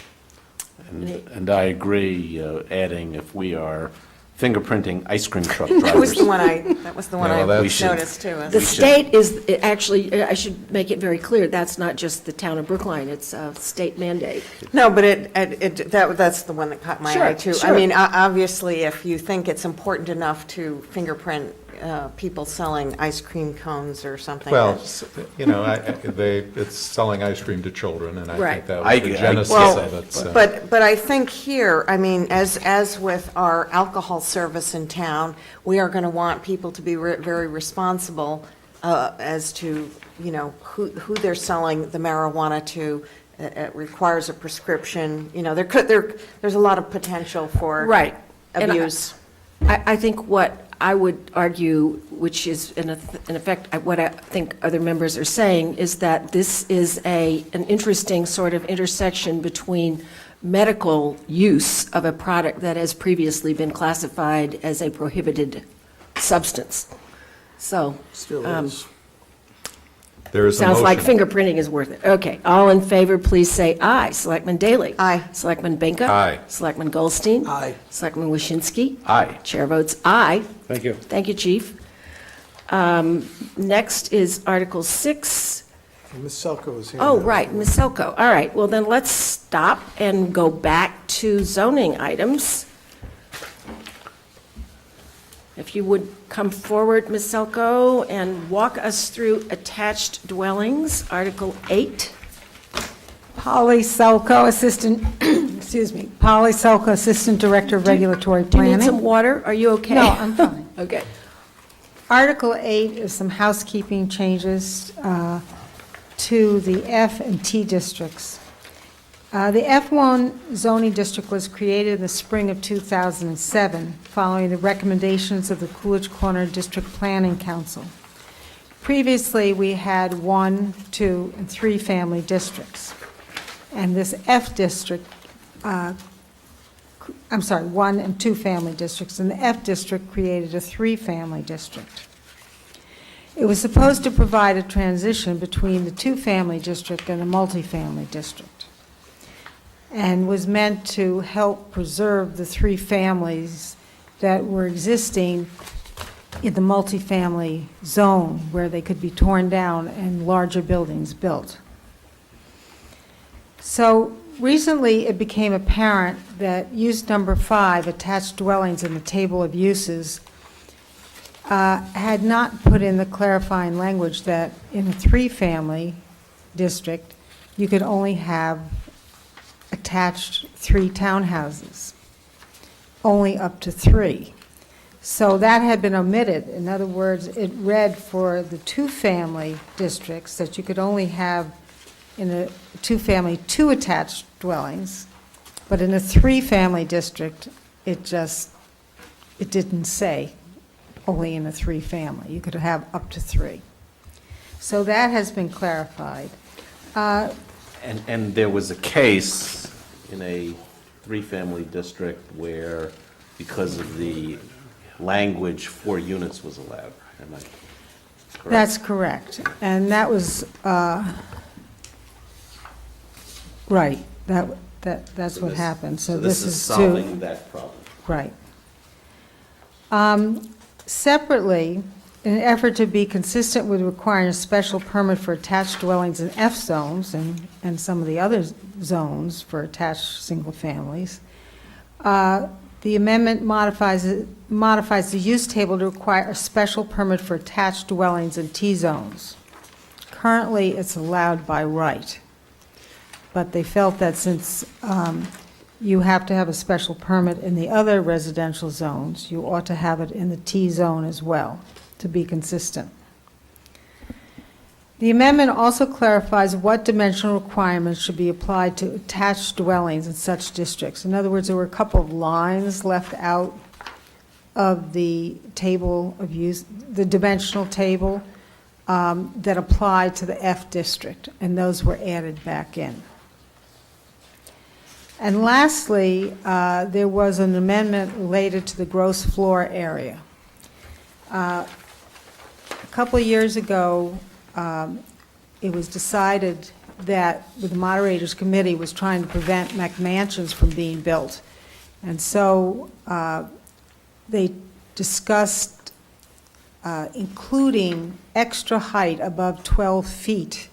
And I agree, adding if we are fingerprinting ice cream truck drivers. That was the one No, I that's- noticed too. The state is, actually, I should make it very clear, that's not just the town of Brookline, it's a state mandate. No, but that's the one that caught my Sure, eye too. sure. I mean, obviously, if you think it's important enough to fingerprint people selling ice cream cones or something. Well, that's- it's selling ice cream to children, and I Right. think that I- was the I- genesis Well, of it. so. But I think here, I mean, as with our alcohol service in town, we are going to want people to be very responsible as to, who they're selling the marijuana to. It requires a prescription, there's a lot of potential for Right. And abuse. I think what I would argue, which is in effect what I think other members are saying, is that this is an interesting sort of intersection between medical use of a product that has previously been classified as a prohibited substance. So. Still is. There is a Sounds like motion. fingerprinting is worth it. Okay, all in favor, please say aye. Selectman Daley? Aye. Selectman Benka? Aye. Selectman Goldstein? Aye. Selectman Waschinsky? Aye. Chair votes aye. Thank you. Thank you, Chief. Next is Article 6. Ms. Selko is here. Oh, now. right, Ms. Selko. All right, well then let's stop and go back to zoning items. If you would come forward, Ms. Selko, and walk us through attached dwellings, Article 8. Polly Selko, Assistant, excuse me, Polly Selko, Assistant Director of Regulatory Do you need some Planning. water? Are you okay? No, I'm fine. Okay. Article 8 is some housekeeping changes to the F and T districts. The F1 zoning district was created in the spring of 2007, following the recommendations of the Coolidge Corner District Planning Council. Previously, we had 1, 2, and 3 family districts. And this F district, I'm sorry, 1 and 2 family districts, and the F district created a 3-family district. It was supposed to provide a transition between the 2-family district and the multifamily district, and was meant to help preserve the 3 families that were existing in the multifamily zone, where they could be torn down and larger buildings built. So recently, it became apparent that use number 5, attached dwellings in the table of uses, had not put in the clarifying language that in a 3-family district, you could only have attached 3 townhouses, only up to 3. So that had been omitted. In other words, it read for the 2-family districts that you could only have in a 2-family 2 attached dwellings, but in a 3-family district, it didn't say only in a 3-family. You could have up to 3. So that has been clarified. And there was a case in a 3-family district where, because of the language, 4 units was allowed. Am I correct? That's correct. And that was, right, that's what happened. So this is to. solving that problem. Right. Separately, in an effort to be consistent with requiring a special permit for attached dwellings in F zones and some of the other zones for attached single families, the amendment modifies the use table to require a special permit for attached dwellings in T zones. Currently, it's allowed by right, but they felt that since you have to have a special permit in the other residential zones, you ought to have it in the T zone as well, to be consistent. The amendment also clarifies what dimensional requirements should be applied to attached dwellings in such districts. In other words, there were a couple of lines left out of the table of use, the dimensional table, that applied to the F district, and those were added back in. And lastly, there was an amendment related to the gross floor area. A couple of years ago, it was decided that the Moderators Committee was trying to prevent McMansions from being built. And so they discussed including extra height above 12 feet.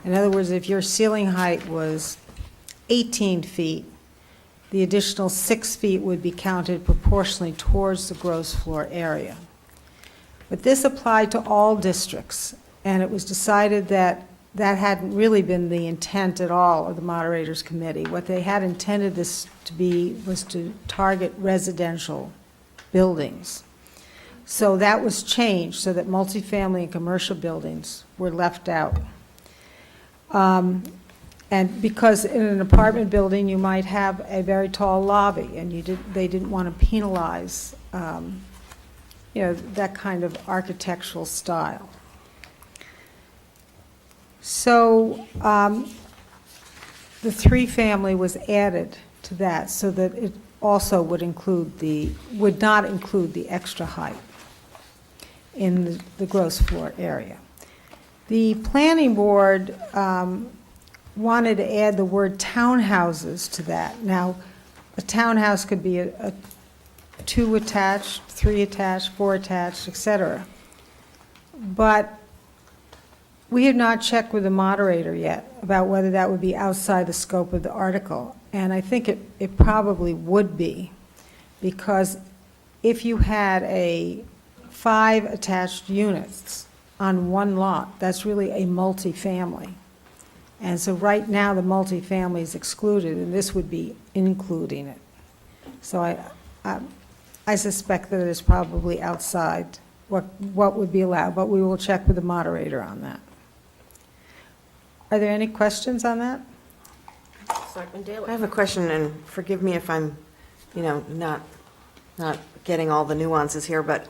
In other words, if your ceiling height was 18 feet, the additional 6 feet would be counted proportionally towards the gross floor area. But this applied to all districts, and it was decided that that hadn't really been the intent at all of the Moderators Committee. What they had intended this to be was to target residential buildings. So that was changed so that multifamily and commercial buildings were left out. And because in an apartment building, you might have a very tall lobby, and they didn't want to penalize that kind of architectural style. So the three-family was added to that so that it also would not include the extra height in the gross floor area. The planning board wanted to add the word townhouses to that. Now, a townhouse could be a 2 attached, 3 attached, 4 attached, etc. But we have not checked with the moderator yet about whether that would be outside the scope of the article. And I think it probably would be, because if you had 5 attached units on one lot, that's really a multifamily. And so right now, the multifamily is excluded, and this would be including it. So I suspect that it is probably outside what would be allowed, but we will check with the moderator on that. Are there any questions on that? Selectman Daley? I have a question, and forgive me if I'm, not getting all the nuances here, but,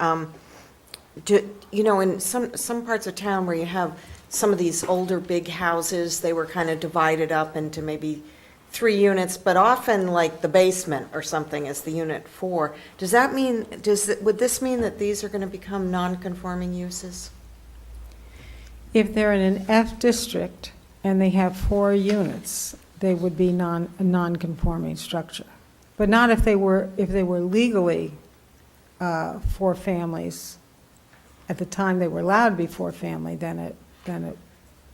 in some parts of town where you have some of these older big houses, they were kind of divided up into maybe 3 units, but often like the basement or something is the unit 4. Would this mean that these are going to become non-conforming uses? If they're in an F district and they have 4 units, they would be a non-conforming structure. But not if they were legally 4 families. At the time they were allowed to be 4 family, then it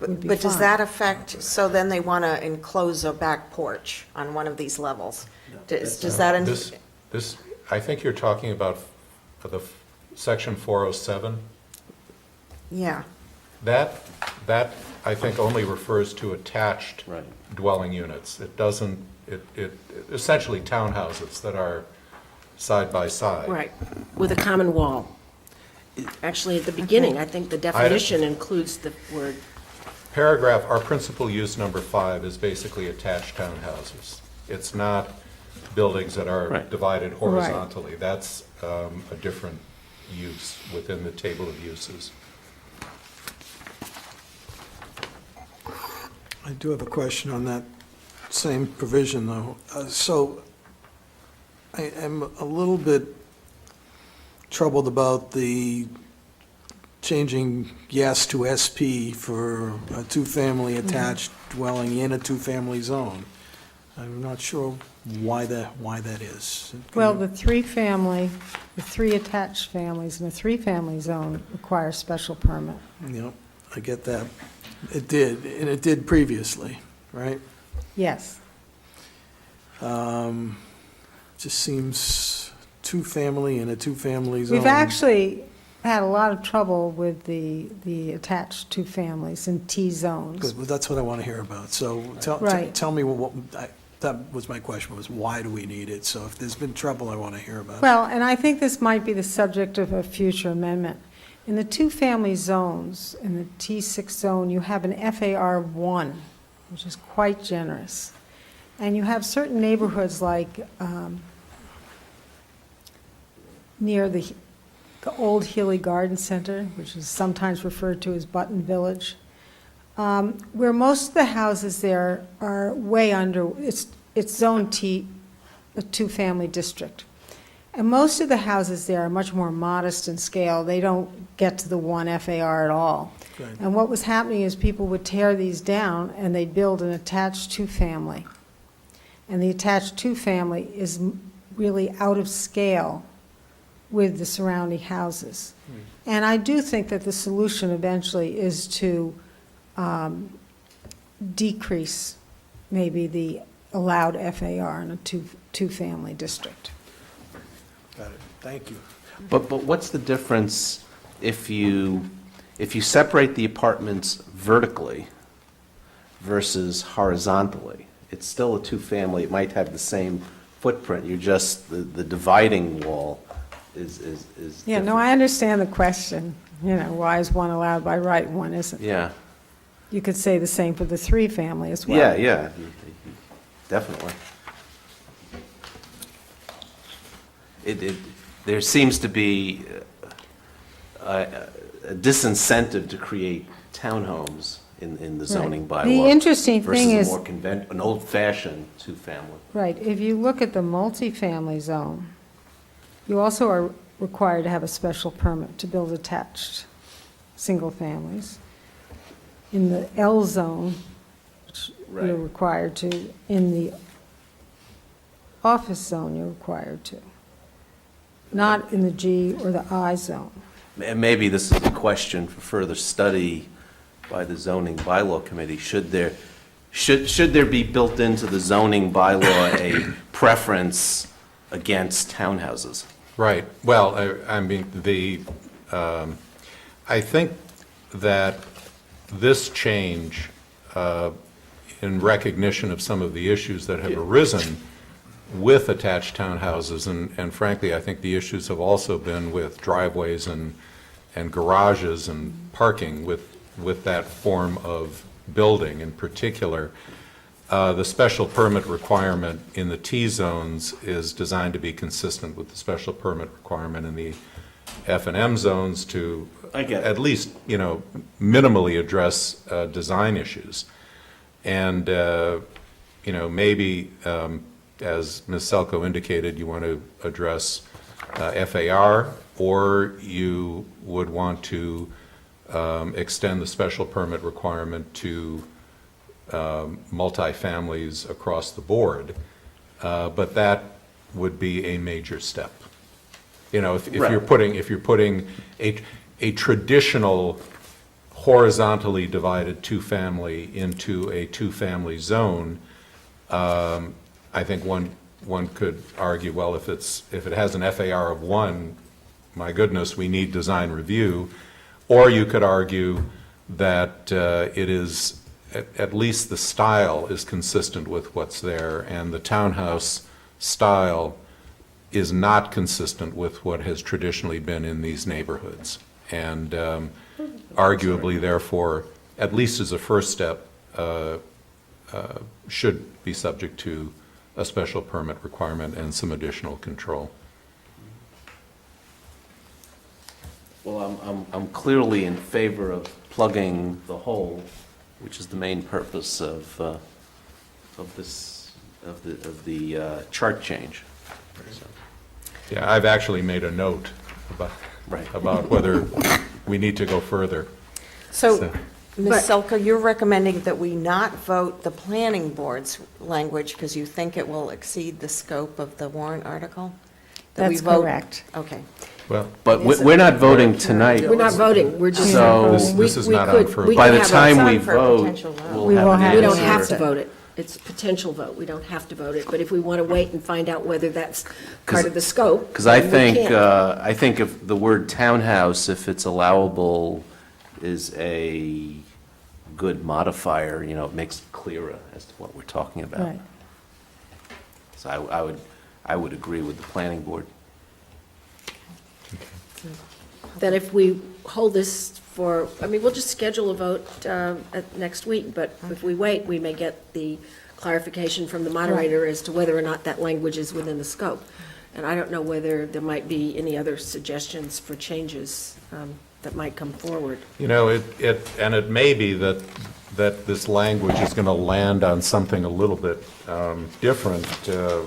would be But does fine. that affect, so then they want to enclose a back porch on one of these levels? Does that? This, I think you're talking about the section 407. Yeah. That, I think, only refers to attached dwelling units. It doesn't, it essentially townhouses that are side by side. Right, with a common wall. Actually, at the beginning, I think the definition includes the word. Our principal use number 5 is basically attached townhouses. It's not buildings that are divided horizontally. That's a different use within the table of uses. I do have a question on that same provision, though. So I am a little bit troubled about the changing yes to SP for a 2-family attached dwelling in a 2-family zone. I'm not sure why that is. Well, the 3 attached families in a 3-family zone require special permit. I get that. It did, and it did previously, right? Yes. Just seems 2-family in a 2-family zone. We've actually had a lot of trouble with the attached 2 families in T zones. Good, well, that's what I want to hear about. So tell me that was my question, was why do we need it? So if there's been trouble, I want to hear about it. Well, and I think this might be the subject of a future amendment. In the 2-family zones, in the T6 zone, you have an FAR 1, which is quite generous. And you have certain neighborhoods like near the old Healy Garden Center, which is sometimes referred to as Button Village, where most of the houses there are way under, it's zone T, a 2-family district. And most of the houses there are much more modest in scale. They don't get to the 1 FAR at all. Good. And what was happening is people would tear these down and they'd build an attached 2-family. And the attached 2-family is really out of scale with the surrounding houses. And I do think that the solution eventually is to decrease maybe the allowed FAR in a 2-family district. Got it. Thank you. But what's the difference if you separate the apartments vertically versus horizontally? It's still a 2-family. It might have the same footprint. You're just the dividing wall is Yeah, no, different. I understand the question. Why is one allowed by right and one isn't? Yeah. You could say the same for the 3-family as well. Yeah, definitely. There seems to be a disincentive to create townhomes in the zoning bylaw. The interesting thing is- Versus a more an old-fashioned two-family. Right, if you look at the multifamily zone, you also are required to have a special permit to build attached single families. In the L zone, which you're Right. required to, in the office zone, you're required to. Not in the G or the I zone. And maybe this is a question for further study by the zoning bylaw committee. Should there be built into the zoning bylaw a preference against townhouses? Right. Well, I mean, I think that this change, in recognition of some of the issues that have arisen with attached townhouses, and frankly, I think the issues have also been with driveways and garages and parking with that form of building in particular. The special permit requirement in the T zones is designed to be consistent with the special permit requirement in the F and M zones to at least, minimally address design issues. And, maybe, as Ms. Selko indicated, you want to address FAR, or you would want to extend the special permit requirement to multifamilies across the board, but that would be a major step. If you're putting a traditional horizontally divided two-family into a two-family zone, I think one could argue, well, if it has an FAR of 1, my goodness, we need design review. Or you could argue that it is, at least the style is consistent with what's there, and the townhouse style is not consistent with what has traditionally been in these neighborhoods. And arguably, therefore, at least as a first step, should be subject to a special permit requirement and some additional control. Well, I'm clearly in favor of plugging the hole, which is the main purpose of the chart change. So. Yeah, I've actually made a note about whether we need to go further. So, Ms. Selka, you're recommending that we not vote the planning board's language because you think it will exceed the scope of the warrant article? That we That's vote- correct. Okay. Well, but we're not voting tonight. We're not voting, we're just. So this is not on for a vote. by the have a- time we It's on for a vote, potential vote. we'll We have will an have- We don't answer. have to vote it. It's a potential vote. We don't have to vote it. But if we want to wait and find out whether that's part of the scope. Because I then we can't. think if the word townhouse, if it's allowable, is a good modifier, it makes it clearer as to what we're talking about. Right. So I would agree with the planning board. That if we hold this for, we'll just schedule a vote next week, but if we wait, we may get the clarification from the moderator as to whether or not that language is within the scope. And I don't know whether there might be any other suggestions for changes that might come forward. It may be that this language is going to land on something a little bit different,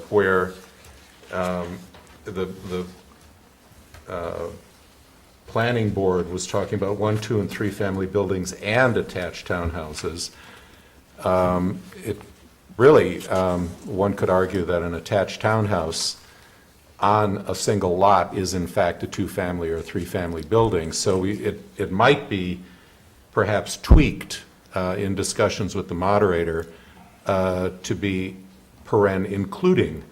where the planning board was talking about 1, 2, and 3 family buildings and attached townhouses. It really, one could argue that an attached townhouse on a single lot is in fact a 2-family or 3-family building. So it might be perhaps tweaked in discussions with the moderator to be including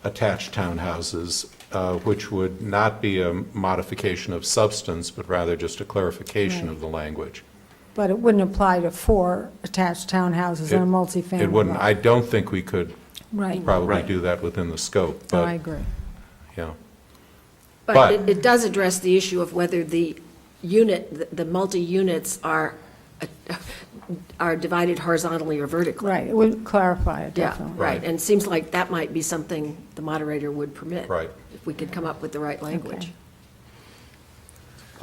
attached townhouses, which would not be a modification of substance, but rather just a clarification of the language. But it wouldn't apply to 4 attached townhouses in a multifamily. It wouldn't. lot. I don't think we could Right. probably do that within the scope, No, but, I agree. yeah. But it does address the issue of whether the the multi-units are divided horizontally or vertically. Right, it would clarify it, Yeah, definitely. right, and it seems like that might be something the moderator would permit. Right. If we could come up with the right language.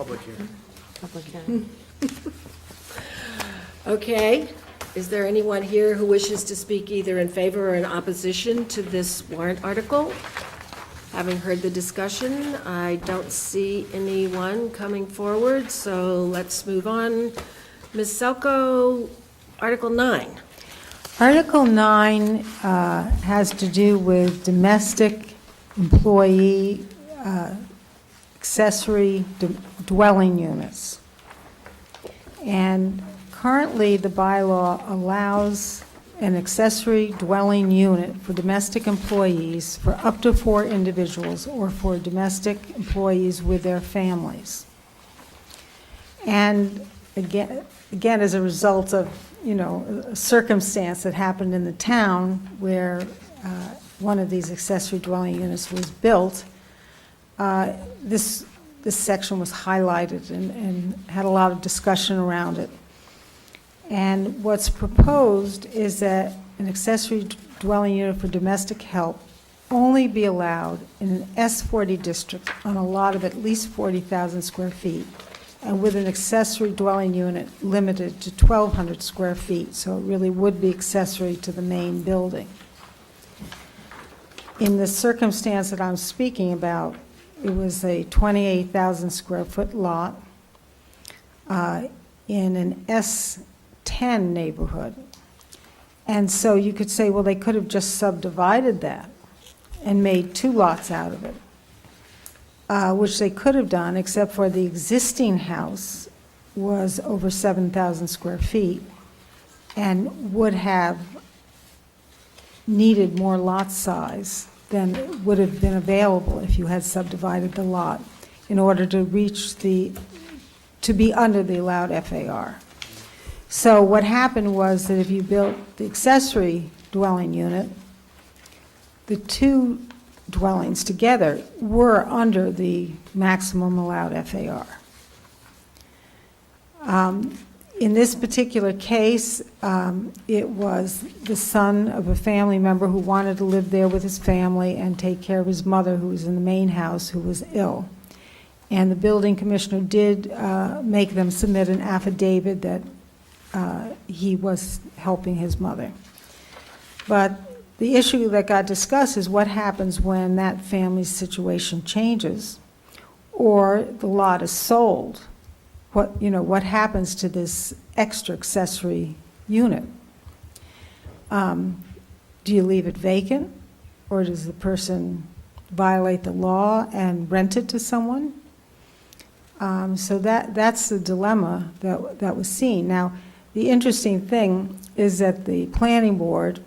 Public hearing. Public hearing. Okay, is there anyone here who wishes to speak either in favor or in opposition to this warrant article? Having heard the discussion, I don't see anyone coming forward, so let's move on. Ms. Selko, Article 9. Article 9 has to do with domestic employee accessory dwelling units. And currently, the bylaw allows an accessory dwelling unit for domestic employees for up to 4 individuals or for domestic employees with their families. And again, as a result of, a circumstance that happened in the town where one of these accessory dwelling units was built, this section was highlighted and had a lot of discussion around it. And what's proposed is that an accessory dwelling unit for domestic help only be allowed in an S40 district on a lot of at least 40,000 square feet, and with an accessory dwelling unit limited to 1,200 square feet, so it really would be accessory to the main building. In the circumstance that I'm speaking about, it was a 28,000 square foot lot in an S10 neighborhood. And so you could say, well, they could have just subdivided that and made 2 lots out of it, which they could have done, except for the existing house was over 7,000 square feet and would have needed more lot size than would have been available if you had subdivided the lot in order to reach to be under the allowed FAR. So what happened was that if you built the accessory dwelling unit, the 2 dwellings together were under the maximum allowed FAR. In this particular case, it was the son of a family member who wanted to live there with his family and take care of his mother, who was in the main house, who was ill. And the building commissioner did make them submit an affidavit that he was helping his mother. But the issue that got discussed is what happens when that family's situation changes or the lot is sold. What happens to this extra accessory unit? Do you leave it vacant, or does the person violate the law and rent it to someone? So that's the dilemma that was seen. Now, the interesting thing is that the planning board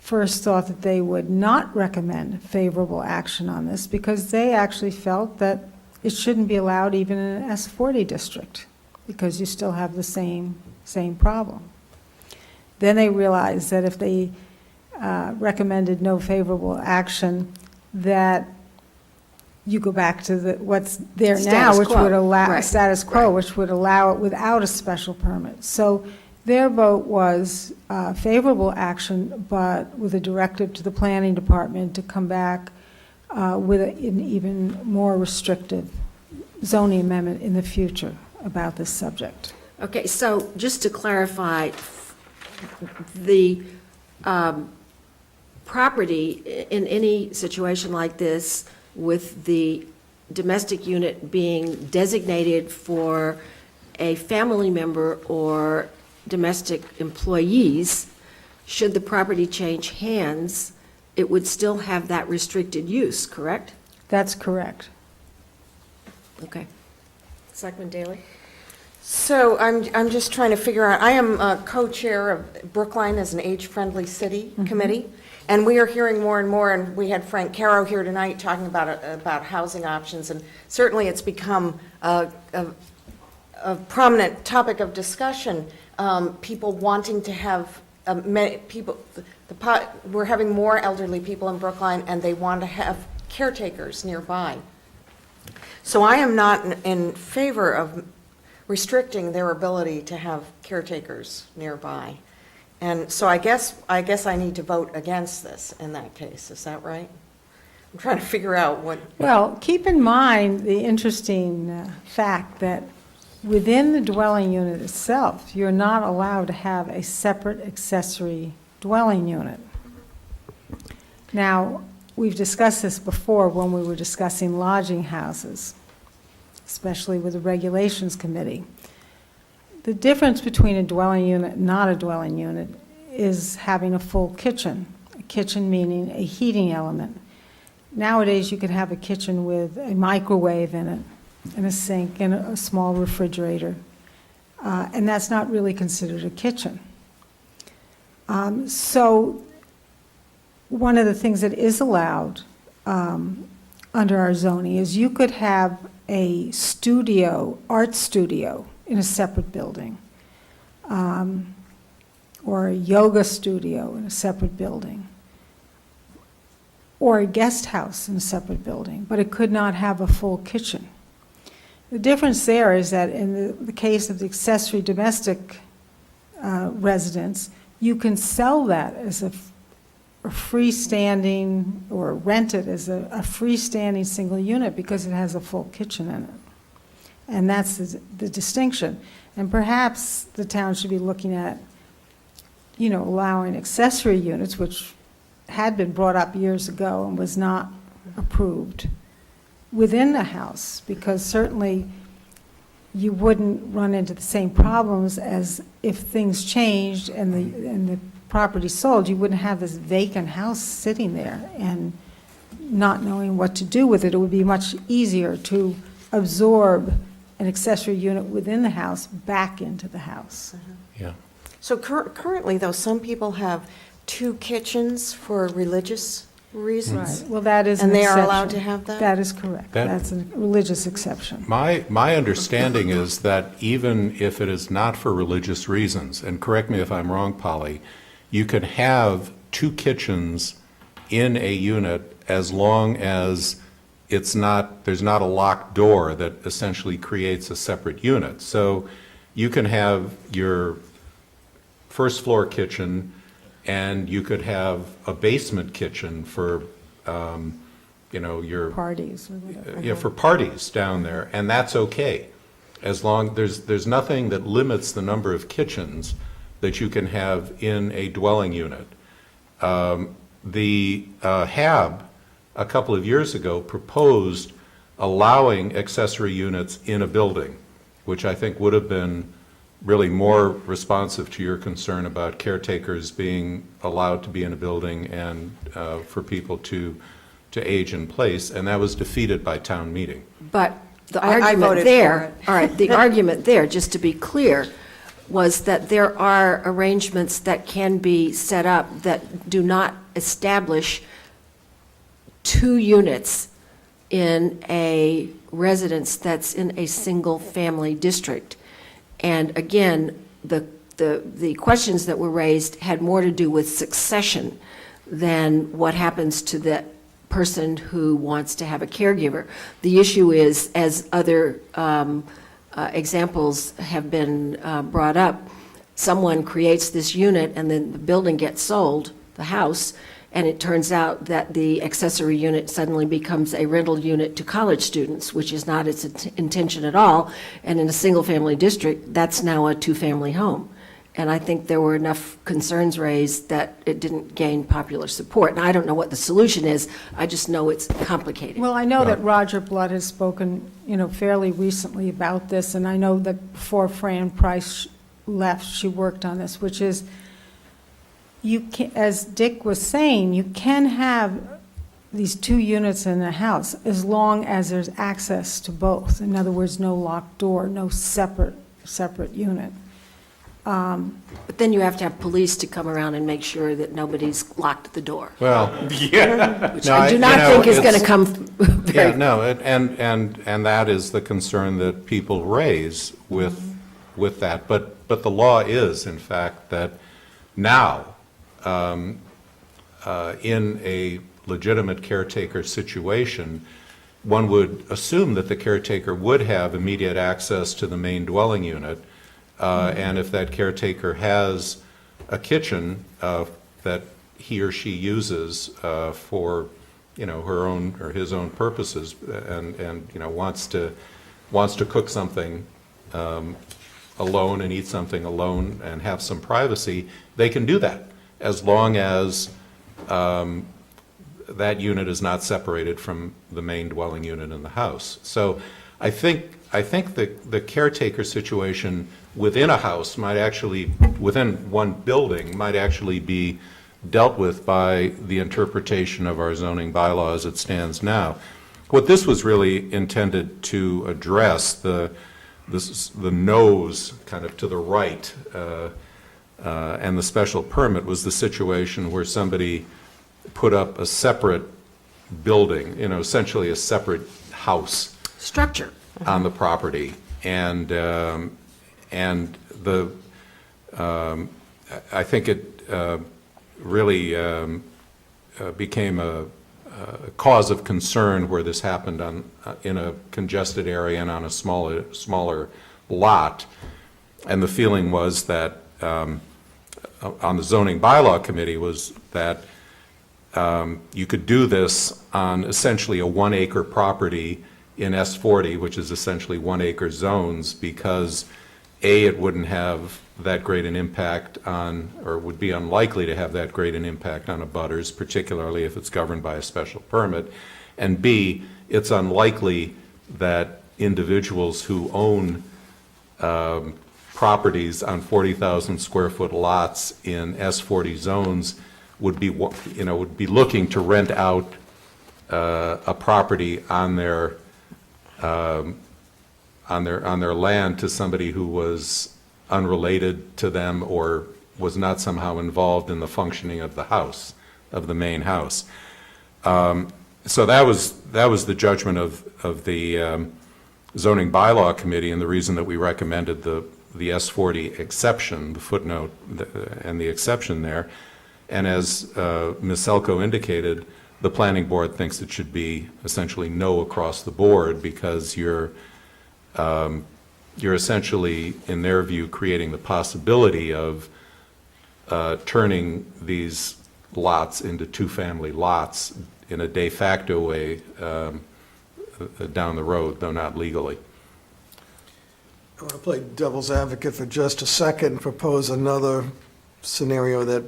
first thought that they would not recommend favorable action on this because they actually felt that it shouldn't be allowed even in an S40 district because you still have the same problem. Then they realized that if they recommended no favorable action, that you go back to what's there now, which would allow status quo, which would allow it without a special permit. So their vote was favorable action, but with a directive to the planning department to come back with an even more restrictive zoning amendment in the future about this subject. Okay, so just to clarify, the property in any situation like this with the domestic unit being designated for a family member or domestic employees, should the property change hands, it would still have that restricted use, correct? That's correct. Okay. Selectman Daley? So I'm just trying to figure out, I am a co-chair of Brookline as an age-friendly city committee, and we are hearing more and more, and we had Frank Caro here tonight talking about housing options, and certainly it's become a prominent topic of discussion. People wanting to have, we're having more elderly people in Brookline, and they want to have caretakers nearby. So I am not in favor of restricting their ability to have caretakers nearby. And so I guess I need to vote against this in that case. Is that right? I'm trying to figure out what. Well, keep in mind the interesting fact that within the dwelling unit itself, you're not allowed to have a separate accessory dwelling unit. Now, we've discussed this before when we were discussing lodging houses, especially with the Regulations Committee. The difference between a dwelling unit and not a dwelling unit is having a full kitchen. A kitchen meaning a heating element. Nowadays, you could have a kitchen with a microwave in it, and a sink, and a small refrigerator. And that's not really considered a kitchen. So one of the things that is allowed under our zoning is you could have a studio, art studio, in a separate building, or a yoga studio in a separate building, or a guest house in a separate building, but it could not have a full kitchen. The difference there is that in the case of the accessory domestic residence, you can sell that as a freestanding, or rent it as a freestanding single unit because it has a full kitchen in it. And that's the distinction. And perhaps the town should be looking at, allowing accessory units, which had been brought up years ago and was not approved, within the house, because certainly you wouldn't run into the same problems as if things changed and the property sold. You wouldn't have this vacant house sitting there and not knowing what to do with it. It would be much easier to absorb an accessory unit within the house back into the house. Yeah. So currently, though, some people have 2 kitchens for religious reasons. Right, well, that is an And they are exception. allowed to have that? That is correct. That's a religious exception. My understanding is that even if it is not for religious reasons, and correct me if I'm wrong, Polly, you could have 2 kitchens in a unit as long as there's not a locked door that essentially creates a separate unit. So you can have your first floor kitchen, and you could have a basement kitchen for, your Parties or whatever. yeah, for parties down there, and that's okay, as long there's nothing that limits the number of kitchens that you can have in a dwelling unit. The HAB a couple of years ago proposed allowing accessory units in a building, which I think would have been really more responsive to your concern about caretakers being allowed to be in a building and for people to age in place, and that was defeated by town meeting. But the I argument voted there, for all right, the argument there, just to be clear, was that there are arrangements that can be set up that do not establish 2 units in a residence that's in a single-family district. And again, the questions that were raised had more to do with succession than what happens to the person who wants to have a caregiver. The issue is, as other examples have been brought up, someone creates this unit and then the building gets sold, the house, and it turns out that the accessory unit suddenly becomes a rental unit to college students, which is not its intention at all. And in a single-family district, that's now a 2-family home. And I think there were enough concerns raised that it didn't gain popular support. And I don't know what the solution is, I just know it's complicated. Well, I know that Roger Blood has spoken, fairly recently about this, and I know that before Fran Price left, she worked on this, which is, you can, as Dick was saying, you can have these 2 units in a house as long as there's access to both. In other words, no locked door, no separate unit. But then you have to have police to come around and make sure that nobody's locked the door. Well, yeah. Which I do not think is going to come very... Yeah, no, and that is the concern that people raise with that. But the law is, in fact, that now, in a legitimate caretaker situation, one would assume that the caretaker would have immediate access to the main dwelling unit, and if that caretaker has a kitchen that he or she uses for, her own or his own purposes, and wants to cook something alone and eat something alone and have some privacy, they can do that, as long as that unit is not separated from the main dwelling unit in the house. So I think the caretaker situation within a house might actually, within one building, might actually be dealt with by the interpretation of our zoning bylaw as it stands now. What this was really intended to address, the nose kind of to the right, and the special permit, was the situation where somebody put up a separate building, essentially a separate house Structure. on the property, and I think it really became a cause of concern where this happened in a congested area and on a smaller lot. And the feeling was that on the zoning bylaw committee was that you could do this on essentially a 1 acre property in S40, which is essentially 1 acre zones, because A, it wouldn't have that great an impact on, or would be unlikely to have that great an impact on abutters, particularly if it's governed by a special permit, and B, it's unlikely that individuals who own properties on 40,000 square foot lots in S40 zones would be looking to rent out a property on their land to somebody who was unrelated to them or was not somehow involved in the functioning of the house, of the main house. So that was the judgment of the zoning bylaw committee, and the reason that we recommended the S40 exception, the footnote and the exception there. And as Ms. Selko indicated, the planning board thinks it should be essentially no across the board, because you're essentially, in their view, creating the possibility of turning these lots into two-family lots in a de facto way down the road, though not legally. I want to play devil's advocate for just a second, propose another scenario that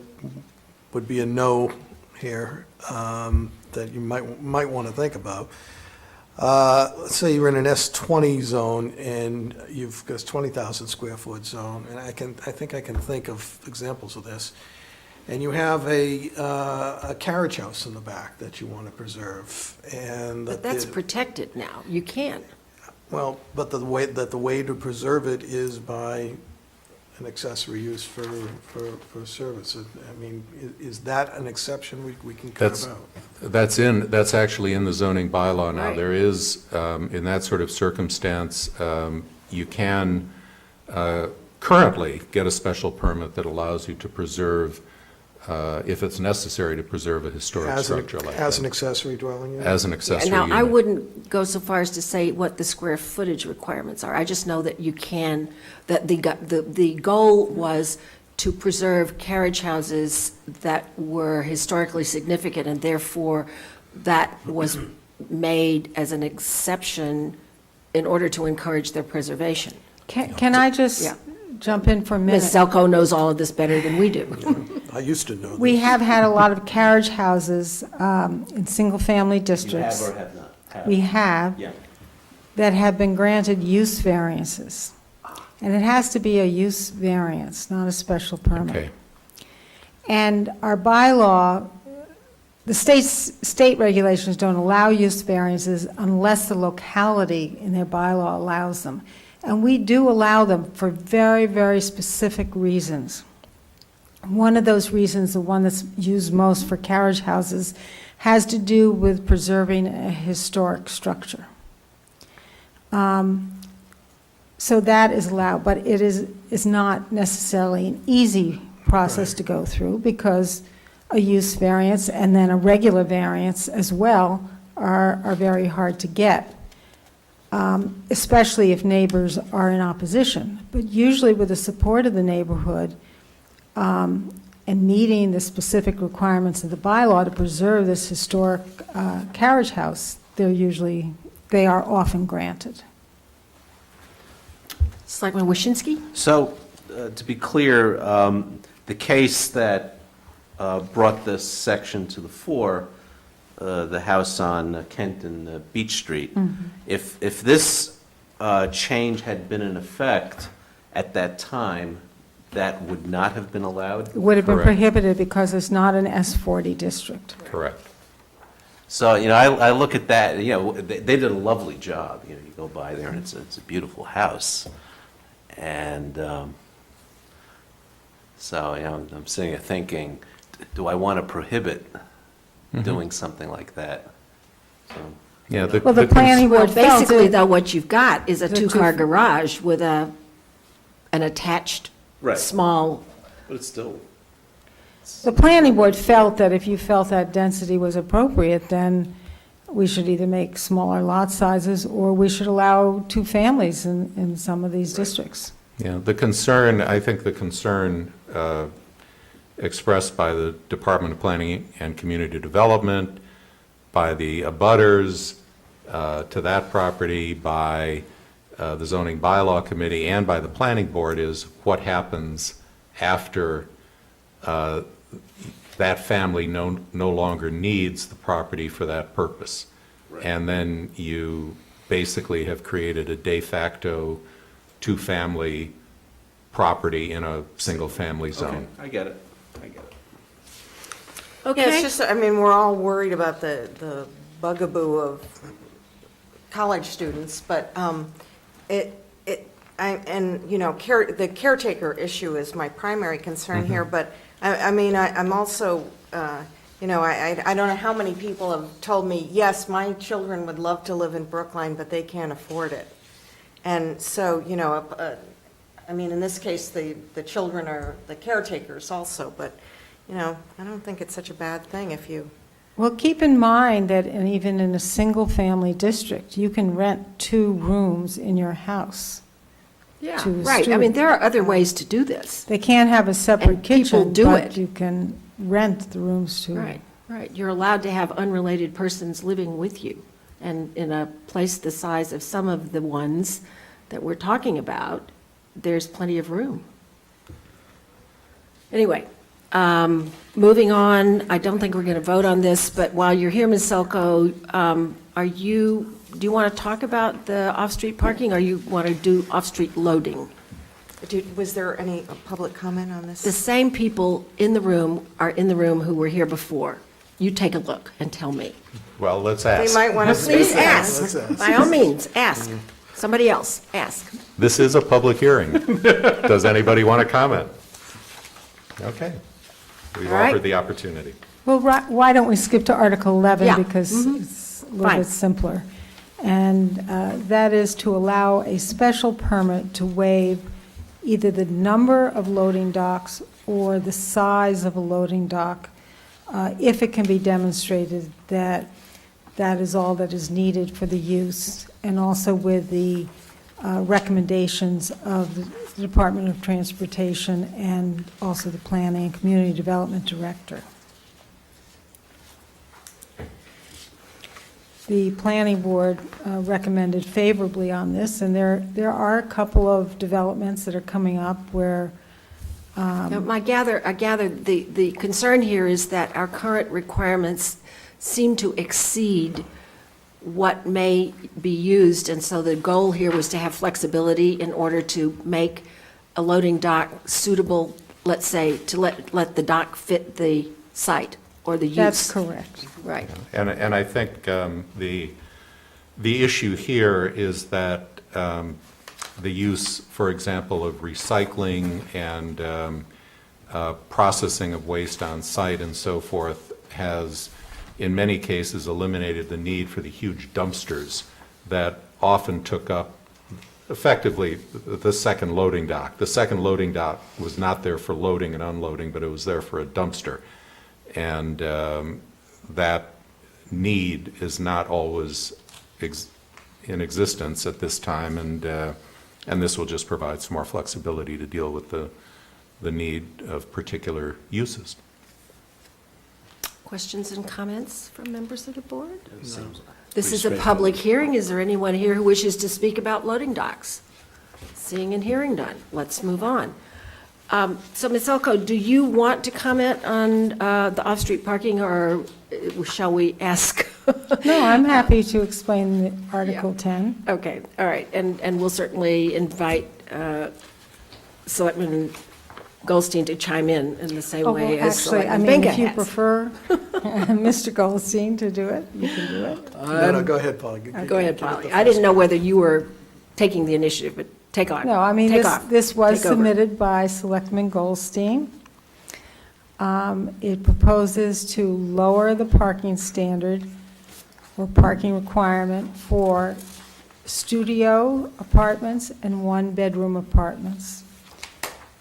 would be a no here, that you might want to think about. Let's say you're in an S20 zone and you've got a 20,000 square foot zone, and I think I can think of examples of this. And you have a carriage house in the back that you want to preserve, and But that's protected now. You can't. well, but the way to preserve it is by an accessory use for service. I mean, is that an exception we can carve out? That's actually in the zoning bylaw now. Right. There is, in that sort of circumstance, you can currently get a special permit that allows you to preserve, if it's necessary, to preserve a historic structure like that. As an accessory dwelling unit? As an accessory unit. Now, I wouldn't go so far as to say what the square footage requirements are. I just know that you can, that the goal was to preserve carriage houses that were historically significant, and therefore that was made as an exception in order to encourage their preservation. Can I just Yeah. jump in for a minute? Ms. Selko knows all of this better than we do. I used to know this. We have had a lot of carriage houses in single-family districts. have not? We have, Yeah. that have been granted use variances. And it has to be a use variance, not a special permit. Okay. And our bylaw, the state regulations don't allow use variances unless the locality in their bylaw allows them. And we do allow them for very, very specific reasons. One of those reasons, the one that's used most for carriage houses, has to do with preserving a historic structure. So that is allowed, but it is not necessarily an easy process to go through, because a use variance and then a regular variance as well are very hard to get, especially if neighbors are in opposition. But usually with the support of the neighborhood, and meeting the specific requirements of the bylaw to preserve this historic carriage house, they are often granted. Selectman Waschinsky? So, to be clear, the case that brought this section to the fore, the house on Kent and Beach Street, if this change had been in effect at that time, that would not have been allowed? It would have been Correct. prohibited because it's not an S40 district. Correct. So, I look at that, they did a lovely job. You go by there and it's a beautiful house. And so, I'm sitting here thinking, do I want to prohibit doing something like that? So, Yeah, Well, the planning Well, board felt basically, it- though, what you've got is a The two- two-car garage with an attached, Right. small, But it's still. The planning board felt that if you felt that density was appropriate, then we should either make smaller lot sizes, or we should allow two families in some of these districts. Yeah, I think the concern expressed by the Department of Planning and Community Development, by the abutters to that property, by the Zoning Bylaw Committee, and by the Planning Board is what happens after that family no longer needs the property for that purpose. Right. And then you basically have created a de facto two-family property in a single-family zone. Okay, I get it. Yeah, it's just, we're all worried about the bugaboo of college students, but the caretaker issue is my primary concern here, but I'm also, I don't know how many people have told me, yes, my children would love to live in Brookline, but they can't afford it. And so, in this case, the children are the caretakers also, but, I don't think it's such a bad thing if you. Well, keep in mind that even in a single-family district, you can rent 2 rooms in your house. yeah, To the right. student. There are other ways to do this. They can't have a separate And people kitchen, do but it. you can rent the rooms to. Right. You're allowed to have unrelated persons living with you. And in a place the size of some of the ones that we're talking about, there's plenty of room. Anyway, moving on, I don't think we're going to vote on this, but while you're here, Ms. Selko, do you want to talk about the off-street parking, or you want to do off-street loading? Was there any public comment on this? The same people in the room are in the room who were here before. You take a look and tell me. Well, let's They ask. might want to speak. Please now. ask. Let's ask. By all means, ask. Somebody else, ask. This is a public hearing. Does anybody want to comment? Okay. We've All right. offered the opportunity. Well, why don't we skip to Article 11? Yeah. Because Mhm. it's a little Fine. bit simpler. And that is to allow a special permit to waive either the number of loading docks or the size of a loading dock, if it can be demonstrated that that is all that is needed for the use, and also with the recommendations of the Department of Transportation and also the Planning and Community Development Director. The Planning Board recommended favorably on this, and there are a couple of developments that are coming up where I gather the concern here is that our current requirements seem to exceed what may be used, and so the goal here was to have flexibility in order to make a loading dock suitable, let's say, to let the dock fit the site or the use. That's correct. Right. And I think the issue here is that the use, for example, of recycling and processing of waste on site and so forth has, in many cases, eliminated the need for the huge dumpsters that often took up effectively the second loading dock. The second loading dock was not there for loading and unloading, but it was there for a dumpster. And that need is not always in existence at this time, and this will just provide some more flexibility to deal with the the need of particular uses. Questions and comments from members of the board? Seems This pretty is a public straightforward. hearing. Is there anyone here who wishes to speak about loading docks? Seeing and hearing none. Let's move on. So, Ms. Elko, do you want to comment on the off-street parking, or shall we ask? No, I'm happy to explain the Article 10. Okay, all right, and we'll certainly invite Selectman Goldstein to chime in the same Oh, way well, as actually, I Selectman mean, Benga if you has. prefer Mr. Goldstein to do it, you can do it. No, go ahead, Paul. Go ahead, Polly. I didn't know whether you were taking the initiative, but take on. No, I mean, Take this, off. this was Take over. submitted by Selectman Goldstein. It proposes to lower the parking standard or parking requirement for studio apartments and one-bedroom apartments.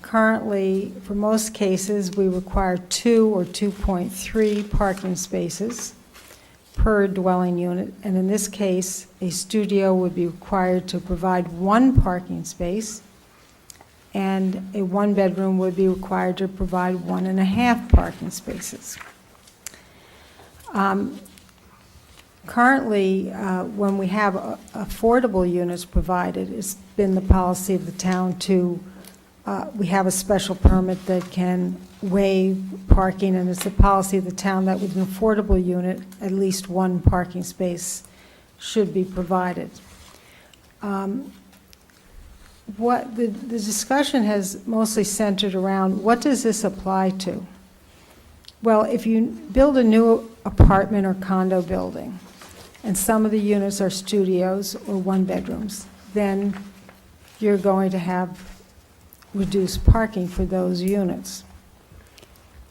Currently, for most cases, we require 2 or 2.3 parking spaces per dwelling unit, and in this case, a studio would be required to provide 1 parking space, and a one-bedroom would be required to provide 1.5 parking spaces. Currently, when we have affordable units provided, it's been the policy of the town to, we have a special permit that can waive parking, and it's the policy of the town that with an affordable unit, at least 1 parking space should be provided. What the discussion has mostly centered around, what does this apply to? Well, if you build a new apartment or condo building, and some of the units are studios or one-bedrooms, then you're going to have reduced parking for those units.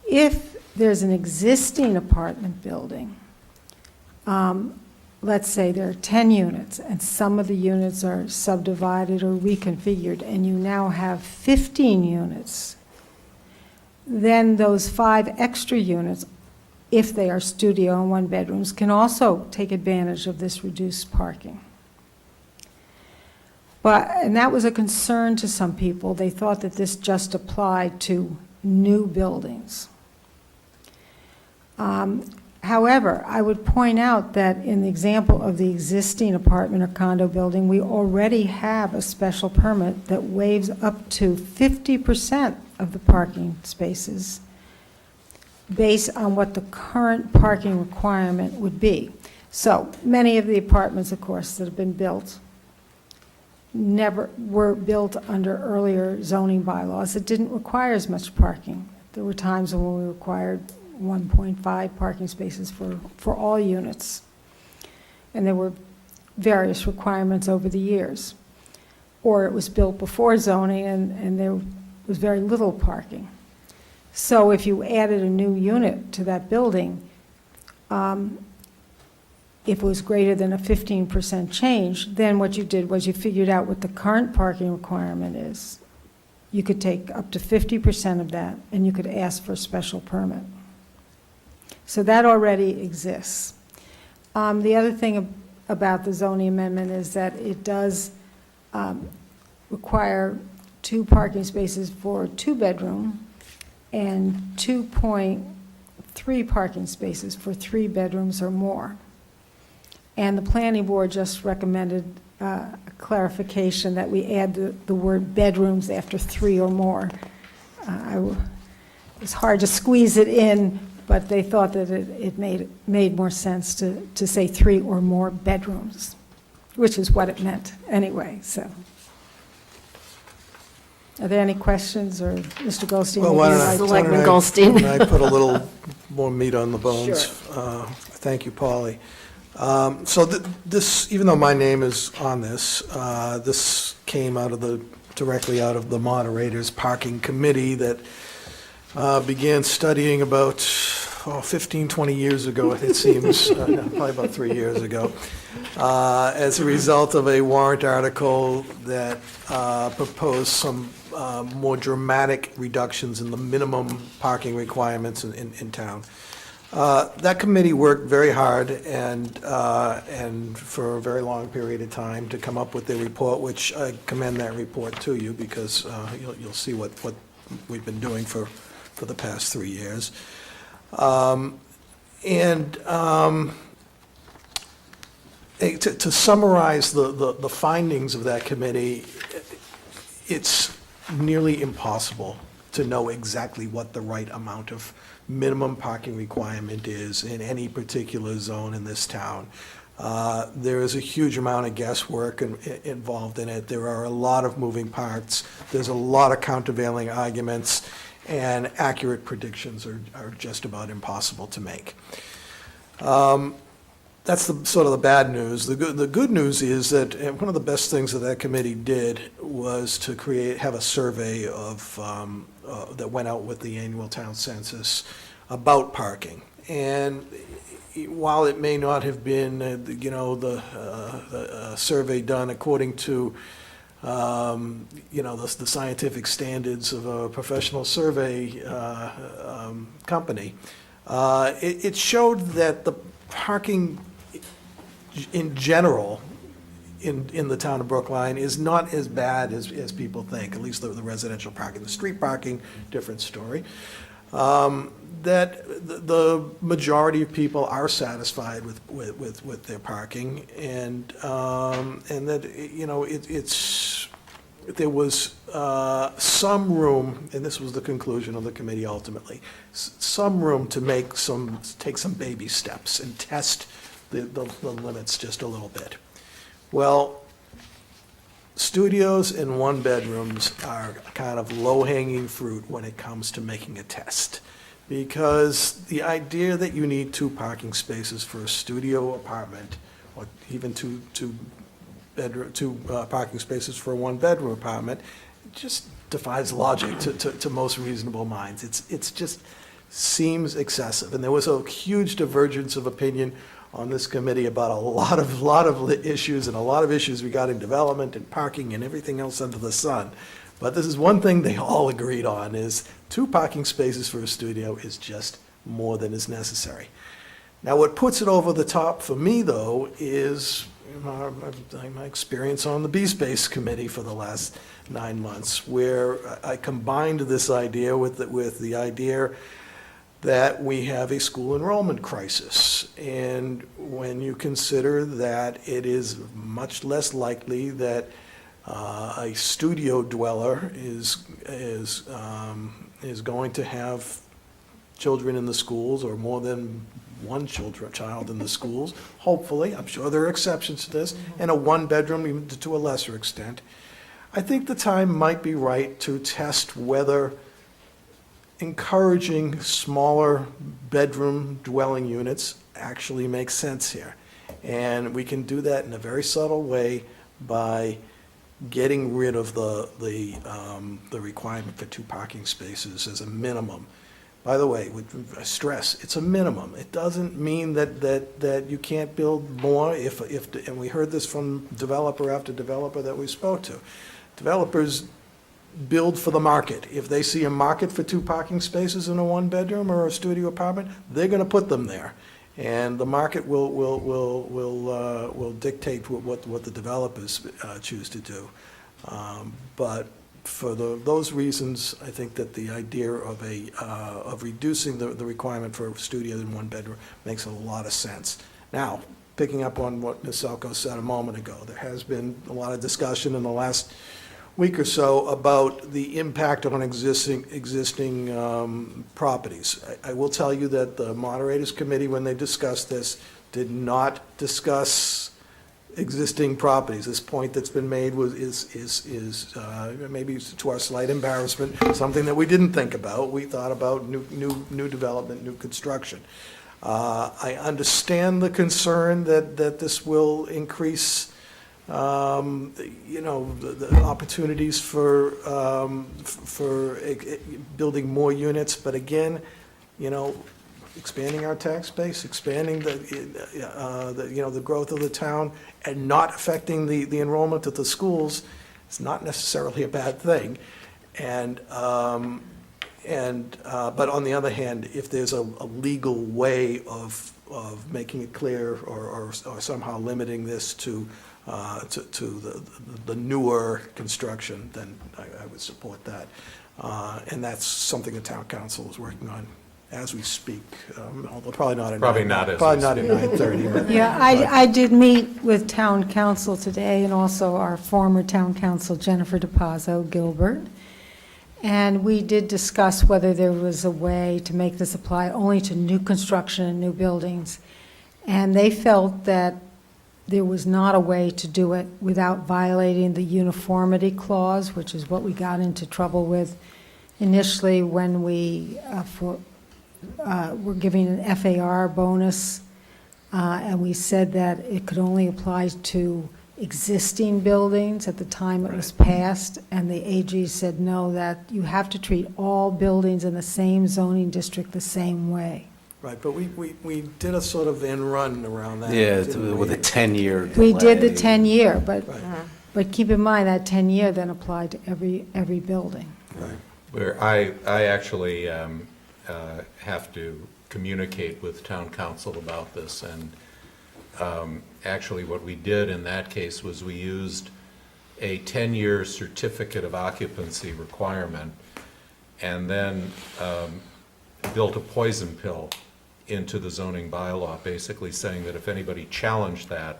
If there's an existing apartment building, let's say there are 10 units, and some of the units are subdivided or reconfigured, and you now have 15 units, then those 5 extra units, if they are studio and one-bedrooms, can also take advantage of this reduced parking. And that was a concern to some people. They thought that this just applied to new buildings. However, I would point out that in the example of the existing apartment or condo building, we already have a special permit that waives up to 50% of the parking spaces based on what the current parking requirement would be. So many of the apartments, of course, that have been built never were built under earlier zoning bylaws that didn't require as much parking. There were times when we required 1.5 parking spaces for all units. And there were various requirements over the years. Or it was built before zoning and there was very little parking. So if you added a new unit to that building, if it was greater than a 15% change, then what you did was you figured out what the current parking requirement is. You could take up to 50% of that, and you could ask for a special permit. So that already exists. The other thing about the zoning amendment is that it does require 2 parking spaces for a 2-bedroom and 2.3 parking spaces for 3 bedrooms or more. And the planning board just recommended a clarification that we add the word bedrooms after 3 or more. It's hard to squeeze it in, but they thought that it made more sense to say 3 or more bedrooms, which is what it meant anyway, so. Are there any questions, or Mr. Goldstein? Well, would you like to- Selectman Goldstein. Why don't I put a little more meat on the bones? Sure. Thank you, Polly. So this, even though my name is on this, this came directly out of the moderator's parking committee that began studying about 15, 20 years ago, it seems, probably about 3 years ago, as a result of a warrant article that proposed some more dramatic reductions in the minimum parking requirements in town. That committee worked very hard and for a very long period of time to come up with the report, which I commend that report to you because you'll see what we've been doing for the past 3 years. To summarize the findings of that committee, it's nearly impossible to know exactly what the right amount of minimum parking requirement is in any particular zone in this town. There is a huge amount of guesswork involved in it. There are a lot of moving parts. There's a lot of countervailing arguments, and accurate predictions are just about impossible to make. That's sort of the bad news. The good news is that one of the best things that committee did was to have a survey that went out with the annual town census about parking. And while it may not have been, the survey done according to, the scientific standards of a professional survey company, it showed that the parking in general in the town of Brookline is not as bad as people think, at least the residential parking. The street parking, different story. That the majority of people are satisfied with their parking, and that, there was some room, and this was the conclusion of the committee ultimately, some room to take some baby steps and test the limits just a little bit. Well, studios and one-bedrooms are kind of low-hanging fruit when it comes to making a test, because the idea that you need 2 parking spaces for a studio apartment, or even two parking spaces for a one-bedroom apartment, just defies logic to most reasonable minds. It's just seems excessive, and there was a huge divergence of opinion on this committee about a lot of issues, and a lot of issues regarding development and parking and everything else under the sun. But this is one thing they all agreed on, is 2 parking spaces for a studio is just more than is necessary. Now, what puts it over the top for me, though, is my experience on the B-Space committee for the last 9 months, where I combined this idea with the idea that we have a school enrollment crisis. And when you consider that it is much less likely that a studio dweller is going to have children in the schools, or more than one child in the schools, hopefully, I'm sure there are exceptions to this, and a one-bedroom even to a lesser extent, I think the time might be right to test whether encouraging smaller bedroom dwelling units actually makes sense here. And we can do that in a very subtle way by getting rid of the requirement for 2 parking spaces as a minimum. By the way, I stress, it's a minimum. It doesn't mean that you can't build more and we heard this from developer after developer that we spoke to. Developers build for the market. If they see a market for 2 parking spaces in a one-bedroom or a studio apartment, they're going to put them there. And the market will dictate what the developers choose to do. But for those reasons, I think that the idea of reducing the requirement for a studio in one bedroom makes a lot of sense. Now, picking up on what Ms. Selko said a moment ago, there has been a lot of discussion in the last week or so about the impact on existing properties. I will tell you that the Moderators Committee, when they discussed this, did not discuss existing properties. This point that's been made is maybe to our slight embarrassment, something that we didn't think about. We thought about new development, new construction. I understand the concern that this will increase the opportunities for building more units, but again, expanding our tax base, expanding the growth of the town, and not affecting the enrollment of the schools is not necessarily a bad thing. But on the other hand, if there's a legal way of making it clear or somehow limiting this to to the newer construction, then I would support that. And that's something the town council is working on as we speak, although probably not at Probably not as we probably not at speak. 9:30. But Yeah, I did meet with town council today, and also our former town council, Jennifer DePazzo Gilbert, and we did discuss whether there was a way to make this apply only to new construction and new buildings. And they felt that there was not a way to do it without violating the uniformity clause, which is what we got into trouble with initially when we were giving an FAR bonus, and we said that it could only apply to existing buildings at the time it was passed, and the AG said no, that you have to treat all buildings in the same zoning district the same way. Right, but we did a sort of end run around that. Yeah, didn't with we? a 10-year We did the delay. 10-year, but, Right. but keep in mind, that 10-year then applied to every building. Right. Where I actually have to communicate with town council about this, and actually what we did in that case was we used a 10-year certificate of occupancy requirement, and then built a poison pill into the zoning bylaw, basically saying that if anybody challenged that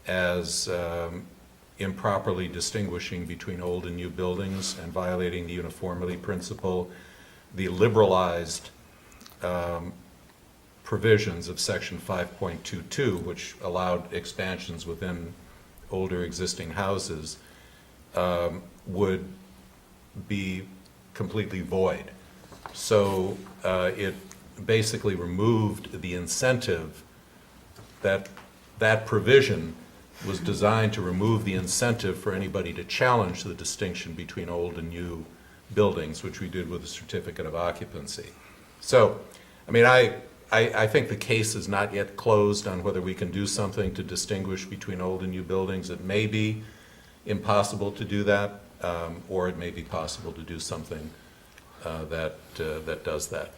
as improperly distinguishing between old and new buildings and violating the uniformity principle, the liberalized provisions of section 5.22, which allowed expansions within older existing houses, would be completely void. So it basically removed the incentive, that provision was designed to remove the incentive for anybody to challenge the distinction between old and new buildings, which we did with the certificate of occupancy. So, I mean, I think the case is not yet closed on whether we can do something to distinguish between old and new buildings. It may be impossible to do that, or it may be possible to do something that does that.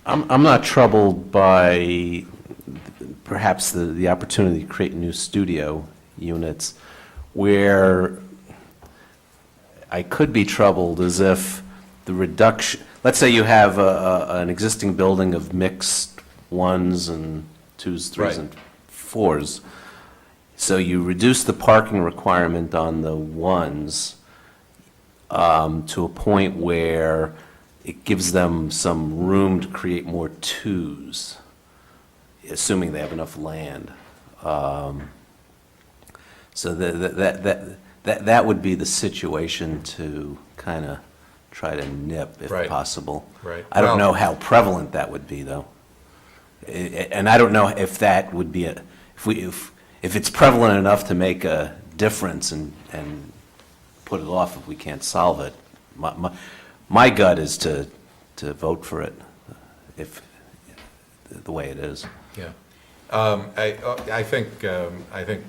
I'm not troubled by perhaps the opportunity to create new studio units. Where I could be troubled is if the reduction, let's say you have an existing building of mixed ones and twos, threes, Right. and fours. So you reduce the parking requirement on the ones to a point where it gives them some room to create more twos, assuming they have enough land. So that would be the situation to kind of try to nip, if Right. possible. Right. I don't Well- know how prevalent that would be, though. And I don't know if that would be if it's prevalent enough to make a difference and put it off if we can't solve it. My gut is to vote for it, if, the way it is. Yeah. I think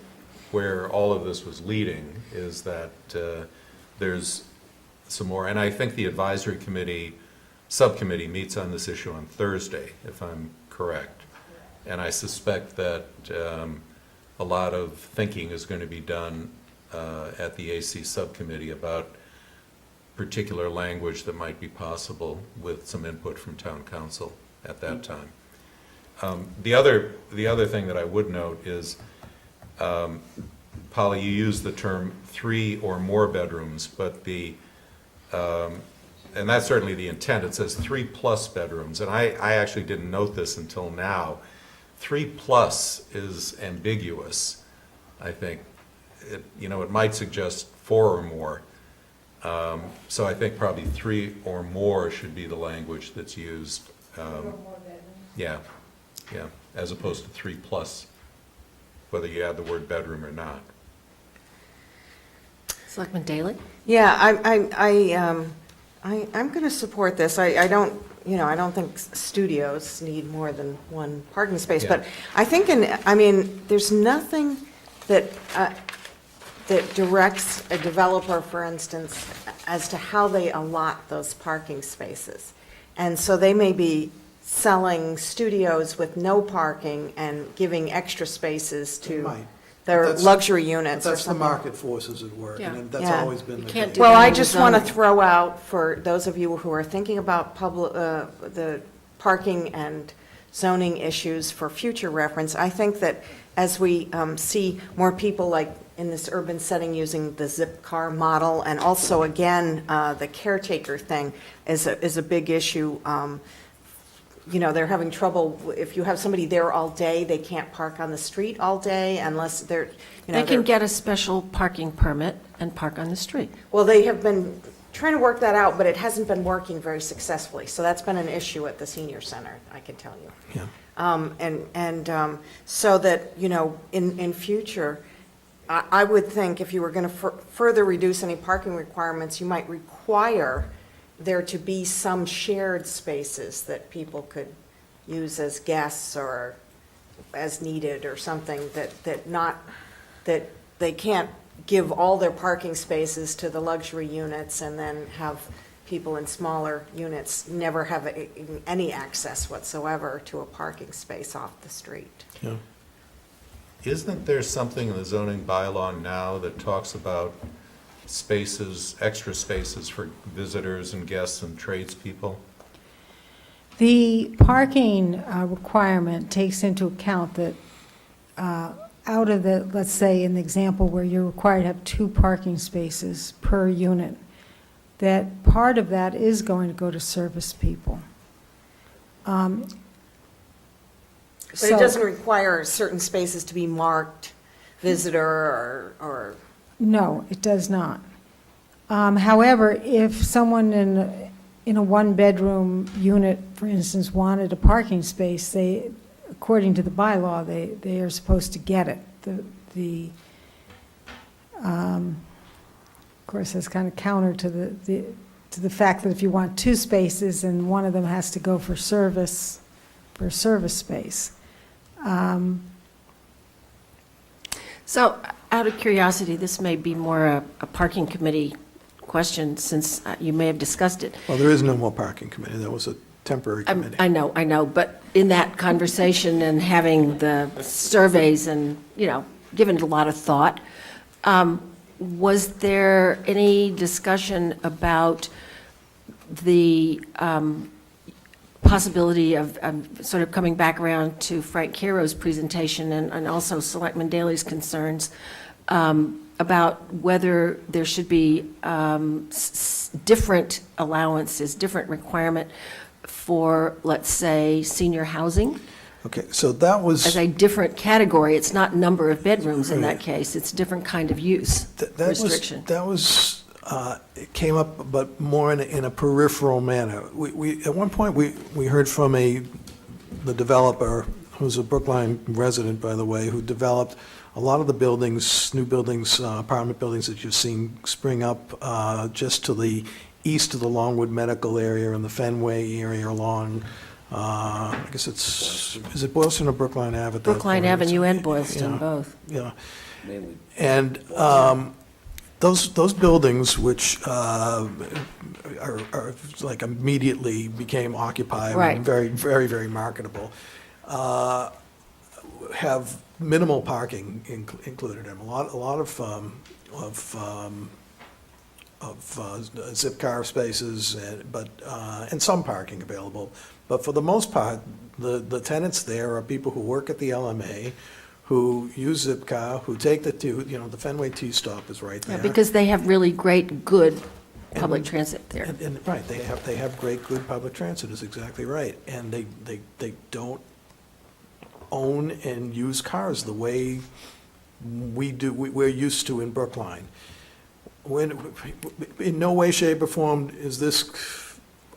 where all of this was leading is that there's some more, and I think the advisory committee, subcommittee meets on this issue on Thursday, if I'm correct. And I suspect that a lot of thinking is going to be done at the AC subcommittee about particular language that might be possible with some input from town council at that time. The other thing that I would note is, Polly, you used the term 3 or more bedrooms, but and that's certainly the intent. It says 3+ bedrooms, and I actually didn't note this until now. 3+ is ambiguous, I think. It might suggest 4 or more. So I think probably 3 or more should be the language that's used. Yeah, as opposed to 3+, whether you add the word bedroom or not. Selectman Daley? Yeah, I'm going to support this. I don't think studios need more than one parking space, but I think, there's nothing that directs a developer, for instance, as to how they allot those parking spaces. And so they may be selling studios with no parking and giving extra spaces They to might. their That's- luxury units or That's the something. market forces at work, Yeah. and that's Yeah. always been You the can't case. do Well, that I in just want to zoning. throw out, for those of you who are thinking about the parking and zoning issues for future reference, I think that as we see more people like in this urban setting using the zip car model, and also, again, the caretaker thing is a big issue. You know, they're having trouble, if you have somebody there all day, they can't park on the street all day unless they're, you know. They can they're- get a special parking permit and park on the street. Well, they have been trying to work that out, but it hasn't been working very successfully. So that's been an issue at the senior center, I can tell you. Yeah. So that, you know, in future, I would think if you were going to further reduce any parking requirements, you might require there to be some shared spaces that people could use as guests or as needed or something, that they can't give all their parking spaces to the luxury units and then have people in smaller units never have any access whatsoever to a parking space off the street. Yeah. Isn't there something in the zoning bylaw now that talks about spaces, extra spaces for visitors and guests and tradespeople? The parking requirement takes into account that out of the, let's say, in the example where you're required to have 2 parking spaces per unit, that part of that is going to go to service people. But it doesn't require certain spaces to be marked visitor or. No, it does not. However, if someone in a one-bedroom unit, for instance, wanted a parking space, they, according to the bylaw, they are supposed to get it. Of course, that's kind of counter to the fact that if you want 2 spaces and one of them has to go for service space. So, out of curiosity, this may be more a parking committee question, since you may have discussed it. Well, there is no more parking committee. That was a temporary committee. I know, but in that conversation and having the surveys and, you know, given it a lot of thought, was there any discussion about the possibility of sort of coming back around to Frank Caro's presentation and also Selectman Daley's concerns about whether there should be different allowances, different requirement for, let's say, senior housing? Okay, so that was. As a different category. It's not number of bedrooms in that case. It's different kind of use restriction. That was, it came up, but more in a peripheral manner. We at one point, we heard from the developer, who's a Brookline resident, by the way, who developed a lot of the buildings, new buildings, apartment buildings that you've seen spring up just to the east of the Longwood Medical area and the Fenway area along, I guess is it Boylston or Brookline Ave? at that Brookline point? Avenue and Boylston, Yeah. both. Yeah. And those buildings, which are like immediately became occupied Right. and very, very, very marketable, have minimal parking included in them. A lot of zip car spaces, and some parking available. But for the most part, the tenants there are people who work at the LMA, who use Zipcar, who take the Fenway T-stop is right there. Yeah, because they have really great, good public transit there. And right, they have great, good public transit, is exactly right. And they don't own and use cars the way we're used to in Brookline. In no way, shape, or form is this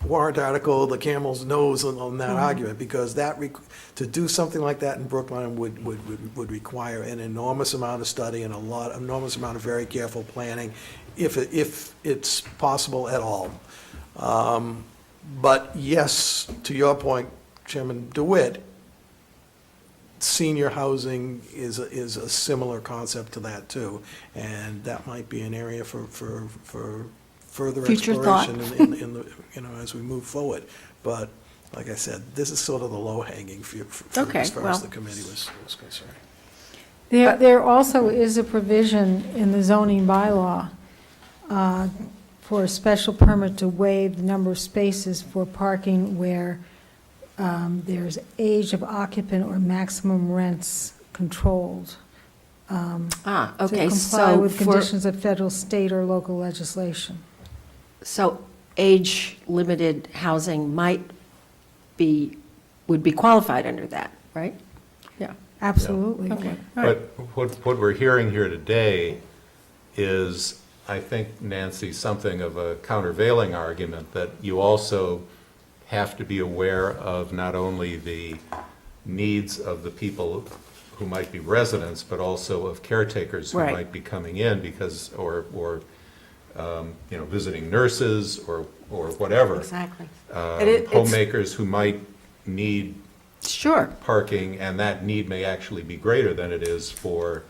warrant article the camel's nose on that argument, because to do something like that in Brookline would require an enormous amount of study and enormous amount of very careful planning, if it's possible at all. But yes, to your point, Chairman DeWitt, senior housing is a similar concept to that too, and that might be an area for further Future thought. exploration in the as we move forward. But like I said, this is sort of the low-hanging fruit Okay, as far well. as the committee was concerned. There also is a provision in the zoning bylaw for a special permit to waive the number of spaces for parking where there's age of occupant or maximum rents controlled. Okay, To comply so with for, conditions of federal, state, or local legislation. so age-limited housing would be qualified under that, right? Yeah. Absolutely. Okay, all right. But what we're hearing here today is, I think, Nancy, something of a countervailing argument that you also have to be aware of not only the needs of the people who might be residents, but also of caretakers who Right. might be coming in because, or visiting nurses or whatever. Exactly. And it's- Homemakers who might need Sure. parking, and that need may actually be greater than it is for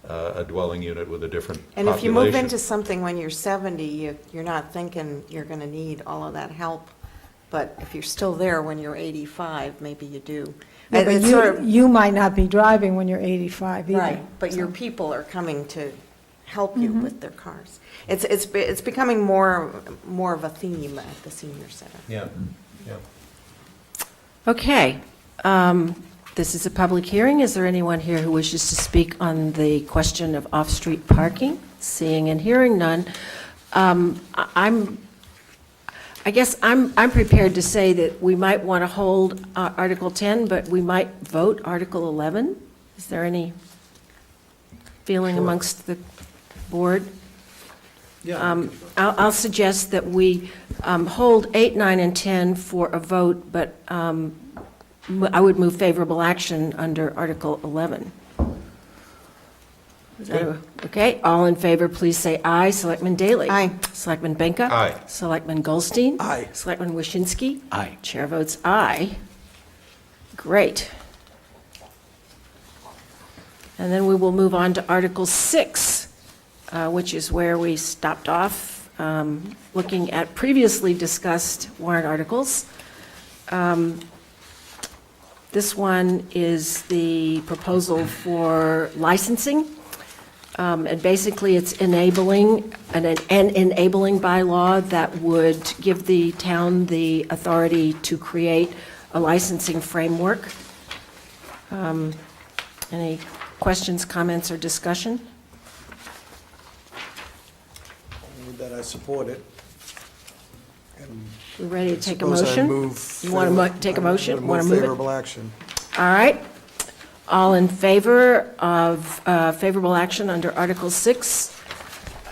a dwelling unit with a different And population. if you move into something when you're 70, you're not thinking you're going to need all of that help. But if you're still there when you're 85, maybe you do. Yeah, but It's sort of- you might not be driving when you're 85 either. Right, but your people are coming to help you with their cars. It's becoming more of a theme at the senior center. Yeah, yeah. Okay. This is a public hearing. Is there anyone here who wishes to speak on the question of off-street parking? Seeing and hearing none. I guess I'm prepared to say that we might want to hold Article 10, but we might vote Article 11. Is there any feeling amongst the board? Yeah. I'll suggest that we hold 8, 9, and 10 for a vote, but I would move favorable action under Article 11. Is that okay? All in favor, please say aye. Selectman Daley? Aye. Selectman Benka? Aye. Selectman Goldstein? Aye. Selectman Waschinsky? Aye. Chair votes aye. Great. And then we will move on to Article 6, which is where we stopped off, looking at previously discussed warrant articles. This one is the proposal for licensing. And basically, it's enabling, an enabling bylaw that would give the town the authority to create a licensing framework. Any questions, comments, or discussion? With that, I support it. And We ready to take a suppose I motion? move You want to favor- take a I'm motion? gonna Want to move move it? favorable action. All right. All in favor of favorable action under Article 6?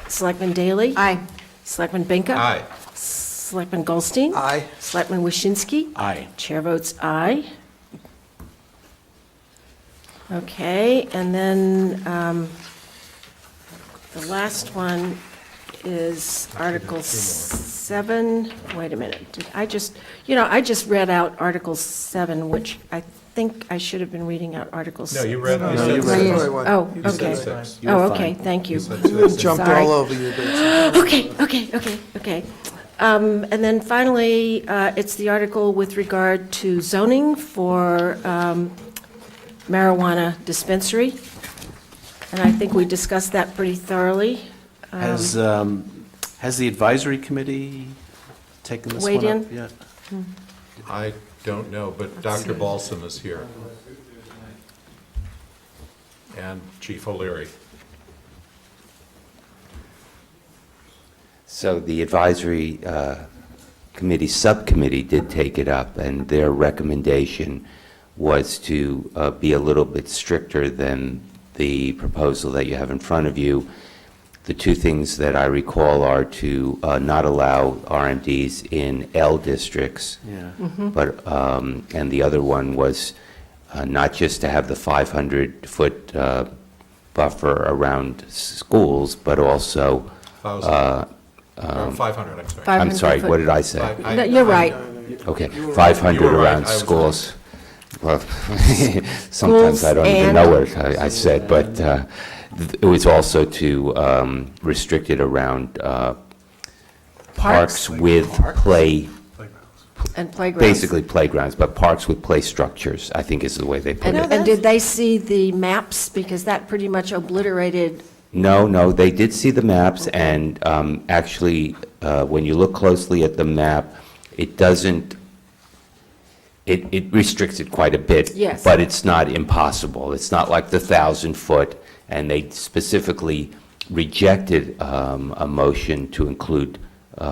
Selectman Daley? Aye. Selectman Benka? Aye. Selectman Goldstein? Aye. Selectman Waschinsky? Aye. Chair votes aye. Okay, and then the last one is Article 7. Wait a minute, did I just read out Article 7, which I think I should have been reading out Article 6. No, you read, No, you you said read- six. Oh, You said okay. six. You were Oh, fine. okay, thank you. You said six. Jumped Sorry. all over you, Betsy. Okay. And then finally, it's the article with regard to zoning for marijuana dispensary. And I think we discussed that pretty thoroughly. Has the advisory committee taken this Weighed one in? up yet? I don't know, but Dr. Balsam is here. And Chief O'Leary. So the advisory committee, subcommittee did take it up, and their recommendation was to be a little bit stricter than the proposal that you have in front of you. The two things that I recall are to not allow RMDs in L districts, Yeah. but, and the other one was not just to have the 500-foot buffer around schools, but also 500, I'm sorry. I'm sorry, 500 what did I say? No, you're right. Okay, You were 500 right, around I was schools. Well, sometimes I don't even know what I said, but it was also to restrict it around parks with And playgrounds. basically playgrounds, but parks with play structures, I think is the way they put it. And did they see the maps? Because that pretty much obliterated, No, they did see the maps, and actually, when you look closely at the map, it doesn't, it restricts it quite a bit. Yes. But it's not impossible. It's not like the 1,000-foot, and they specifically rejected a motion to include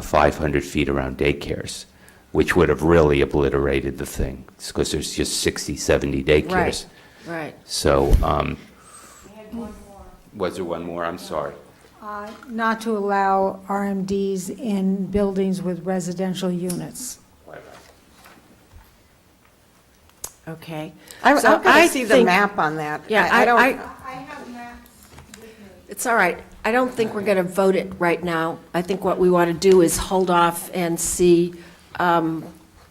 500 feet around daycares, which would have really obliterated the thing, because there's just 60, 70 daycares. right. So, was there one more? I'm sorry. Not to allow RMDs in buildings with residential units. Okay. I'm So going I to see the think- map on that. Yeah, I don't. I have maps with me. It's all right. I don't think we're going to vote it right now. I think what we want to do is hold off and see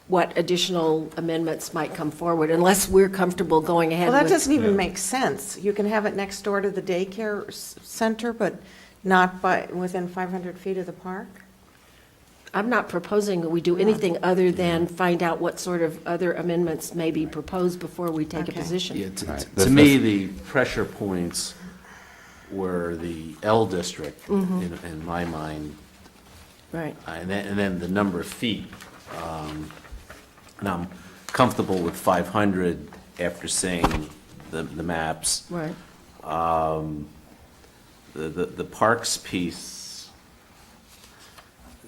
what additional amendments might come forward, unless we're comfortable going ahead Well, with. that doesn't even make sense. You can have it next door to the daycare center, but not within 500 feet of the park? I'm not proposing that we do anything other than find out what sort of other amendments may be proposed before we take a Okay. position. Yeah, Right. to me, the pressure points were the L district in my mind, Right. and then the number of feet. And I'm comfortable with 500 after seeing the maps. Right. The parks piece,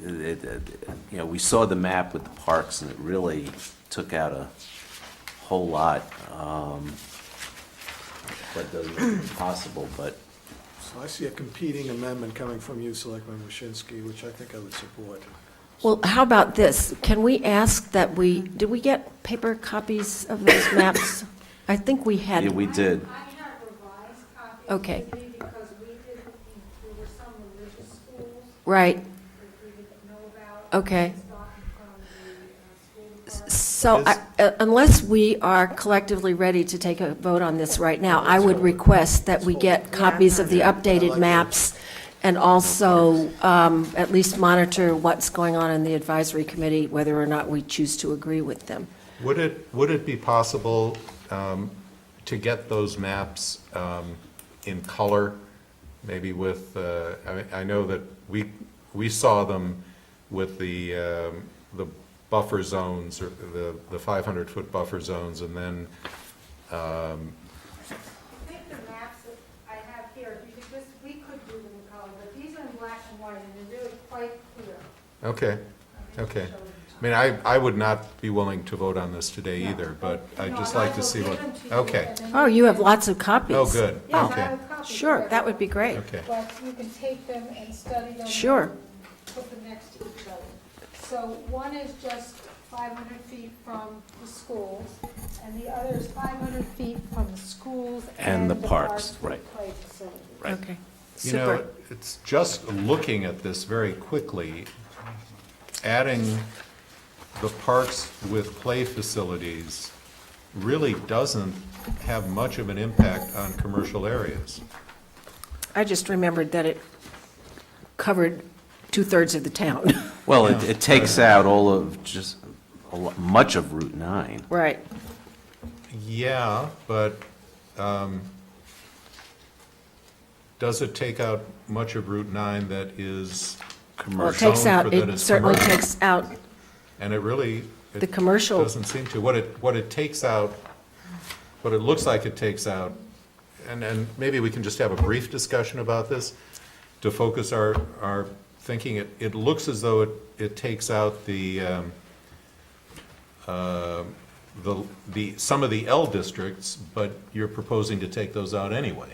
we saw the map with the parks, and it really took out a whole lot. But doesn't make it possible, but So I see a competing amendment coming from you, Selectman Waschinsky, which I think I would support. Well, how about this? Can we ask that did we get paper copies of those maps? I think we had. yeah, we did. I have revised copies Okay. with me because there were some religious schools Right, that we didn't know about. okay. Starting from the school department. So unless we are collectively ready to take a vote on this right now, I would request that we get copies of the updated maps and also at least monitor what's going on in the advisory committee, whether or not we choose to agree with them. Would it be possible to get those maps in color, maybe with, I know that we saw them with the buffer zones, or the 500-foot buffer zones, and then, I think the maps that I have here, we could do them in color, but these are in black and white, and they're really quite clear. okay. I mean, I would not be willing to vote on this today either, but I'd just like to see what, okay. Oh, you have lots of copies. Oh, good, Yes, I okay, have copies Sure, here, that would be great. okay. but you can take them and study them. Sure. and Put them next to each other. So one is just 500 feet from the schools, and the other is 500 feet from the schools And the the parks, with right. play facilities. Okay, You know, super. it's just looking at this very quickly, adding the parks with play facilities really doesn't have much of an impact on commercial areas. I just remembered that it covered 2/3 of the town. Well, it takes out all of, much of Route 9. Right. Yeah, but does it take out much of Route 9 that is Well, it commercial? takes out, that it is certainly commercial? takes out And it really. the commercial. Doesn't seem to. What it takes out, what it looks like it takes out, and maybe we can just have a brief discussion about this to focus our thinking. It looks as though it takes out some of the L districts, but you're proposing to take those out anyway.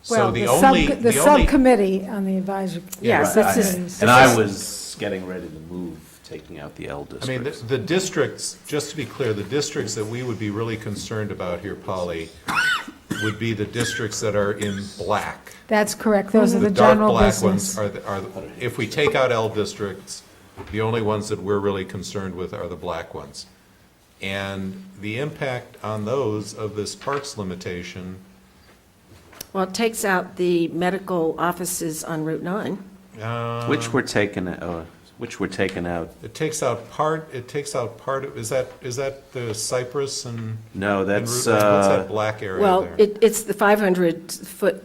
Well, So the subcommittee on the advisory. Yes, Right, this is- And I was getting ready to move, taking out the L I mean, districts. the districts, just to be clear, the districts that we would be really concerned about here, Polly, would be the districts that are in black. That's correct, those are the dark general black ones business. are, if we take out L districts, the only ones that we're really concerned with are the black ones. And the impact on those of this parks limitation, Well, it takes out the medical offices on Route 9. Which were taken, which were taken out. It takes out part, is that the cypress and? No, and that's, root- What's that black area Well, there? it's the 500-foot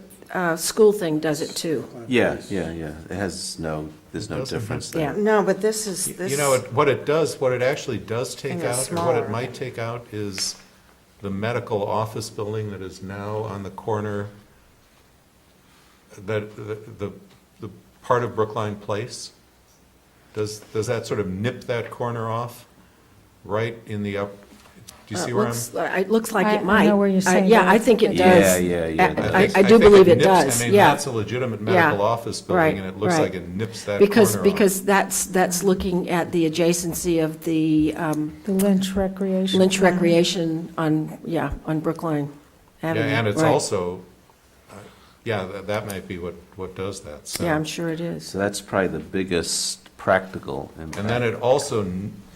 school thing does it too. Yeah. It has there's no doesn't difference have- there. No, but this is, this. You know, what it actually does take Thing is out, or what it smaller. might take out, is the medical office building that is now on the corner, that, the part of Brookline Place. Does that sort of nip that corner off, right in the up, do you see where I'm? It looks like I it might. know where you're saying Yeah, that. I think it Yeah, does. yeah. I do believe it nips- does, I mean, yeah. that's a legitimate medical Yeah, office right, building, and it looks right. like it nips that corner off. Because that's looking at the adjacency of the The Lynch Recreation. Lynch Center. Recreation on Brookline Yeah, Avenue. and it's Right. also, that might be what does that, so. Yeah, I'm sure it is. So that's probably the biggest practical impact. And then it also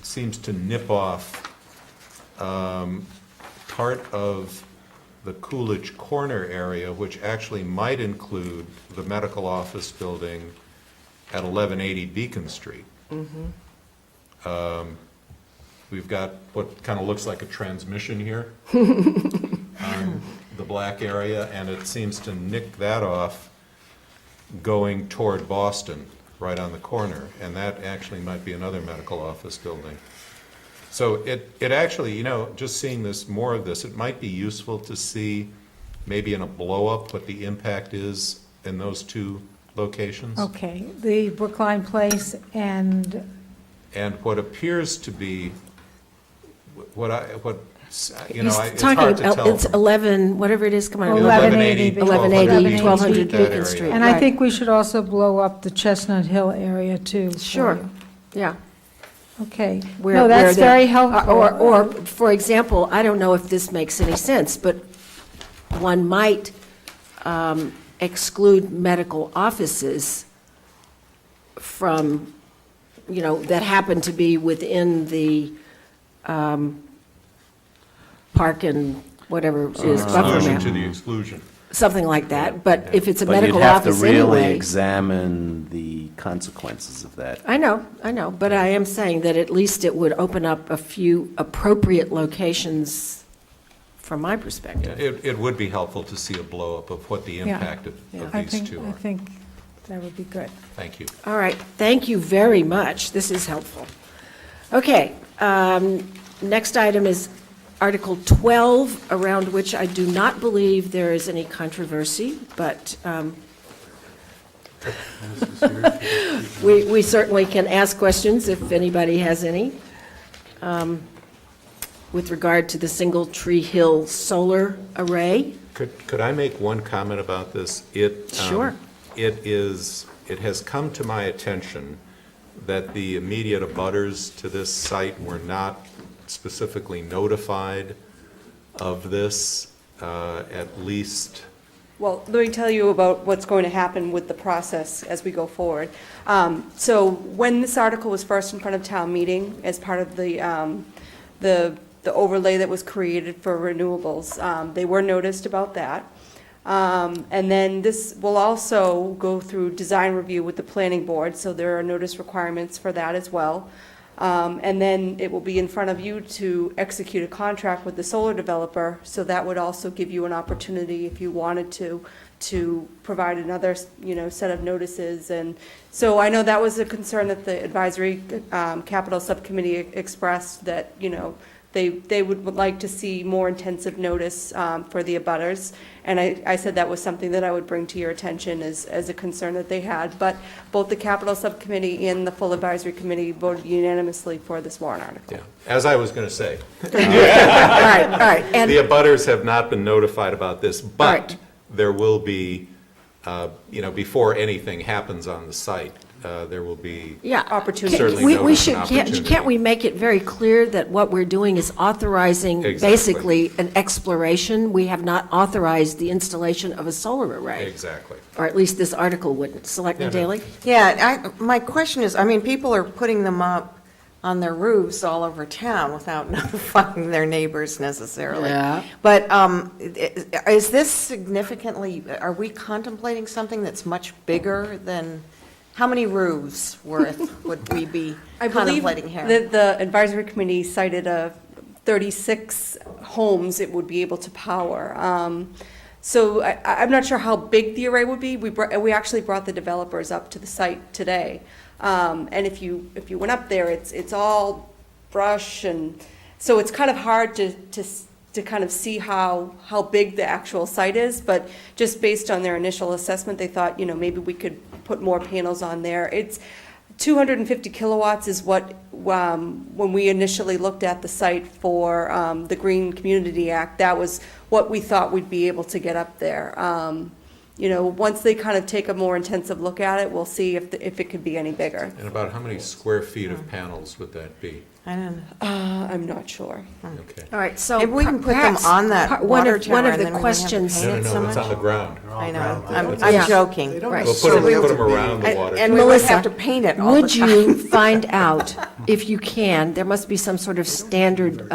seems to nip off part of the Coolidge Corner area, which actually might include the medical office building at 1180 Beacon Street. We've got what kind of looks like a transmission here on the black area, and it seems to nick that off going toward Boston, right on the corner, and that actually might be another medical office building. So it actually, just seeing more of this, it might be useful to see, maybe in a blow-up, what the impact is in those two locations. Okay, the Brookline Place and, And what appears to be, it's He's hard talking, to tell. it's 11, whatever it is, come on. 1180, 1180, 1200 Beacon area. Street. and I right. think we should also blow up the Chestnut Hill area too. for Sure, you. yeah. Okay. Where- No, that's where the- very helpful. Or, for example, I don't know if this makes any sense, but one might exclude medical offices from, that happen to be within the park and whatever it is, buffer Exclusion map. to the exclusion. Something like that, but if it's a But medical you'd have to office really anyway. examine the consequences of that. I know, but I am saying that at least it would open up a few appropriate locations from my perspective. It would be helpful to see a blow-up of what the Yeah. impact of I these think, two I are. think that would be good. Thank you. All right, thank you very much, this is helpful. Okay, next item is Article 12, around which I do not believe there is any controversy, but we certainly can ask questions if anybody has any. With regard to the Single Tree Hill Solar Array. Could I make one comment about this? Sure. It has come to my attention that the immediate abutters to this site were not specifically notified of this, at least. Well, let me tell you about what's going to happen with the process as we go forward. So when this article was first in front of town meeting, as part of the overlay that was created for renewables, they were noticed about that. And then this will also go through design review with the planning board, so there are notice requirements for that as well. And then it will be in front of you to execute a contract with the solar developer, so that would also give you an opportunity, if you wanted to provide another, set of notices. And so I know that was a concern that the advisory capital subcommittee expressed, that, they would like to see more intensive notice for the abutters. And I said that was something that I would bring to your attention as a concern that they had. But both the capital subcommittee and the full advisory committee voted unanimously for this warrant article. Yeah, as I was going to say. All right. And The abutters have not been notified about this, but Right. there will be, before anything happens on the site, there will be Yeah. Opportunity. certainly We notice should, and opportunity. can't we make it very clear that what we're doing is authorizing Exactly. basically an exploration? We have not authorized the installation of a solar array, Exactly. or at least this article wouldn't. Selectman Yeah, no. Daley? Yeah, my question is, people are putting them up on their roofs all over town without notifying their neighbors necessarily. Yeah. But is this significantly, are we contemplating something that's much bigger than how many roofs worth would we be I believe contemplating here? that the advisory committee cited 36 homes it would be able to power. So I'm not sure how big the array would be. We actually brought the developers up to the site today. And if you went up there, it's all brush, and so it's kind of hard to kind of see how big the actual site is, but just based on their initial assessment, they thought, maybe we could put more panels on there. It's 250 kilowatts is what, when we initially looked at the site for the Green Community Act, that was what we thought we'd be able to get up there. Once they kind of take a more intensive look at it, we'll see if it could be any bigger. And about how many square feet of panels would that be? I don't know. I'm not sure. Okay. All right, so Maybe we can put them perhaps on that one water of tower, and the then we wouldn't have to questions. paint it so No, it's much. on the ground. I know, Yeah. I'm joking. Right. We'll put them around the water. And we would Melissa, have to paint it all the would time. you find out, if you can, there must be some sort of standard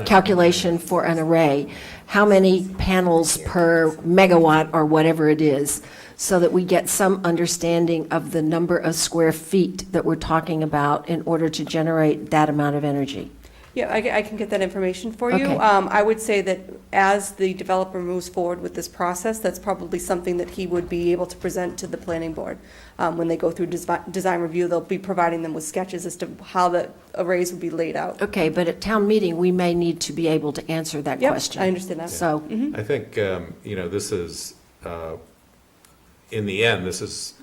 calculation for an array, how many panels per megawatt or whatever it is, so that we get some understanding of the number of square feet that we're talking about in order to generate that amount of energy? Yeah, I can get that information for you. Okay. I would say that as the developer moves forward with this process, that's probably something that he would be able to present to the planning board. When they go through design review, they'll be providing them with sketches as to how the arrays would be laid out. Okay, but at town meeting, we may need to be able to answer that Yep, question. I understand that. So, Mhm. I think, this is, in the end, this is,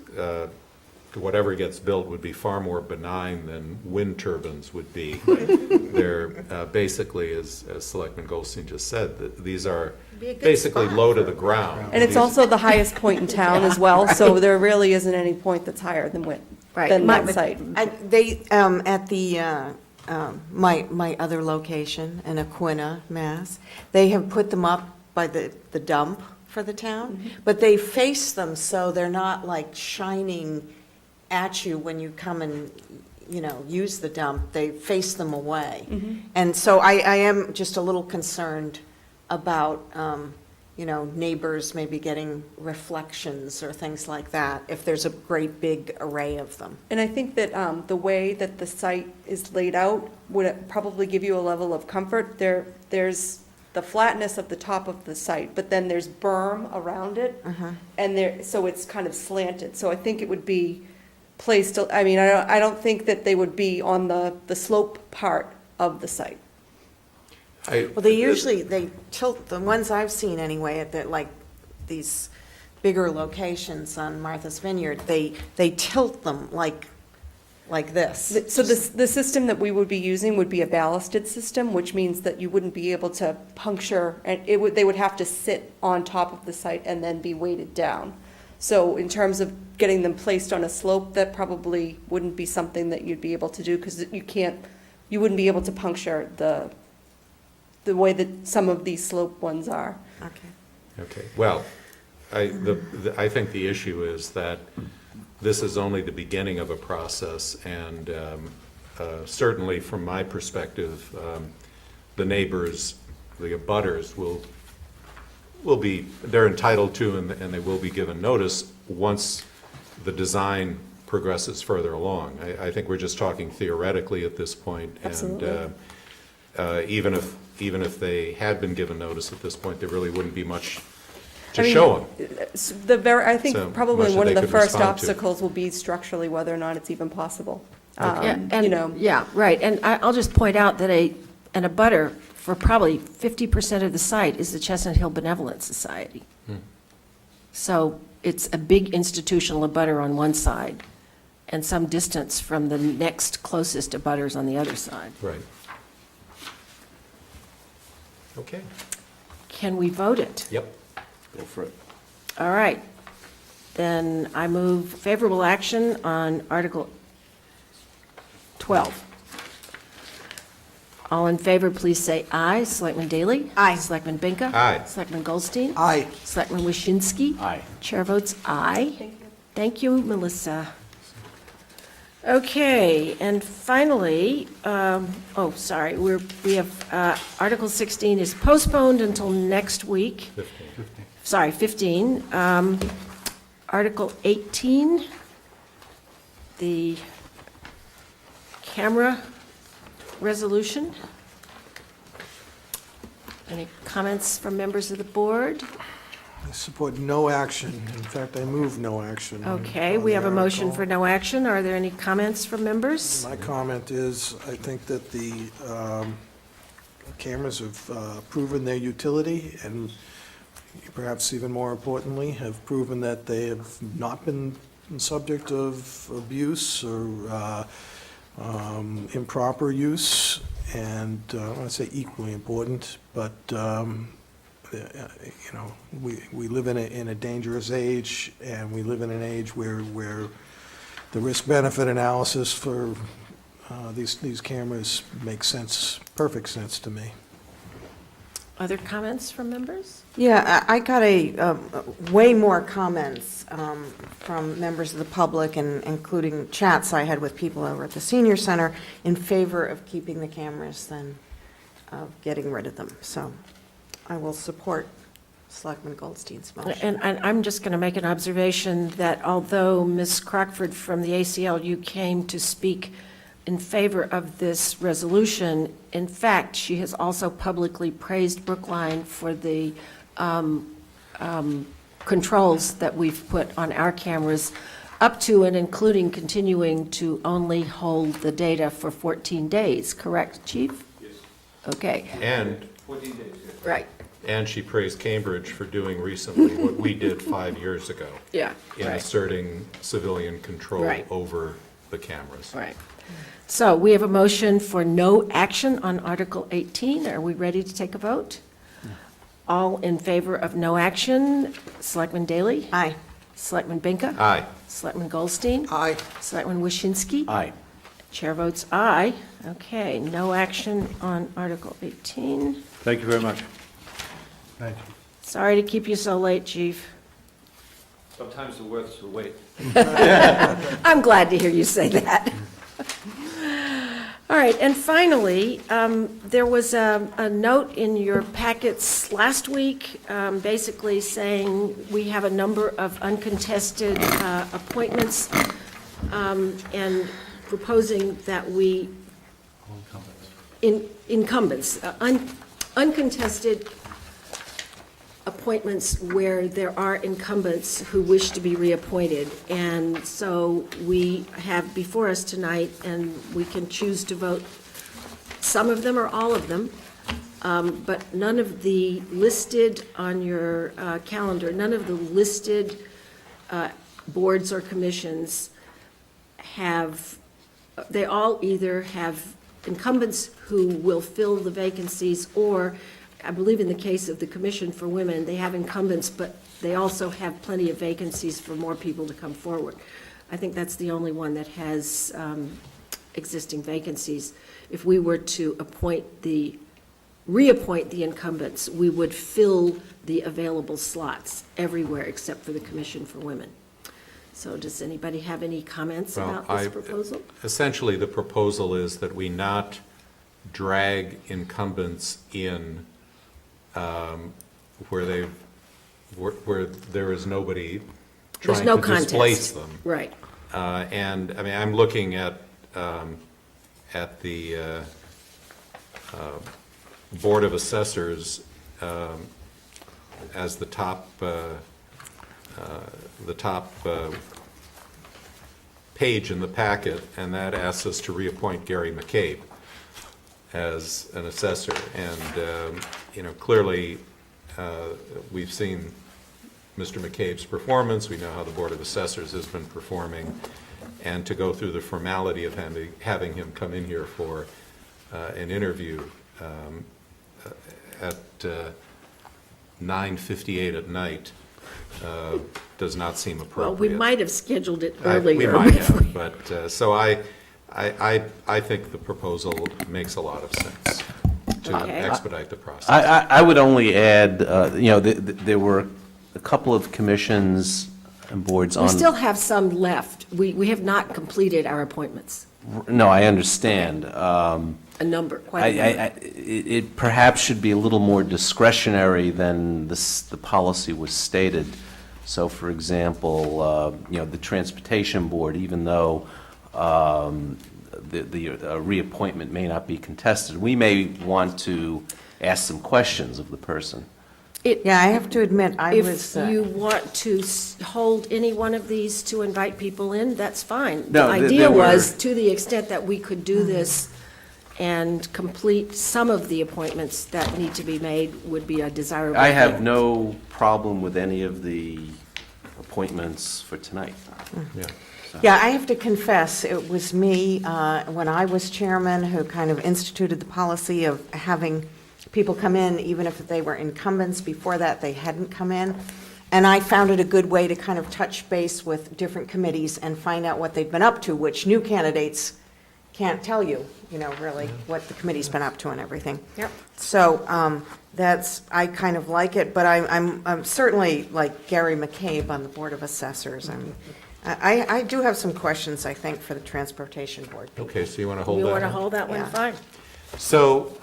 whatever gets built would be far more benign than wind turbines would be. They're basically, as Selectman Goldstein just said, that these are Be a good basically spot low to for the it. ground. And it's These- also the highest point in town as well, so there really isn't any point that's higher than Right. that site. They, at the, my other location in Aquina, Mass, they have put them up by the dump for the town, but they face them so they're not like shining at you when you come and, use the dump. They face them away. And so I am just a little concerned about, neighbors maybe getting reflections or things like that, if there's a great big array of them. And I think that the way that the site is laid out would probably give you a level of comfort. There's the flatness of the top of the site, but then there's berm around it, and so it's kind of slanted. So I think it would be placed, I don't think that they would be on the slope part of the site. Well, they tilt, the ones I've seen anyway, at like these bigger locations on Martha's Vineyard, they tilt them like this. So the system that we would be using would be a ballasted system, which means that you wouldn't be able to puncture, and they would have to sit on top of the site and then be weighted down. So in terms of getting them placed on a slope, that probably wouldn't be something that you'd be able to do, because you wouldn't be able to puncture the way that some of these slope ones are. Okay, well, I think the issue is that this is only the beginning of a process, and certainly from my perspective, the neighbors, the abutters they're entitled to, and they will be given notice once the design progresses further along. I think we're just talking theoretically at this point. Absolutely. And even if they had been given notice at this point, there really wouldn't be much to show them. I think So probably much one that of they the could first respond to. obstacles will be structurally whether or not it's even possible. Yeah, right, and I'll just point out that an abutter for probably 50% of the site is the Chestnut Hill Benevolent Society. So it's a big institutional abutter on one side, and some distance from the next closest abutters on the other side. Right. Okay. Can we vote it? Yep. Go for it. All right. Then I move favorable action on Article 12. All in favor, please say aye. Selectman Daley? Aye. Selectman Binka? Aye. Selectman Goldstein? Aye. Selectman Waschinsky? Aye. Chair votes aye. Thank you, Melissa. Okay, and finally, sorry, we have, Article 16 is postponed until next week. 15. Sorry, 15. Article 18, the camera resolution. Any comments from members of the board? I support no action. In fact, I move no action. Okay, on we the have a motion article. for no action. Are there any comments from members? My comment is, I think that the cameras have proven their utility, and perhaps even more importantly, have proven that they have not been subject of abuse or improper use, and I want to say equally important, but you know, we live in a dangerous age, and we live in an age where the risk-benefit analysis for these cameras makes sense, perfect sense to me. Other comments from members? Yeah, I got way more comments from members of the public, and including chats I had with people over at the senior center in favor of keeping the cameras than of getting rid of them. So I will support Selectman Goldstein's motion. And I'm just going to make an observation that although Ms. Crockford from the ACLU came to speak in favor of this resolution, in fact, she has also publicly praised Brookline for the controls that we've put on our cameras, up to and including continuing to only hold the data for 14 days, correct, Chief? Yes. Okay. And 14 days. Right. And she praised Cambridge for doing recently what we did 5 years ago. Yeah, In right. asserting civilian control Right. over the cameras. Right. So we have a motion for no action on Article 18. Are we ready to take a vote? All in favor of no action? Selectman Daley? Aye. Selectman Binka? Aye. Selectman Goldstein? Aye. Selectman Waschinsky? Aye. Chair votes aye. Okay, no action on Article 18. Thank you very much. Thank you. Sorry to keep you so late, Chief. Sometimes the worth the wait. I'm glad to hear you say that. All right, and finally, there was a note in your packets last week, basically saying we have a number of uncontested appointments, and proposing that we, incumbents, uncontested appointments where there are incumbents who wish to be reappointed. And so we have before us tonight, and we can choose to vote some of them or all of them, but none of the listed on your calendar, none of the listed boards or commissions have, they all either have incumbents who will fill the vacancies, or I believe in the case of the Commission for Women, they have incumbents, but they also have plenty of vacancies for more people to come forward. I think that's the only one that has existing vacancies. If we were to reappoint the incumbents, we would fill the available slots everywhere except for the Commission for Women. So does anybody have any comments about this proposal? Essentially, the proposal is that we not drag incumbents in where there is nobody There's trying no to contest. displace them. Right. And, I mean, I'm looking at the Board of Assessors as the top page in the packet, and that asks us to reappoint Gary McCabe as an assessor. And, you know, clearly, we've seen Mr. McCabe's performance. We know how the Board of Assessors has been performing. And to go through the formality of having him come in here for an interview at 9:58 at night does not seem appropriate. Well, we might have scheduled it earlier. We might have, but, so I think the proposal makes a lot of sense to expedite the process. I would only add, you know, there were a couple of commissions and boards on. We still have some left. We have not completed our appointments. No, I understand. A number, quite a number. It perhaps should be a little more discretionary than the policy was stated. So, for example, you know, the Transportation Board, even though the reappointment may not be contested. We may want to ask some questions of the person. Yeah, I have to admit, I If was, you want to hold any one of these to invite people in, that's fine. No, The there idea were- was, to the extent that we could do this and complete some of the appointments that need to be made, would be a desirable I have thing. no problem with any of the appointments for tonight. Yeah. yeah, I have to confess, it was me, when I was chairman, who kind of instituted the policy of having people come in, even if they were incumbents. Before that, they hadn't come in. And I found it a good way to kind of touch base with different committees and find out what they've been up to, which new candidates can't tell you, really, what the committee's been up to and everything. Yep. So I kind of like it, but I'm certainly like Gary McCabe on the Board of Assessors. I do have some questions, I think, for the Transportation Board. Okay, so you want to hold You that? want to one? hold that one, Yeah. fine. So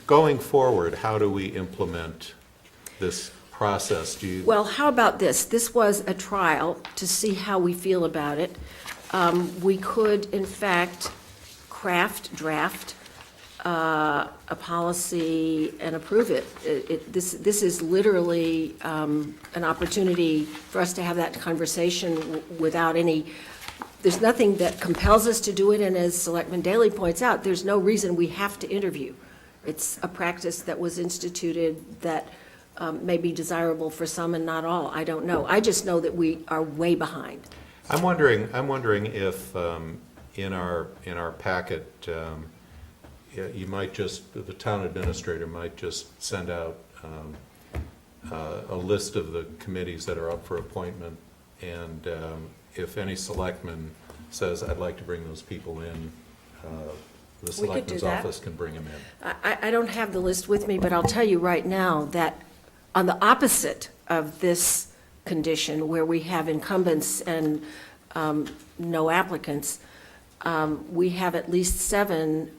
going forward, how do we implement this process? Do you? Well, how about this? This was a trial to see how we feel about it. We could, in fact, draft a policy and approve it. This is literally an opportunity for us to have that conversation without any, there's nothing that compels us to do it, and as Selectman Daley points out, there's no reason we have to interview. It's a practice that was instituted that may be desirable for some and not all. I don't know. I just know that we are way behind. I'm wondering if in our packet, you might just, the town administrator might just send out a list of the committees that are up for appointment, and if any selectman says, I'd like to bring those people in, the selectman's that. office can bring them in. I don't have the list with me, but I'll tell you right now that on the opposite of this condition, where we have incumbents and no applicants, we have at least 7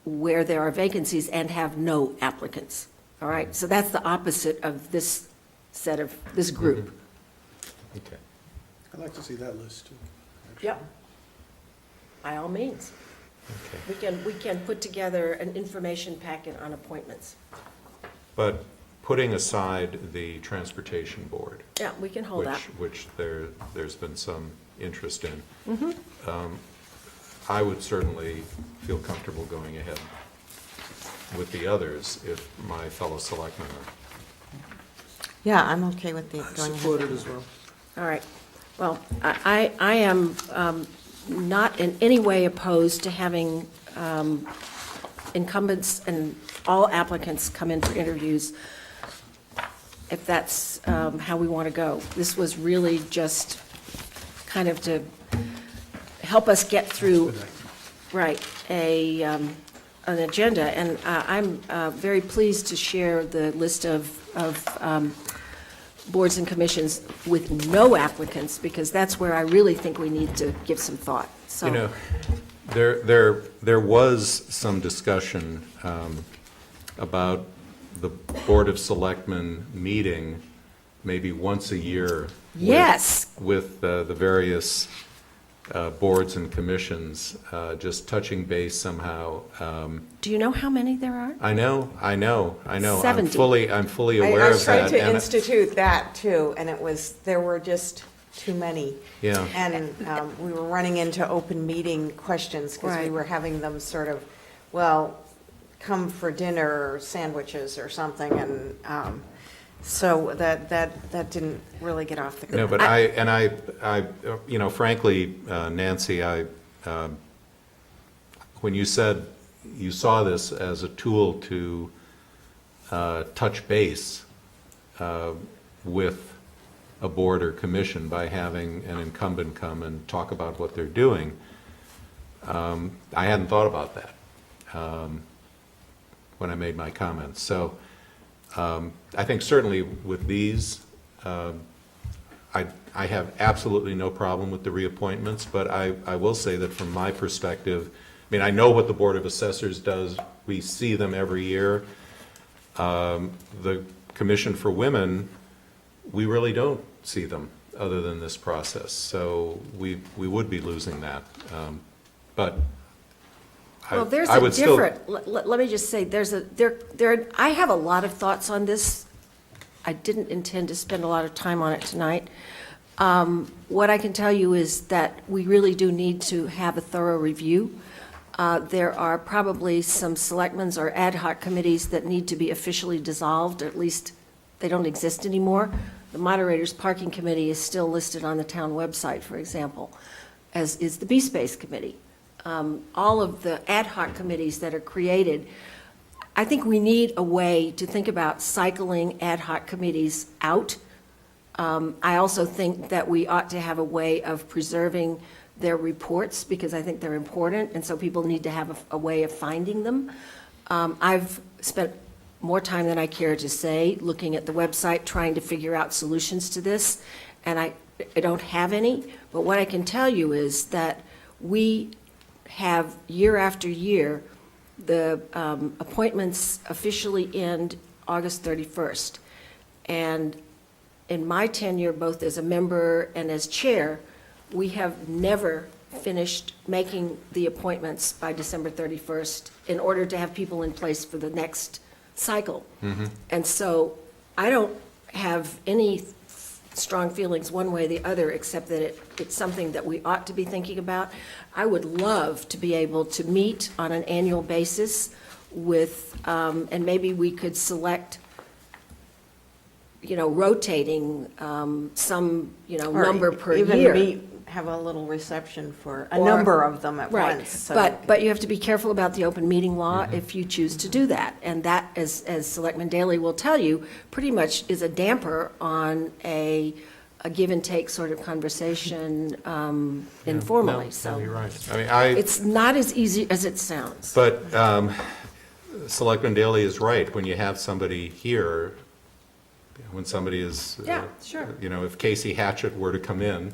where there are vacancies and have no applicants. All right, so that's the opposite of this this group. Okay. I'd like to see that list, too. Yep. By all means. We can put together an information packet on appointments. But putting aside the Transportation Board, Yeah, we can hold that. which there's been some interest in, Mhm. I would certainly feel comfortable going ahead with the others if my fellow selectmen are. Yeah, I'm okay with the going ahead. Support it as well. All right. Well, I am not in any way opposed to having incumbents and all applicants come in for interviews, if that's how we want to go. This was really just kind of to help us get through, right, an agenda. And I'm very pleased to share the list of boards and commissions with no applicants, because that's where I really think we need to give some thought, so. You know, there was some discussion about the Board of Selectmen meeting maybe once a year. Yes. With the various boards and commissions, just touching base somehow. Do you know how many there are? I know. 70. I'm fully I aware was of trying that. to and- institute that, too, and there were just too many. Yeah. And we were running into open meeting questions, because we Right. were having them sort of, well, come for dinner or sandwiches or something, and so that didn't really get off the ground. No, but I, frankly, Nancy, when you said you saw this as a tool to touch base with a board or commission by having an incumbent come and talk about what they're doing, I hadn't thought about that when I made my comments. So I think certainly with these, I have absolutely no problem with the reappointments, but I will say that from my perspective, I mean, I know what the Board of Assessors does. We see them every year. The Commission for Women, we really don't see them. other than this process. So we would be losing that. But Well, there's I a would still. different, let me just say, I have a lot of thoughts on this. I didn't intend to spend a lot of time on it tonight. What I can tell you is that we really do need to have a thorough review. There are probably some selectmen's or ad hoc committees that need to be officially dissolved, or at least they don't exist anymore. The moderator's parking committee is still listed on the town website, for example, as is the B-Space committee. All of the ad hoc committees that are created, I think we need a way to think about cycling ad hoc committees out. I also think that we ought to have a way of preserving their reports, because I think they're important, and so people need to have a way of finding them. I've spent more time than I care to say looking at the website, trying to figure out solutions to this, and I don't have any, but what I can tell you is that we have, year after year, the appointments officially end August 31st. And in my tenure, both as a member and as chair, we have never finished making the appointments by December 31st in order to have people in place for the next cycle. And so I don't have any strong feelings one way or the other, except that it's something that we ought to be thinking about. I would love to be able to meet on an annual basis with, and maybe we could select, rotating some, number per year. Even have a little reception for a Or- number of them at Right. once. so But you have to be careful about the open meeting law if you choose to do that. And that, as Selectman Daley will tell you, pretty much is a damper on a give and take sort of conversation informally, so. You're right. I mean, It's not as easy as it sounds. But Selectman Daley is right. When you have somebody here, when somebody is, Yeah, sure. If Casey Hatchett were to come in,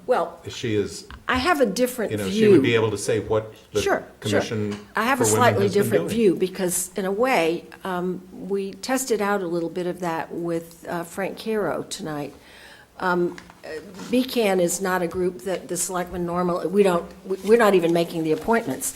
Well, she is, I have a different view. she would be able to say what the Sure. Commission I have a for Women slightly has been different doing. view, because in a way, we tested out a little bit of that with Frank Caro tonight. BCAN is not a group that the selectmen normally, we're not even making the appointments.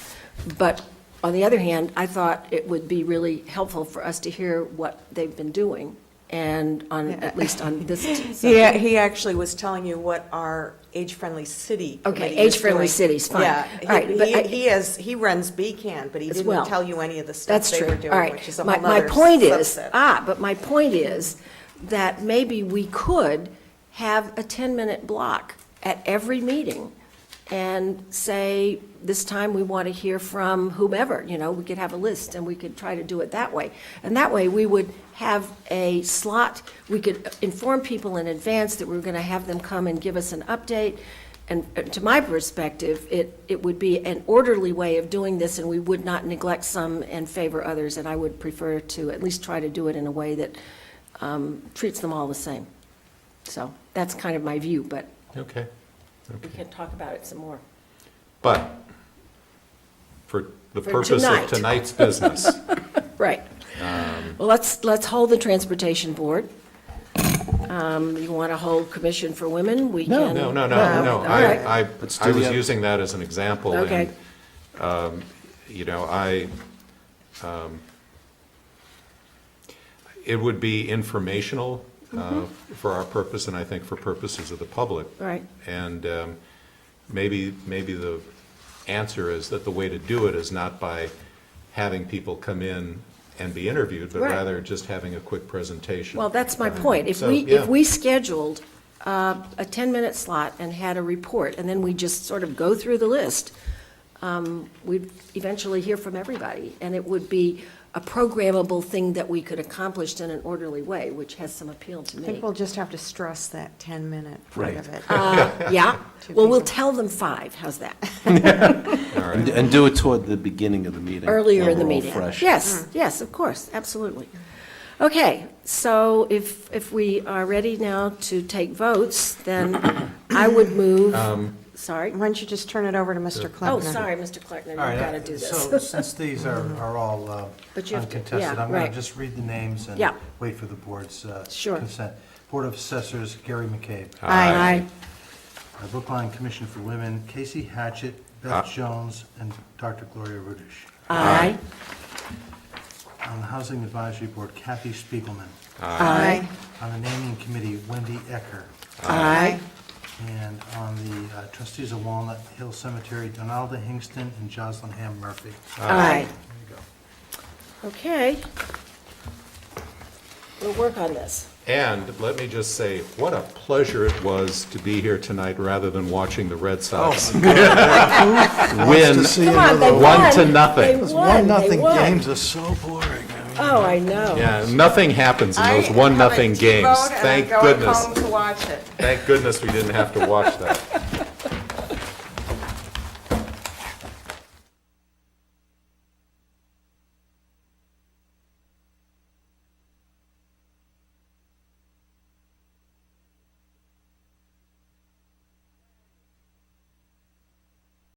But on the other hand, I thought it would be really helpful for us to hear what they've been doing, and at least on this subject. He actually was telling you what our age-friendly city Okay, committee is age-friendly doing. cities, fine. Yeah, All right, but he runs BCAN, but he As didn't well. tell you any of the stuff That's they true. were All doing, right. which is a My whole other point is, subset. but my point is that maybe we could have a 10-minute block at every meeting and say, this time we want to hear from whomever, we could have a list and we could try to do it that way. And that way, we would have a slot, we could inform people in advance that we're going to have them come and give us an update. And to my perspective, it would be an orderly way of doing this, and we would not neglect some and favor others, and I would prefer to at least try to do it in a way that treats them all the same. So that's kind of my view, but Okay. we can talk about it some more. But for the For purpose tonight. of tonight's business, Right. Well, let's hold the Transportation Board. You want to hold Commission for Women? We can. no. All right. I Let's I do was the- using that as an example. Okay. And, it would be informational for our purpose, and I think for purposes of the public. Right. And maybe the answer is that the way to do it is not by having people come in and be interviewed, but Right. rather just having a quick presentation. Well, that's my point. If So, we, yeah. if we scheduled a 10-minute slot and had a report, and then we just sort of go through the list, we'd eventually hear from everybody, and it would be a programmable thing that we could accomplish in an orderly way, which has some appeal to I me. think we'll just have to stress that 10-minute part Right. of it. Yeah, To well, we'll people. tell them 5, how's that? And do it toward the beginning of the meeting. Earlier when in the we're all meeting. fresh. Yes, yes, of course, absolutely. Okay, so if we are ready now to take votes, then I would move, sorry. Why don't you just turn it over to Mr. Kleckner? Oh, sorry, Mr. Kleckner, you've All right, got to do so this. since these are all But you have to- uncontested, yeah, I'm going right. to just read the names and Yeah. wait for the board's Sure. consent. Board of Assessors, Gary McCabe. Aye. Brookline Commission for Women, Casey Hatchett, Beth Jones, and Dr. Gloria Rudish. Aye. On the Housing Advisory Board, Kathy Spiegelman. Aye. On the Naming Committee, Wendy Ecker. Aye. And on the Trustees of Walnut Hill Cemetery, Donalda Hingston and Jocelyn Ham Murphy. Aye. There you go. Okay. We'll work on this. And let me just say, what a pleasure it was to be here tonight rather than watching the Red Sox Wants win to see Come on, they another won. 1-0. They Those won. 1-0 They won. games are so boring. I mean, Oh, I know. Yeah, nothing happens in those I 1-0 have a games. T-vote, and I'm Thank going goodness. home to watch it. Thank goodness we didn't have to watch that.